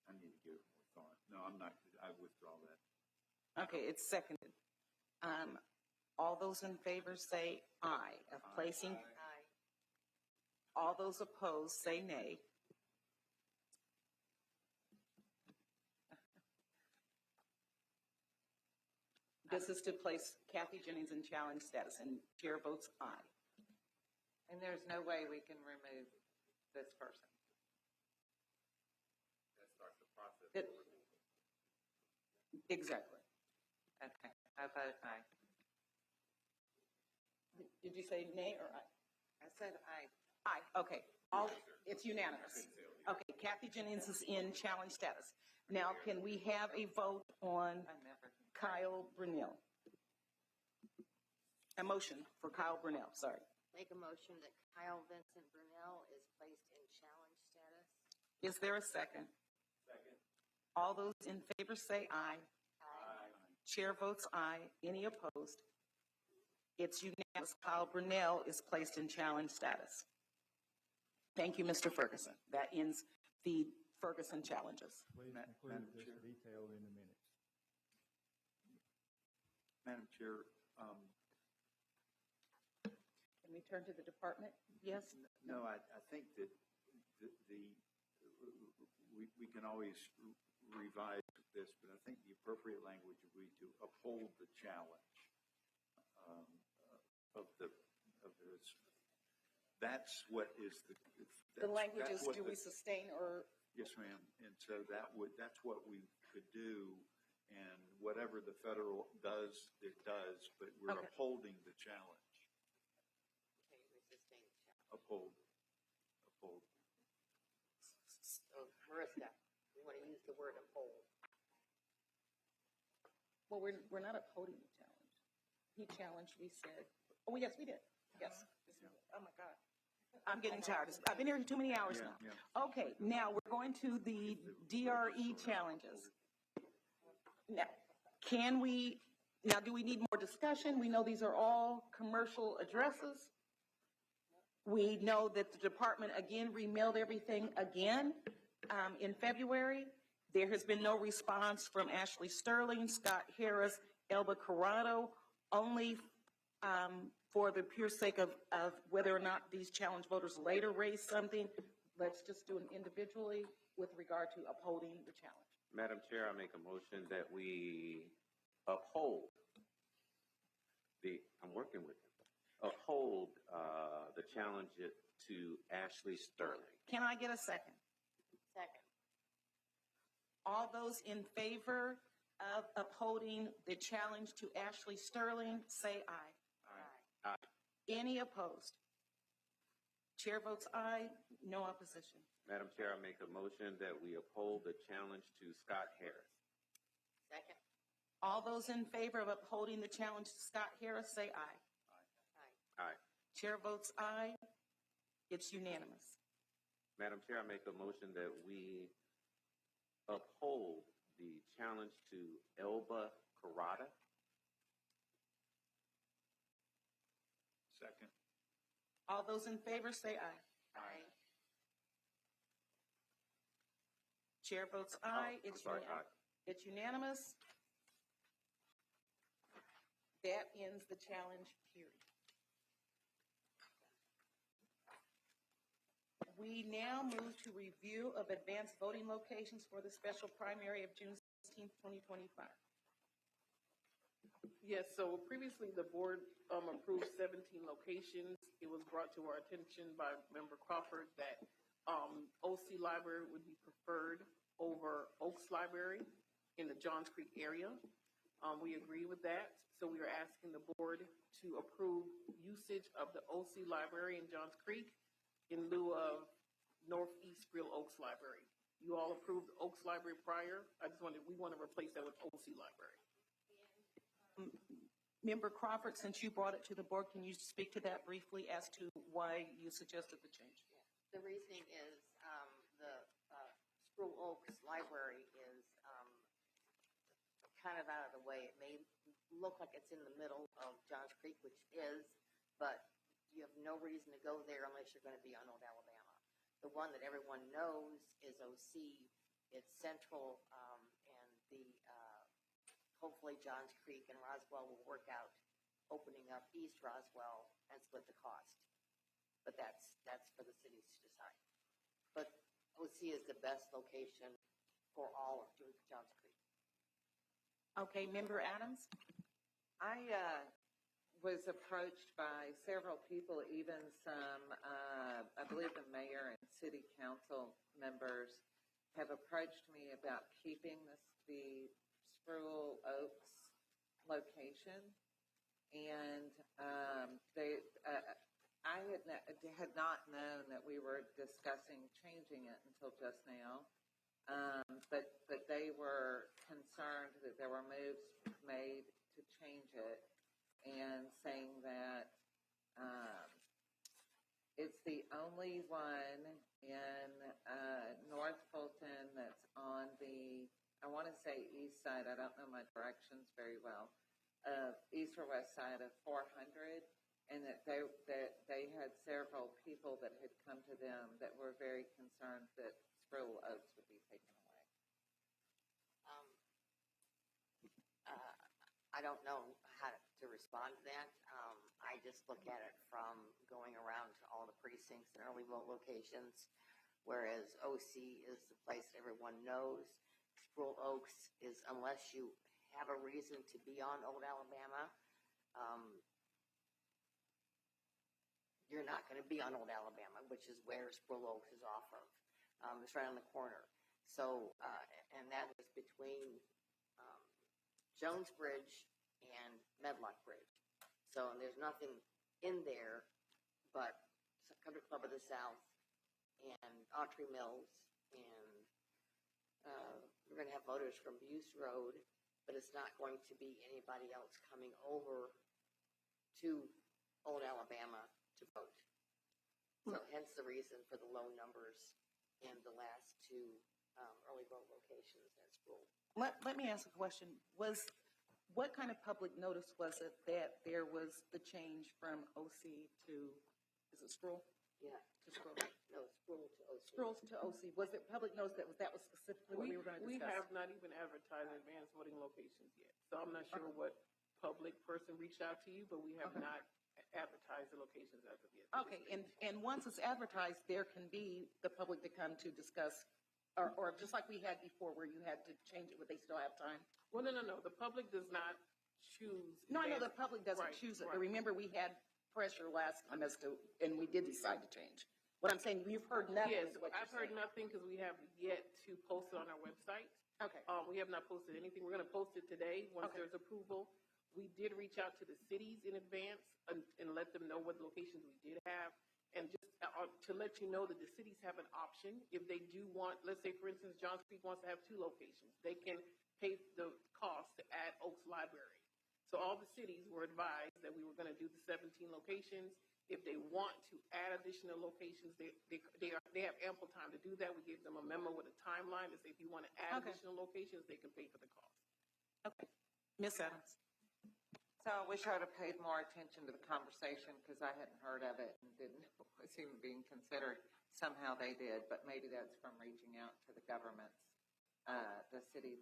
I need to give it more thought. No, I'm not, I withdraw that. Okay, it's seconded. All those in favor say aye of placing. Aye. All those opposed say nay. This is to place Kathy Jennings in challenge status, and chair votes aye. And there's no way we can remove this person. That starts the process. Exactly. Okay, I vote aye. Did you say nay or aye? I said aye. Aye, okay. It's unanimous. Okay, Kathy Jennings is in challenge status. Now, can we have a vote on I never. Kyle Brunel? A motion for Kyle Brunel, sorry. Make a motion that Kyle Vincent Brunel is placed in challenge status. Is there a second? Second. All those in favor say aye. Aye. Chair votes aye. Any opposed? It's unanimous. Kyle Brunel is placed in challenge status. Thank you, Mr. Ferguson. That ends the Ferguson challenges. Please include this detail in the minutes. Madam Chair, Can we turn to the department? Yes? no, I think that we can always revise this, but I think the appropriate language would be to uphold the challenge of this. That's what is The language is, do we sustain or? Yes, ma'am. And so that's what we could do. And whatever the federal does, it does, but we're Okay. upholding the challenge. Okay, we sustain the challenge. Uphold. So, Marissa, we want to use the word uphold. Well, we're not upholding the challenge. He challenged, we said, oh, yes, we did. Yes. Oh, my God. I'm getting tired. I've been here too many hours now. Yeah. Okay, now we're going to the DRE challenges. Now, do we need more discussion? We know these are all commercial addresses. We know that the department again remailed everything again in February. There has been no response from Ashley Sterling, Scott Harris, Elba Corrado, only for the pure sake of whether or not these challenge voters later raise something. Let's just do them individually with regard to upholding the challenge. Madam Chair, I make a motion that we uphold the challenge to Ashley Sterling. Can I get a second? Second. All those in favor of upholding the challenge to Ashley Sterling, say aye. Aye. Aye. Any opposed? Chair votes aye, no opposition. Madam Chair, I make a motion that we uphold the challenge to Scott Harris. Second. All those in favor of upholding the challenge to Scott Harris, say aye. Aye. Aye. Chair votes aye. It's unanimous. Madam Chair, I make a motion that we uphold the challenge to Elba Corrada. Second. All those in favor, say aye. Aye. Chair votes aye. I'm sorry, aye. It's unanimous. That ends the challenge period. We now move to review of advanced voting locations for the special primary of June 16th, 2025. Yes, so previously the board approved 17 locations. It was brought to our attention by Member Crawford that OC Library would be preferred over Oaks Library in the Johns Creek area. We agree with that, so we are asking the board to approve usage of the OC Library in Johns Creek in lieu of Northeast Real Oaks Library. You all approved Oaks Library prior. We want to replace that with OC Library. Member Crawford, since you brought it to the board, can you speak to that briefly as to why you suggested the change? The reasoning is the Spruce Oaks Library is kind of out of the way. It may look like it's in the middle of Johns Creek, which is, but you have no reason to go there unless you're going to be on Old Alabama. The one that everyone knows is OC. It's central, and hopefully Johns Creek and Roswell will work out opening up East Roswell and split the cost. But that's for the cities to decide. But OC is the best location for all of Johns Creek. Okay, Member Adams? I was approached by several people, even some, I believe the mayor and city council members have approached me about keeping the Spruce Oaks location. And I had not known that we were discussing changing it until just now. But they were concerned that there were moves made to change it and saying that it's the only one in North Fulton that's on the, I want to say say east side, I don't know my directions very well, east or west side of 400, and that they had several people that had come to them that were very concerned that Sproul Oaks would be taken away. I don't know how to respond to that. I just look at it from going around to all the precincts and early vote locations, whereas OC is the place everyone knows. Sproul Oaks is, unless you have a reason to be on Old Alabama, you're not going to be on Old Alabama, which is where Sproul Oaks is off of. It's right on the corner. So, and that is between Jones Bridge and Medlock Bridge. So there's nothing in there but Country Club of the South and Autry Mills, and we're going to have voters from Buse Road, but it's not going to be anybody else coming over to Old Alabama to vote. So hence the reason for the low numbers in the last two early vote locations at Sproul. Let me ask a question. What kind of public notice was it that there was the change from OC to, is it Sproul? Yeah. To Sproul? No, Sproul to OC. Sproul to OC. Was it public notice that was specifically what we were going to We discuss? have not even advertised advanced voting locations yet. So I'm not sure what public person reached out to you, but we have not advertised the locations as of yet. Okay, and once it's advertised, there can be the public to come to discuss, or just like we had before where you had to change it, but they still have time? Well, no. The public does not choose. No, I know the advanced- public doesn't Right, choose it, right. but remember we had pressure last time as to, and we did decide to change. What I'm saying, you've heard nothing. Yes, is what you're I've heard saying. nothing because we have yet to post it on our website. Okay. We have not posted anything. We're going to post it today once Okay. there's approval. We did reach out to the cities in advance and let them know what locations we did have. And just to let you know that the cities have an option. If they do want, let's say, for instance, Johns Creek wants to have 2 locations. They can pay the cost to add Oaks Library. So all the cities were advised that we were going to do the 17 locations. If they want to add additional locations, they have ample time to do that. We gave them a memo with a timeline to say if you want to add Okay. additional locations, they can pay for the cost. Okay. Ms. Adams? So I wish I would have paid more attention to the conversation because I hadn't heard of it and didn't know it was even being considered. Somehow they did, but maybe that's from reaching out to the governments, the city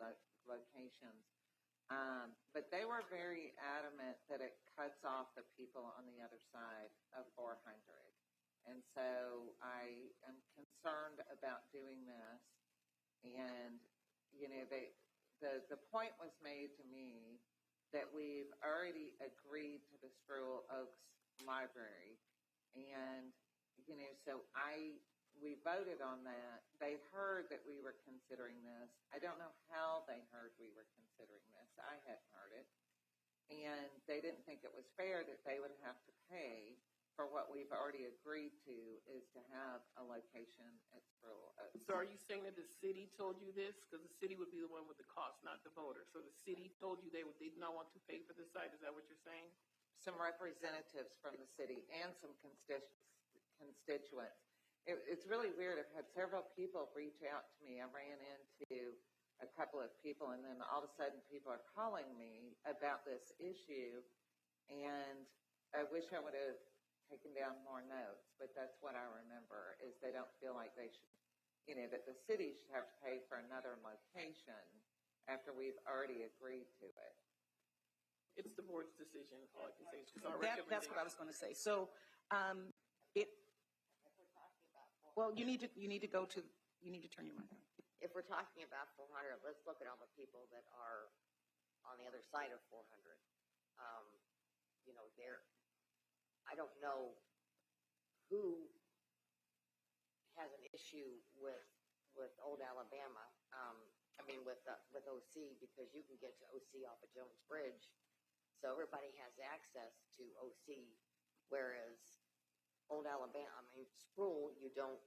locations. But they were very adamant that it cuts off the people on the other side of 400. And so I am concerned about doing this. And, you know, the point was made to me that we've already agreed to the Sproul Oaks Library. And, you know, so we voted on that. They heard that we were considering this. I don't know how they heard we were considering this. I hadn't heard it. And they didn't think it was fair that they would have to pay for what we've already agreed to is to have a location at Sproul Oaks. So are you saying that the city told you this? Because the city would be the one with the cost, not the voter. So the city told you they did not want to pay for the site. Is that what you're saying? Some representatives from the city and some constituents. It's really weird. I've had several people reach out to me. I ran into a couple of people, and then all of a sudden people are calling me about this issue, and I wish I would have taken down more notes, but that's what I remember, is they don't feel like they should, you know, that the city should have to pay for another location after we've already agreed to it. It's the board's decision. All I can say is just our recommendation. That's what I was going to say. So, you need to turn your mic on. If we're talking about 400, let's look at all the people that are on the other side of 400. You know, I don't know who has an issue with Old Alabama. With OC, because you can get to OC off of Jones Bridge, so everybody has access to OC. Whereas Old Alabama, Sproul, you don't.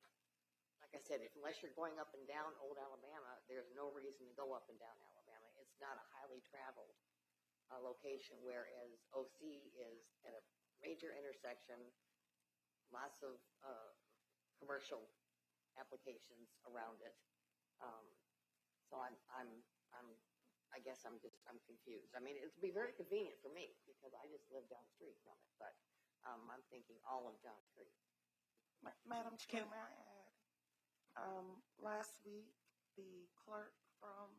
Like I said, unless you're going up and down Old Alabama, there's no reason to go up and down Alabama. It's not a highly traveled location, whereas OC is at a major intersection, lots of commercial applications around it. So I'm guess I'm confused. I mean, it'd be very convenient for me because I just live down the street from it, but I'm thinking all of Johns Creek. Madam Chair, may I add? Last week, the clerk from,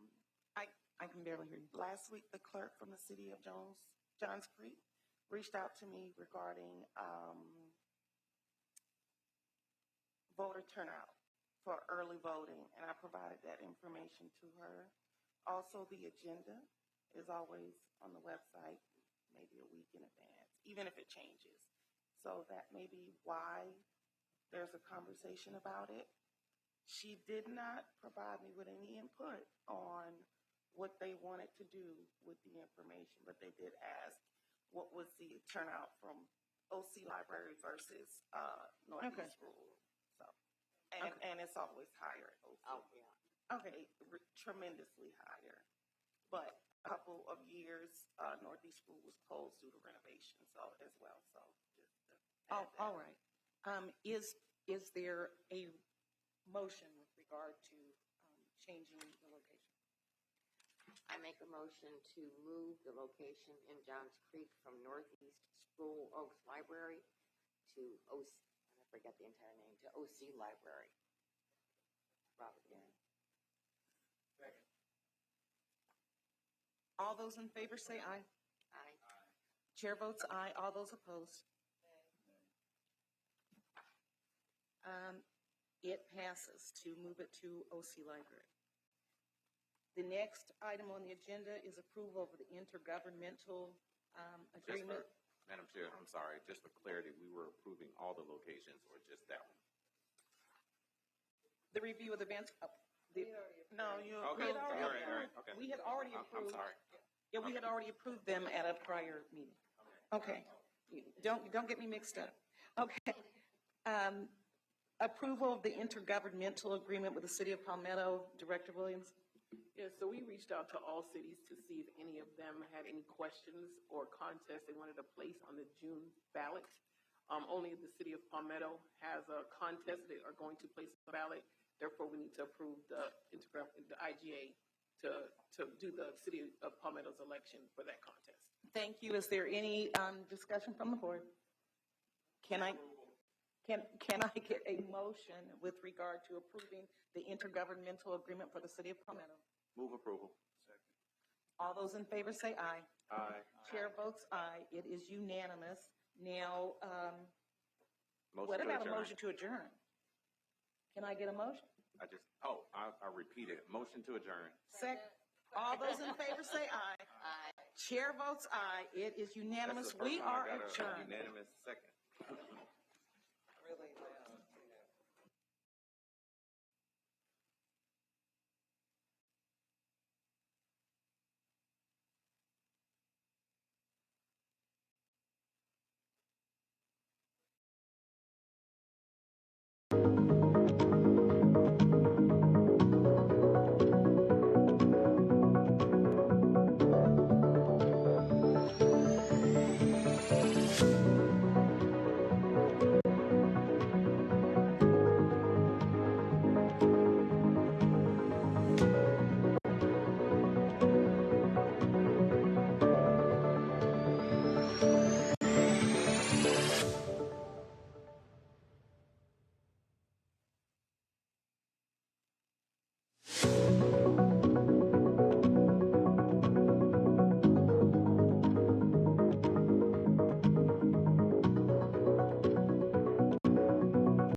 I can barely hear you. last week, the clerk from the city of Johns Creek reached out to me regarding voter turnout for early voting, and I provided that information to her. Also, the agenda is always on the website, maybe a week in advance, even if it changes. So that may be why there's a conversation about it. She did not provide me with any input on what they wanted to do with the information, but they did ask what was the turnout from OC Library versus Northeast Rural. So, and it's always higher at OC. Oh, yeah. Okay, tremendously higher. But a couple of years, Northeast Rural was closed due to renovation, so as well. So just to add that. All right. Is there a motion with regard to changing the location? I make a motion to move the location in Johns Creek from Northeast Sproul Oaks Library to OC, I forget the entire name, to OC Library. Robert Gary. All those in favor say aye. Aye. Chair votes aye. All those opposed? It passes to move it to OC Library. The next item on the agenda is approval of the intergovernmental agreement. Madam Chair, I'm sorry, just for clarity, we were approving all the locations or just that one? The review of the bench. No, you Okay, approved all right, okay. We had already I'm approved. sorry. Yeah, we had already approved them at a prior meeting. Okay. Don't get me mixed up. Okay. Approval of the intergovernmental agreement with the City of Palmetto. Director Williams. Yeah, so we reached out to all cities to see if any of them had any questions or contests they wanted to place on the June ballot. Only the City of Palmetto has a contest they are going to place on the ballot. Therefore, we need to approve the IGA to do the City of Palmetto's election for that contest. Thank you. Is there any discussion from the board? Can I get a motion with regard to approving the intergovernmental agreement for the City of Palmetto? Move approval. All those in favor say aye. Aye. Chair votes aye. It is unanimous. Now, Motion what to about a adjourn. motion to adjourn? Can I get a motion? I repeat it. Motion to adjourn. Second. All those in favor say aye. Aye. Chair votes aye. It is unanimous. That's the first We time I are got a adjourned. unanimous second. Thank you.